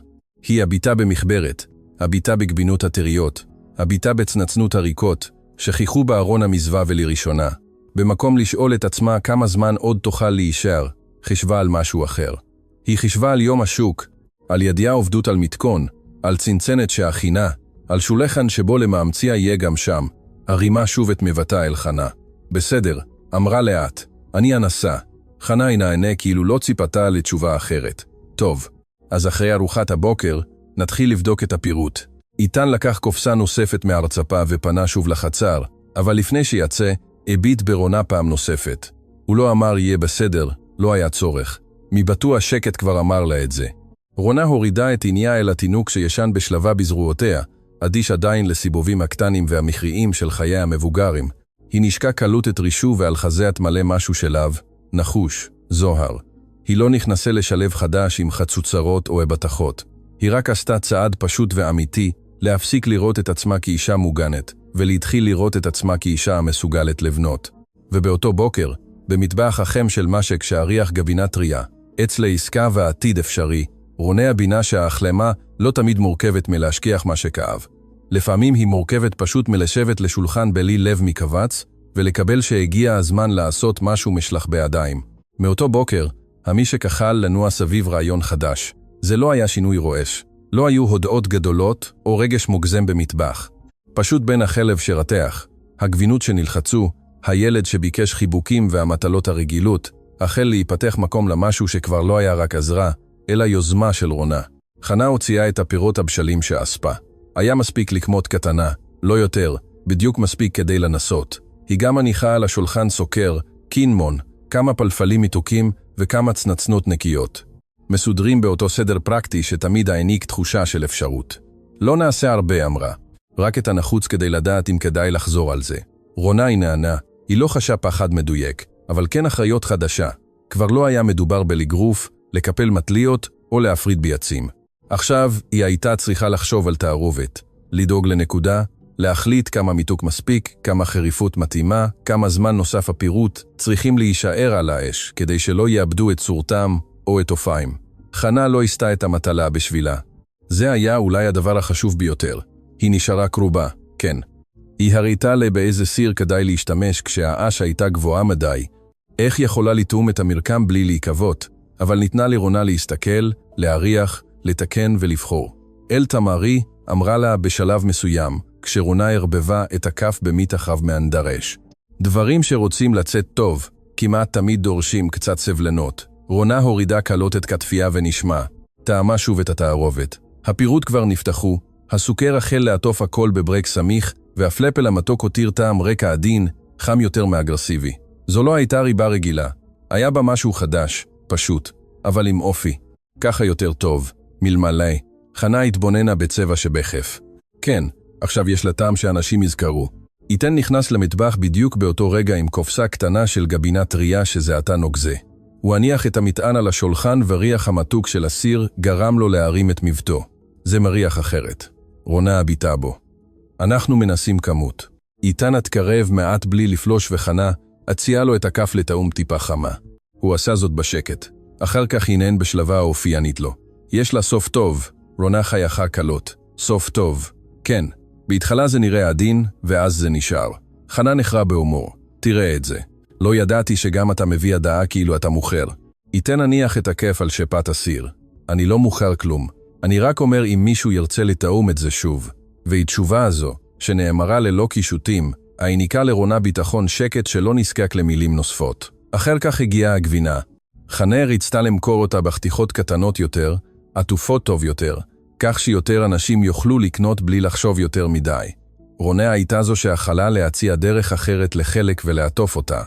היא הביטה במחברת, הביטה בגבינות הטריות, הביטה בצנצנות הריקות, שכיחו בארון המזווה ולראשונה. במקום לשאול את עצמה כמה זמן עוד תוכל להישאר, חשבה על משהו אחר. היא חשבה על יום השוק, על ידיעה עובדות על מתכון, על צנצנת שהכינה, על שולחן שבו למאמציה יהיה גם שם. הרימה שוב את מבטה אל חנה. בסדר, אמרה לאט, אני אנסה. חנה נענה כאילו לא ציפתה לתשובה אחרת. טוב, אז אחרי ארוחת הבוקר, נתחיל לבדוק את הפירוט. איתן לקח קופסה נוספת מהרצפה ופנה שוב לחצר, אבל לפני שיצא, הביט ברונה פעם נוספת. הוא לא אמר יהיה בסדר, לא היה צורך. מבטוח שקט כבר אמר לה את זה. רונה הורידה את עיניה אל התינוק שישן בשלווה בזרועותיה, אדיש עדיין לסיבובים הקטנים והמכריעים של חיי המבוגרים. היא נשקה קלות את רישו ועל חזה התמלא משהו שלב, נחוש, זוהר. היא לא נכנסה לשלב חדש עם חצוצרות או הבטחות. היא רק עשתה צעד פשוט ואמיתי, להפסיק לראות את עצמה כאישה מוגנת, ולהתחיל לראות את עצמה כאישה המסוגלת לבנות. ובאותו בוקר, במטבח החם של משק שהריח גבינה טריה, עץ לעסקה והעתיד אפשרי, רונה הבינה שההחלמה לא תמיד מורכבת מלהשכיח מה שכאב. לפעמים היא מורכבת פשוט מלשבת לשולחן בלי לב מקבץ, ולקבל שהגיע הזמן לעשות משהו משלח בידיים. מאותו בוקר, המשק החל לנוע סביב רעיון חדש. זה לא היה שינוי רועש. לא היו הודעות גדולות או רגש מוגזם במטבח. פשוט בין החלב שרתח, הגבינות שנלחצו, הילד שביקש חיבוקים והמטלות הרגילות, החל להיפתח מקום למשהו שכבר לא היה רק עזרה, אלא יוזמה של רונה. חנה הוציאה את הפירות הבשלים שאספה. היה מספיק לקמות קטנה, לא יותר, בדיוק מספיק כדי לנסות. היא גם הניחה על השולחן סוכר, קינמון, כמה פלפלים מתוקים וכמה צנצנות נקיות. מסודרים באותו סדר פרקטי שתמיד העניק תחושה של אפשרות. לא נעשה הרבה, אמרה. רק את הנחוץ כדי לדעת אם כדאי לחזור על זה. רונה היא נענה, היא לא חשה פחד מדויק, אבל כן אחריות חדשה. כבר לא היה מדובר בלגרוף, לקפל מטליות או להפריד ביצים. עכשיו היא הייתה צריכה לחשוב על תערובת, לדאוג לנקודה, להחליט כמה מיתוק מספיק, כמה חריפות מתאימה, כמה זמן נוסף הפירוט צריכים להישאר על האש, כדי שלא יאבדו את צורתם או את אופיים. חנה לא הסתה את המטלה בשבילה. זה היה אולי הדבר החשוב ביותר. היא נשארה קרובה, כן. היא הראתה לה באיזה סיר כדאי להשתמש כשהאש הייתה גבוהה מדי. איך יכולה לתאום את המרקם בלי להיקוות, אבל ניתנה לרונה להסתכל, להריח, לתקן ולבחור. אל תמרי אמרה לה בשלב מסוים, כשרונה הרבבה את הכף במית רב מהנדרש. דברים שרוצים לצאת טוב, כמעט תמיד דורשים קצת סבלנות. רונה הורידה קלות את כתפייה ונשמע. טעמה שוב את התערובת. הפירוט כבר נפתחו, הסוכר החל לעטוף הכל בברק סמיך, והפלפל המתוק הותיר טעם רקע עדין, חם יותר מאגרסיבי. זו לא הייתה ריבה רגילה. היה בה משהו חדש, פשוט, אבל עם אופי. ככה יותר טוב, מלמלא. חנה התבוננה בצבע שבחף. כן, עכשיו יש לה טעם שאנשים יזכרו. איתן נכנס למטבח בדיוק באותו רגע עם קופסה קטנה של גבינה טריה שזה עתה נוגזה. הוא הניח את המטען על השולחן וריח המתוק של הסיר גרם לו להרים את מבטו. זה מריח אחרת. רונה הביטה בו. אנחנו מנסים כמות. איתן התקרב מעט בלי לפלוש וחנה, הציעה לו את הכף לתאום טיפה חמה. הוא עשה זאת בשקט. אחר כך הינן בשלבה האופיינית לו. יש לה סוף טוב, רונה חייכה קלות. סוף טוב. כן, בהתחלה זה נראה עדין, ואז זה נשאר. חנה נחרה בהומור. תראה את זה. לא ידעתי שגם אתה מביא הדעה כאילו אתה מוכר. איתן הניח את הכף על שפת הסיר. אני לא מוכר כלום. אני רק אומר אם מישהו ירצה לתאום את זה שוב. והיא תשובה הזו, שנאמרה ללא קישוטים, העניקה לרונה ביטחון שקט שלא נזקק למילים נוספות. אחר כך הגיעה הגבינה. חנה רצתה למכור אותה בחתיכות קטנות יותר, עטופות טוב יותר, כך שיותר אנשים יוכלו לקנות בלי לחשוב יותר מדי. רונה הייתה זו שאכלה להציע דרך אחרת לחלק ולעטוף אותה.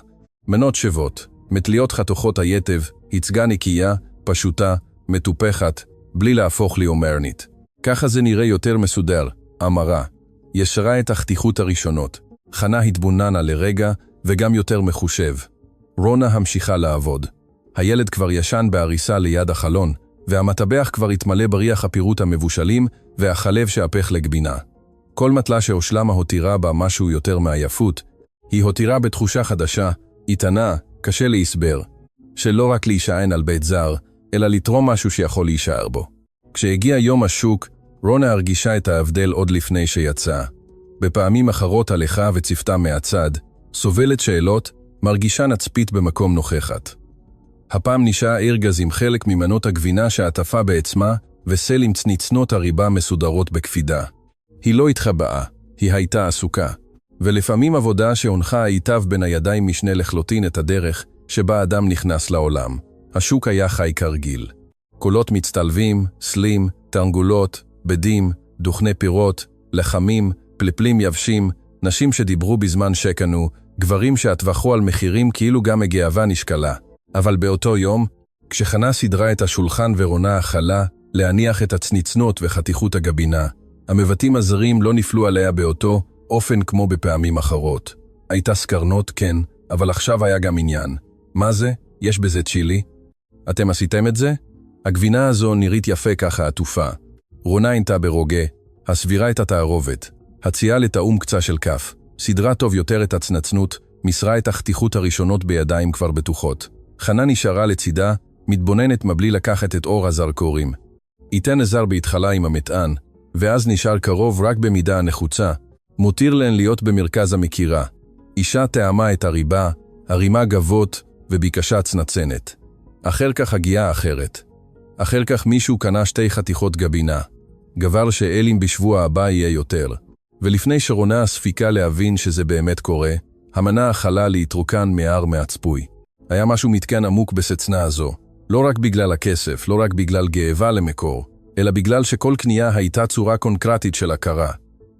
מנות שוות, מטליות חתוכות היטב, הצגה נקייה, פשוטה, מטופחת, בלי להפוך ליומרנית. ככה זה נראה יותר מסודר, אמרה. ישרה את החתיכות הראשונות. חנה התבוננה לרגע וגם יותר מחושב. רונה המשיכה לעבוד. הילד כבר ישן בעריסה ליד החלון, והמטבח כבר התמלא בריח הפירות המבושלים והחלב שהפך לגבינה. כל מטלה שהושלמה הותירה בה משהו יותר מעייפות, היא הותירה בתחושה חדשה, איתנה, קשה להסבר, שלא רק להישען על בית זר, אלא לתרום משהו שיכול להישאר בו. כשהגיע יום השוק, רונה הרגישה את ההבדל עוד לפני שיצא. בפעמים אחרות הלכה וצפתה מהצד, סובלת שאלות, מרגישה נצפית במקום נוכחת. הפעם נשאר ארגז עם חלק ממנות הגבינה שעטפה בעצמה, וסל עם צניצנות הריבה מסודרות בקפידה. היא לא התחבאה, היא הייתה עסוקה. ולפעמים עבודה שהונחה היטב בין הידיים משנה לחלוטין את הדרך שבה אדם נכנס לעולם. השוק היה חי כרגיל. קולות מצטלבים, סלים, תרנגולות, בדים, דוכני פירות, לחמים, פלפלים יבשים, נשים שדיברו בזמן שקנו, גברים שהטווחו על מחירים כאילו גם הגאווה נשקלה. אבל באותו יום, כשחנה סדרה את השולחן ורונה אכלה, להניח את הצניצנות וחתיכות הגבינה, המבטים הזרים לא נפלו עליה באותו אופן כמו בפעמים אחרות. הייתה סקרנות, כן, אבל עכשיו היה גם עניין. מה זה? יש בזה צ'ילי? אתם עשיתם את זה? הגבינה הזו נראית יפה ככה עטופה. רונה עינתה ברוגע, הסבירה את התערובת, הציעה לטעום קצה של כף, סדרה טוב יותר את הצנצנות, מסרה את החתיכות הראשונות בידיים כבר בטוחות. חנה נשארה לצידה, מתבוננת מבלי לקחת את אור הזרקורים. איתה נזר בהתחלה עם המטען, ואז נשאר קרוב רק במידה הנחוצה, מותיר להן להיות במרכז המקירה. אישה טעמה את הריבה, הרימה גבות וביקשה צנצנת. אחר כך הגיעה אחרת. אחר כך מישהו קנה 2 חתיכות גבינה. גבר שאלים בשבוע הבא יהיה יותר. ולפני שרונה הספיקה להבין שזה באמת קורה, המנה אכלה להתרוקן מהר מהצפוי. היה משהו מתקן עמוק בסצנה הזו. לא רק בגלל הכסף, לא רק בגלל גאווה למקור, אלא בגלל שכל קנייה הייתה צורה קונקרטית של הכרה.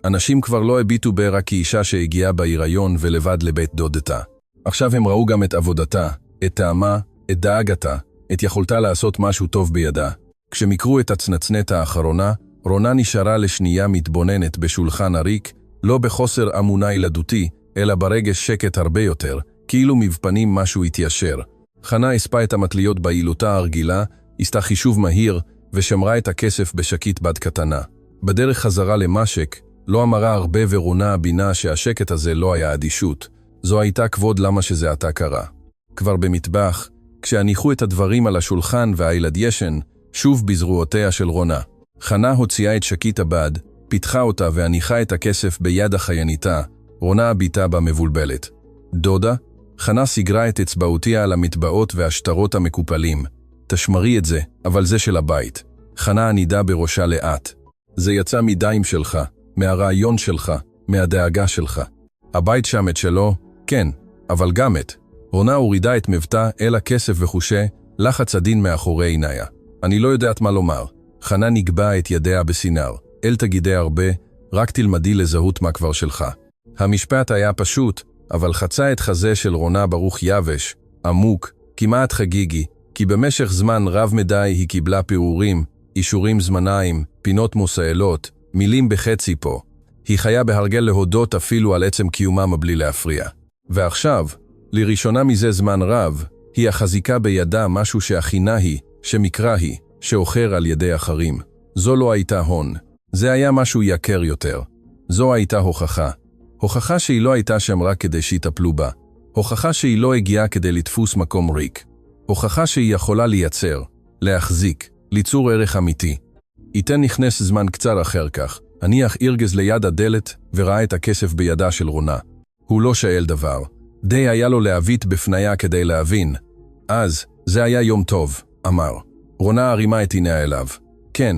אנשים כבר לא הביטו בה כאישה שהגיעה בהיריון ולבד לבית דודתה. עכשיו הם ראו גם את עבודתה, את טעמה, את דאגתה, את יכולתה לעשות משהו טוב בידה. כשמקרו את הצנצנת האחרונה, רונה נשארה לשנייה מתבוננת בשולחן הריק, לא בחוסר אמונה ילדותי, אלא ברגש שקט הרבה יותר, כאילו מבפנים משהו התיישר. חנה הספה את המטליות בעילותה הרגילה, עשתה חישוב מהיר, ושמרה את הכסף בשקית בד קטנה. בדרך חזרה למשק, לא אמרה הרבה ורונה הבינה שהשקט הזה לא היה אדישות. זו הייתה כבוד למה שזה עתה קרה. כבר במטבח, כשהניחו את הדברים על השולחן והילד ישן, שוב בזרועותיה של רונה. חנה הוציאה את שקית הבד, פיתחה אותה והניחה את הכסף ביד החייניתה, רונה הביטה בה מבולבלת. דודה? חנה סגרה את אצבעותיה על המטבעות והשטרות המקופלים. תשמרי את זה, אבל זה של הבית. חנה ענידה בראשה לאט. זה יצא מדיים שלך, מהרעיון שלך, מהדאגה שלך. הבית שם את שלו, כן, אבל גם את. רונה הורידה את מבטה אל הכסף וחושה, לחץ עדין מאחורי עיניה. אני לא יודעת מה לומר. חנה נגבה את ידיה בסינר. אל תגידי הרבה, רק תלמדי לזהות מה כבר שלך. המשפט היה פשוט, אבל חצה את חזה של רונה ברוך יבש, עמוק, כמעט חגיגי, כי במשך זמן רב מדי היא קיבלה פירורים, אישורים זמניים, פינות מוסעלות, מילים בחצי פה. היא חיה בהרגל להודות אפילו על עצם קיומה מבלי להפריע. ועכשיו, לראשונה מזה זמן רב, היא החזיקה בידה משהו שהכינה היא, שמקרא היא, שאוכר על ידי אחרים. זו לא הייתה הון. זה היה משהו יקר יותר. זו הייתה הוכחה. הוכחה שהיא לא הייתה שם רק כדי שיטפלו בה. הוכחה שהיא לא הגיעה כדי לתפוס מקום ריק. הוכחה שהיא יכולה לייצר, להחזיק, ליצור ערך אמיתי. איתן נכנס זמן קצר אחר כך. הניח ארגז ליד הדלת וראה את הכסף בידה של רונה. הוא לא שאל דבר. די היה לו להביט בפניה כדי להבין. אז, זה היה יום טוב, אמר. רונה הרימה את עיניה אליו. כן,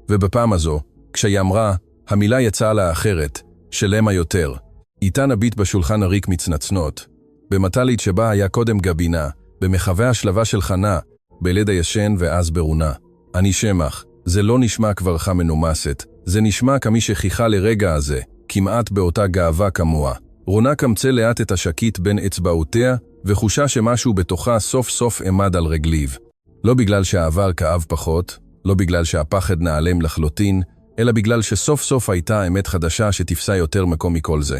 ובפעם הזו, כשהיא אמרה, המילה יצאה לה אחרת, שלמה יותר. איתן הביט בשולחן הריק מצנצנות. במטלית שבה היה קודם גבינה, במחווה השלווה של חנה, בלד הישן ואז ברונה. אני שמח, זה לא נשמע כברכה מנומסת, זה נשמע כמי שחיכה לרגע הזה, כמעט באותה גאווה כמוה. רונה קמצה לאט את השקית בין אצבעותיה, וחושה שמשהו בתוכה סוף סוף עמד על רגליו. לא בגלל שהעבר כאב פחות, לא בגלל שהפחד נעלם לחלוטין, אלא בגלל שסוף סוף הייתה אמת חדשה שתפסה יותר מקום מכל זה.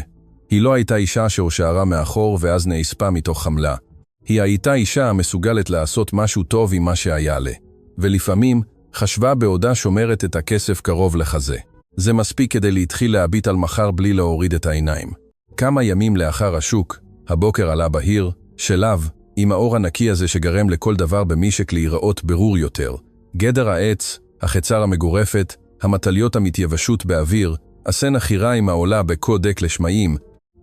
היא לא הייתה אישה שהושארה מאחור ואז נאספה מתוך חמלה. היא הייתה אישה המסוגלת לעשות משהו טוב עם מה שהיה לה. ולפעמים חשבה בעודה שומרת את הכסף קרוב לחזה. זה מספיק כדי להתחיל להביט על מחר בלי להוריד את העיניים. כמה ימים לאחר השוק, הבוקר עלה בהיר, שלב, עם האור הנקי הזה שגרם לכל דבר במשק להיראות ברור יותר. גדר העץ, החצר המגורפת, המטליות המתייבשות באוויר, הסן החיריים העולה בקודק לשמיים,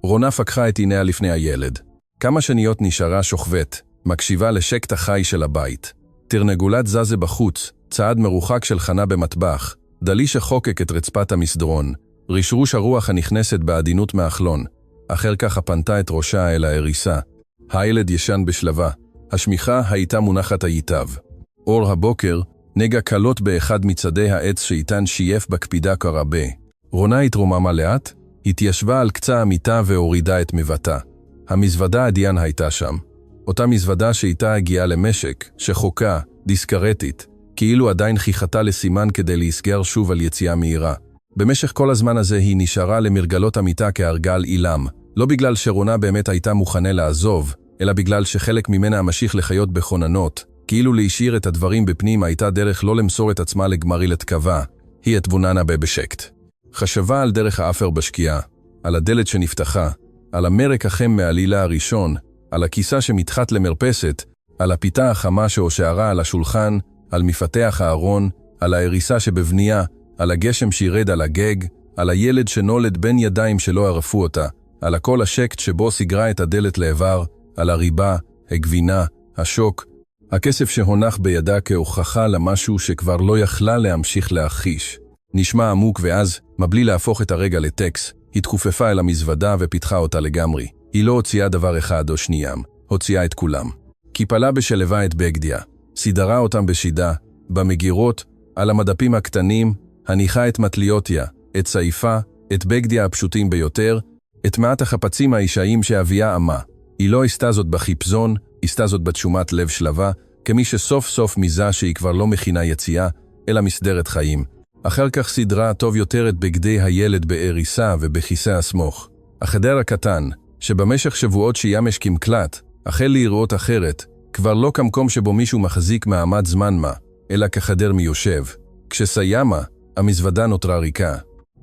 רונה פקחה את עיניה לפני הילד. כמה שניות נשארה שוכבת, מקשיבה לשקט החי של הבית. תרנגולת זזה בחוץ, צעד מרוחק של חנה במטבח, דלי שחוקק את רצפת המסדרון, רשרוש הרוח הנכנסת בעדינות מהחלון. אחר כך פנתה את ראשה אל העריסה. הילד ישן בשלווה, השמיכה הייתה מונחת היטב. אור הבוקר נגע קלות באחד מצדי העץ שאיתן שייף בקפידה כרבה. רונה התרוממה לאט, התיישבה על קצה המיטה והורידה את מבטה. המזוודה עדיין הייתה שם. אותה מזוודה שאיתה הגיעה למשק, שחוקה, דיסקרטית, כאילו עדיין חיכתה לסימן כדי להסגר שוב על יציאה מהירה. במשך כל הזמן הזה היא נשארה למרגלות המיטה כארגל אילם, לא בגלל שרונה באמת הייתה מוכנה לעזוב, אלא בגלל שחלק ממנה המשיך לחיות בכוננות, כאילו להשאיר את הדברים בפנים הייתה דרך לא למסור את עצמה לגמרי לתקווה, היא התבוננה בשקט. חשבה על דרך האפר בשקיעה, על הדלת שנפתחה, על המרק החם מהלילה הראשון, על הכיסה שמתחת למרפסת, על הפיתה החמה שהושארה על השולחן, על מפתח הארון, על העריסה שבבנייה, על הגשם שירד על הגג, על הילד שנולד בין ידיים שלא ערפו אותה, על הכל השקט שבו סגרה את הדלת לעבר, על הריבה, הגבינה, השוק, הכסף שהונח בידה כהוכחה למשהו שכבר לא יכלה להמשיך להחיש. נשמע עמוק ואז, מבלי להפוך את הרגע לטקס, התכופפה אל המזוודה ופיתחה אותה לגמרי. היא לא הוציאה דבר אחד או שניים, הוציאה את כולם. קיפלה בשלווה את בגדיה, סידרה אותם בשידה, במגירות, על המדפים הקטנים, הניחה את מטליותיה, את סעיפה, את בגדיה הפשוטים ביותר, את מעט החפצים האישיים שאביה אמה. היא לא עשתה זאת בחיפזון, עשתה זאת בתשומת לב שלווה, כמי שסוף סוף מזה שהיא כבר לא מכינה יציאה, אלא מסדרת חיים. אחר כך סדרה טוב יותר את בגדי הילד בעריסה ובכיסא הסמוך. החדר הקטן, שבמשך שבועות שימש כמקלט, החל להיראות אחרת, כבר לא כמקום שבו מישהו מחזיק מעמד זמן מה, אלא כחדר מיושב. כשסיימה, המזוודה נותרה ריקה.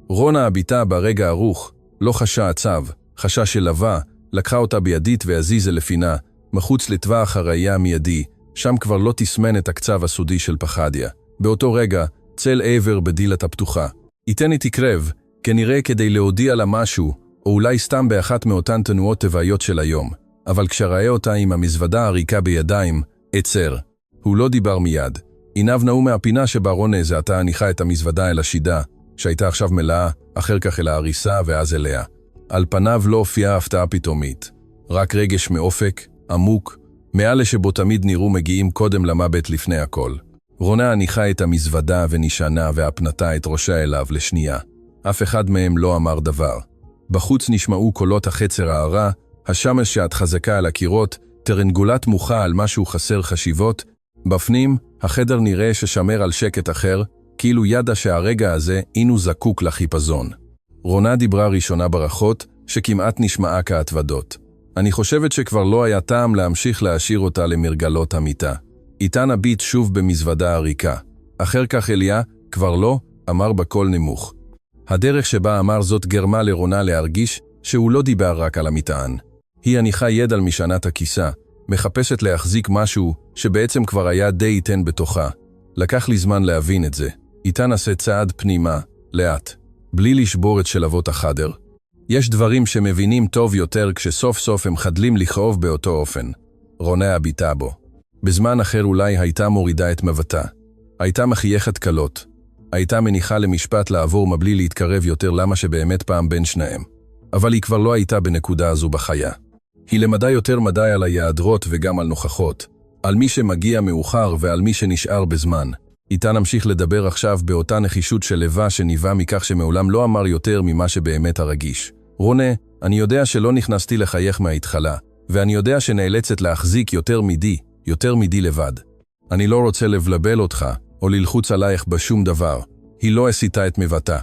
רונה הביטה ברגע ערוך, לא חשה עצב, חשה שלווה, לקחה אותה בידית והזיזה לפינה, מחוץ לטווח הראייה המיידי, שם כבר לא תסמן את הקצב הסודי של פחדיה. באותו רגע, צל עבר בדילת הפתוחה. איתן היא תקרב, כנראה כדי להודיע לה משהו, או אולי סתם באחת מאותן תנועות טבעיות של היום. אבל כשראה אותה עם המזוודה הריקה בידיים, עצר. הוא לא דיבר מיד. עיניו נעו מהפינה שבה רונה זעתה הניחה את המזוודה אל השידה, שהייתה עכשיו מלאה, אחר כך אל העריסה ואז אליה. על פניו לא הופיעה הפתעה פתאומית. רק רגש מאופק, עמוק, מעל שבו תמיד נראו מגיעים קודם למוות לפני הכל. רונה הניחה את המזוודה ונשענה והפנתה את ראשה אליו לשנייה. אף אחד מהם לא אמר דבר. בחוץ נשמעו קולות החצר הערה, השמש שעד חזקה על הקירות, תרנגולת מוחה על משהו חסר חשיבות. בפנים, החדר נראה ששמר על שקט אחר, כאילו ידע שהרגע הזה אינו זקוק לחיפזון. רונה דיברה ראשונה ברכות, שכמעט נשמעה כהתוודות. אני חושבת שכבר לא היה טעם להמשיך להשאיר אותה למרגלות המיטה. איתן הביט שוב במזוודה הריקה. אחר כך אליה, כבר לא, אמר בקול נמוך. הדרך שבה אמר זאת גרמה לרונה להרגיש שהוא לא דיבר רק על המטען. היא הניחה יד על משענת הכיסה, מחפשת להחזיק משהו שבעצם כבר היה די איתן בתוכה. לקח לי זמן להבין את זה. איתן עשה צעד פנימה, לאט, בלי לשבור את שלבות החדר. יש דברים שמבינים טוב יותר כשסוף סוף הם חדלים לכאוב באותו אופן. רונה הביטה בו. בזמן אחר אולי הייתה מורידה את מבטה. הייתה מחייכת קלות. הייתה מניחה למשפט לעבור מבלי להתקרב יותר למה שבאמת פעם בין שניהם. אבל היא כבר לא הייתה בנקודה הזו בחיה. היא למדה יותר מדי על היעדרות וגם על נוכחות, על מי שמגיע מאוחר ועל מי שנשאר בזמן. איתה נמשיך לדבר עכשיו באותה נחישות של לבה שניבה מכך שמעולם לא אמר יותר ממה שבאמת הרגיש. רונה, אני יודע שלא נכנסתי לחייך מההתחלה, ואני יודע שנאלצת להחזיק יותר מדי לבד. אני לא רוצה לבלבל אותך, או ללחוץ עלייך בשום דבר. היא לא הסיטה את מבטה.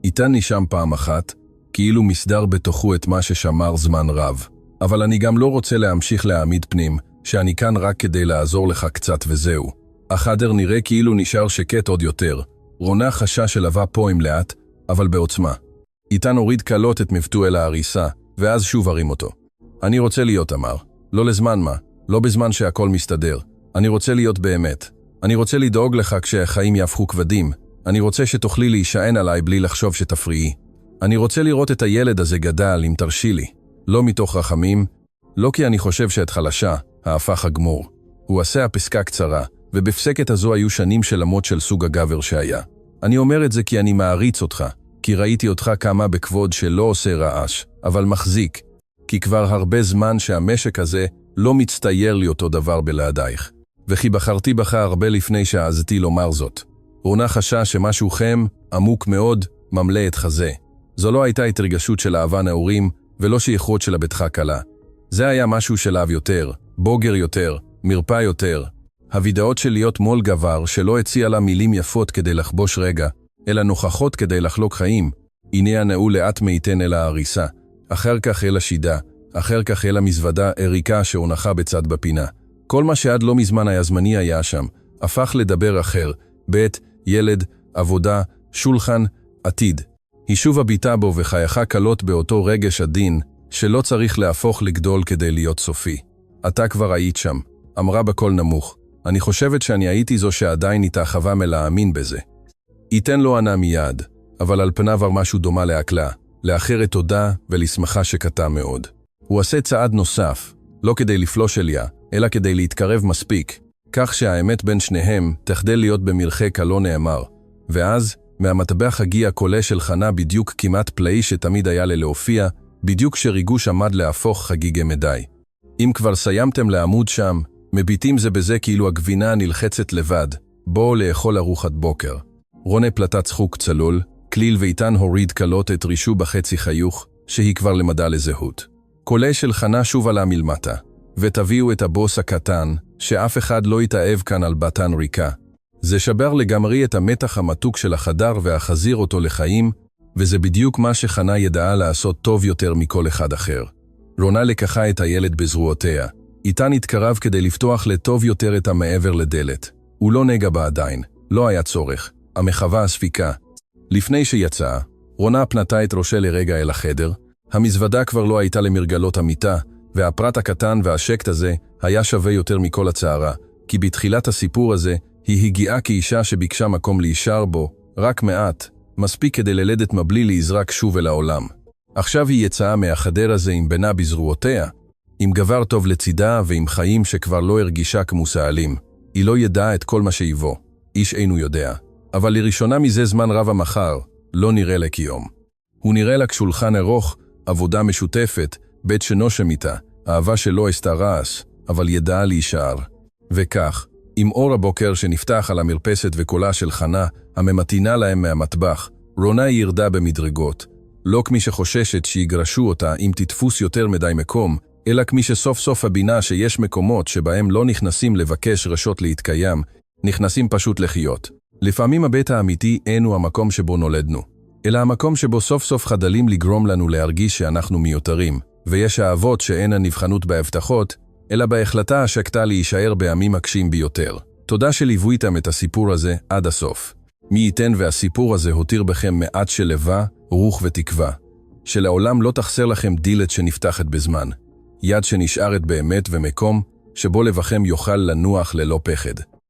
איתה נשם פעם אחת, כאילו מסדר בתוכו את מה ששמר זמן רב. אבל אני גם לא רוצה להמשיך להעמיד פנים, שאני כאן רק כדי לעזור לך קצת וזהו. החדר נראה כאילו נשאר שקט עוד יותר. רונה חשה שלווה פה עם לאט, אבל בעוצמה. איתה נוריד קלות את מבטו אל ההריסה, ואז שוב הרים אותו. אני רוצה להיות, אמר. לא לזמן מה, לא בזמן שהכל מסתדר. אני רוצה להיות באמת. אני רוצה לדאוג לך כשהחיים יהפכו כבדים. אני רוצה שתוכלי להישען עליי בלי לחשוב שתפריעי. אני רוצה לראות את הילד הזה גדל, אם תרשי לי. לא מתוך רחמים, לא כי אני חושב שאת חלשה, ההפך הגמור. הוא עשה הפסקה קצרה, ובפסקת הזו היו שנים של עמות של סוג הגבר שהיה. אני אומר את זה כי אני מעריץ אותך, כי ראיתי אותך כמה בכבוד שלא עושה רעש, אבל מחזיק, כי כבר הרבה זמן שהמשק הזה לא מצטייר לי אותו דבר בלעדייך, וכי בחרתי בך הרבה לפני שעזתי לומר זאת. רונה חשה שמשהו חם, עמוק מאוד, ממלא את חזה. זו לא הייתה התרגשות של אהבה נאורים, ולא שייכות של הבטחה קלה. זה היה משהו של אהב יותר, בוגר יותר, מרפא יותר. הוידאות של להיות מול גבר שלא הציע לה מילים יפות כדי לחבוש רגע, אלא נוכחות כדי לחלוק חיים. הנה הנאו לאט מאיתן אל ההריסה, אחר כך אל השידה, אחר כך אל המזוודה אריקה שהונחה בצד בפינה. כל מה שעד לא מזמן היה זמני היה שם, הפך לדבר אחר, בית, ילד, עבודה, שולחן, עתיד. היא שוב הביטה בו וחייכה קלות באותו רגש עדין, שלא צריך להפוך לגדול כדי להיות סופי. אתה כבר היית שם, אמרה בקול נמוך. אני חושבת שאני הייתי זו שעדיין התאחבה מלהאמין בזה. איתן לא ענה מיד, אבל על פניו משהו דומה להקלה, לאחרת תודה ולשמחה שקטה מאוד. הוא עשה צעד נוסף, לא כדי לפלוש אליה, אלא כדי להתקרב מספיק, כך שהאמת בין שניהם תחדל להיות במרחק הלא נאמר. ואז, מהמטבח הגיע קולה של חנה בדיוק כמעט פלאי שתמיד היה להופיע, בדיוק שריגוש עמד להפוך חגיגה מדי. אם כבר סיימתם לעמוד שם, מביטים זה בזה כאילו הגבינה נלחצת לבד, בואו לאכול ארוחת בוקר. רונה פלטה צחוק צלול, כליל ואיתן הוריד קלות את רישו בחצי חיוך, שהיא כבר למדה לזהות. קולה של חנה שוב עלה מלמטה, ותביאו את הבוס הקטן, שאף אחד לא יתאהב כאן על בתן ריקה. זה שבר לגמרי את המתח המתוק של החדר והחזיר אותו לחיים, וזה בדיוק מה שחנה ידעה לעשות טוב יותר מכל אחד אחר. רונה לקחה את הילד בזרועותיה. איתן התקרב כדי לפתוח לטוב יותר את המעבר לדלת. הוא לא נגע בה עדיין, לא היה צורך. המחווה הספיקה. לפני שיצאה, רונה פנתה את ראשה לרגע אל החדר. המזוודה כבר לא הייתה למרגלות המיטה, והפרט הקטן והשקט הזה היה שווה יותר מכל הצערה, כי בתחילת הסיפור הזה היא הגיעה כאישה שביקשה מקום להישאר בו, רק מעט, מספיק כדי ללדת מבלי להזרק שוב אל העולם. עכשיו היא יצאה מהחדר הזה עם בנה בזרועותיה, עם גבר טוב לצידה ועם חיים שכבר לא הרגישה כמו סעלים. היא לא ידעה את כל מה שיבוא, איש אינו יודע. אבל לראשונה מזה זמן רב המחר, לא נראה לה כיום. הוא נראה לה כשולחן ארוך, עבודה משותפת, בית שנושם איתה, אהבה שלא עשתה רעש, אבל ידעה להישאר. וכך, עם אור הבוקר שנפתח על המרפסת וקולה של חנה, הממתינה להם מהמטבח, רונה ירדה במדרגות. לא כמי שחוששת שיגרשו אותה אם תתפוס יותר מדי מקום, אלא כמי שסוף סוף הבינה שיש מקומות שבהם לא נכנסים לבקש רשות להתקיים, נכנסים פשוט לחיות. לפעמים הבית האמיתי אינו המקום שבו נולדנו, אלא המקום שבו סוף סוף חדלים לגרום לנו להרגיש שאנחנו מיותרים, ויש האהבות שאין הנבחנות בהבטחות, אלא בהחלטה השקטה להישאר בימים מקשים ביותר. תודה שליוויתם את הסיפור הזה עד הסוף. מי ייתן והסיפור הזה הותיר בכם מעט של לבה, רוח ותקווה. שלעולם לא תחסר לכם דלת שנפתחת בזמן. יד שנשארת באמת ומקום שבו לבכם יוכל לנוח ללא פחד.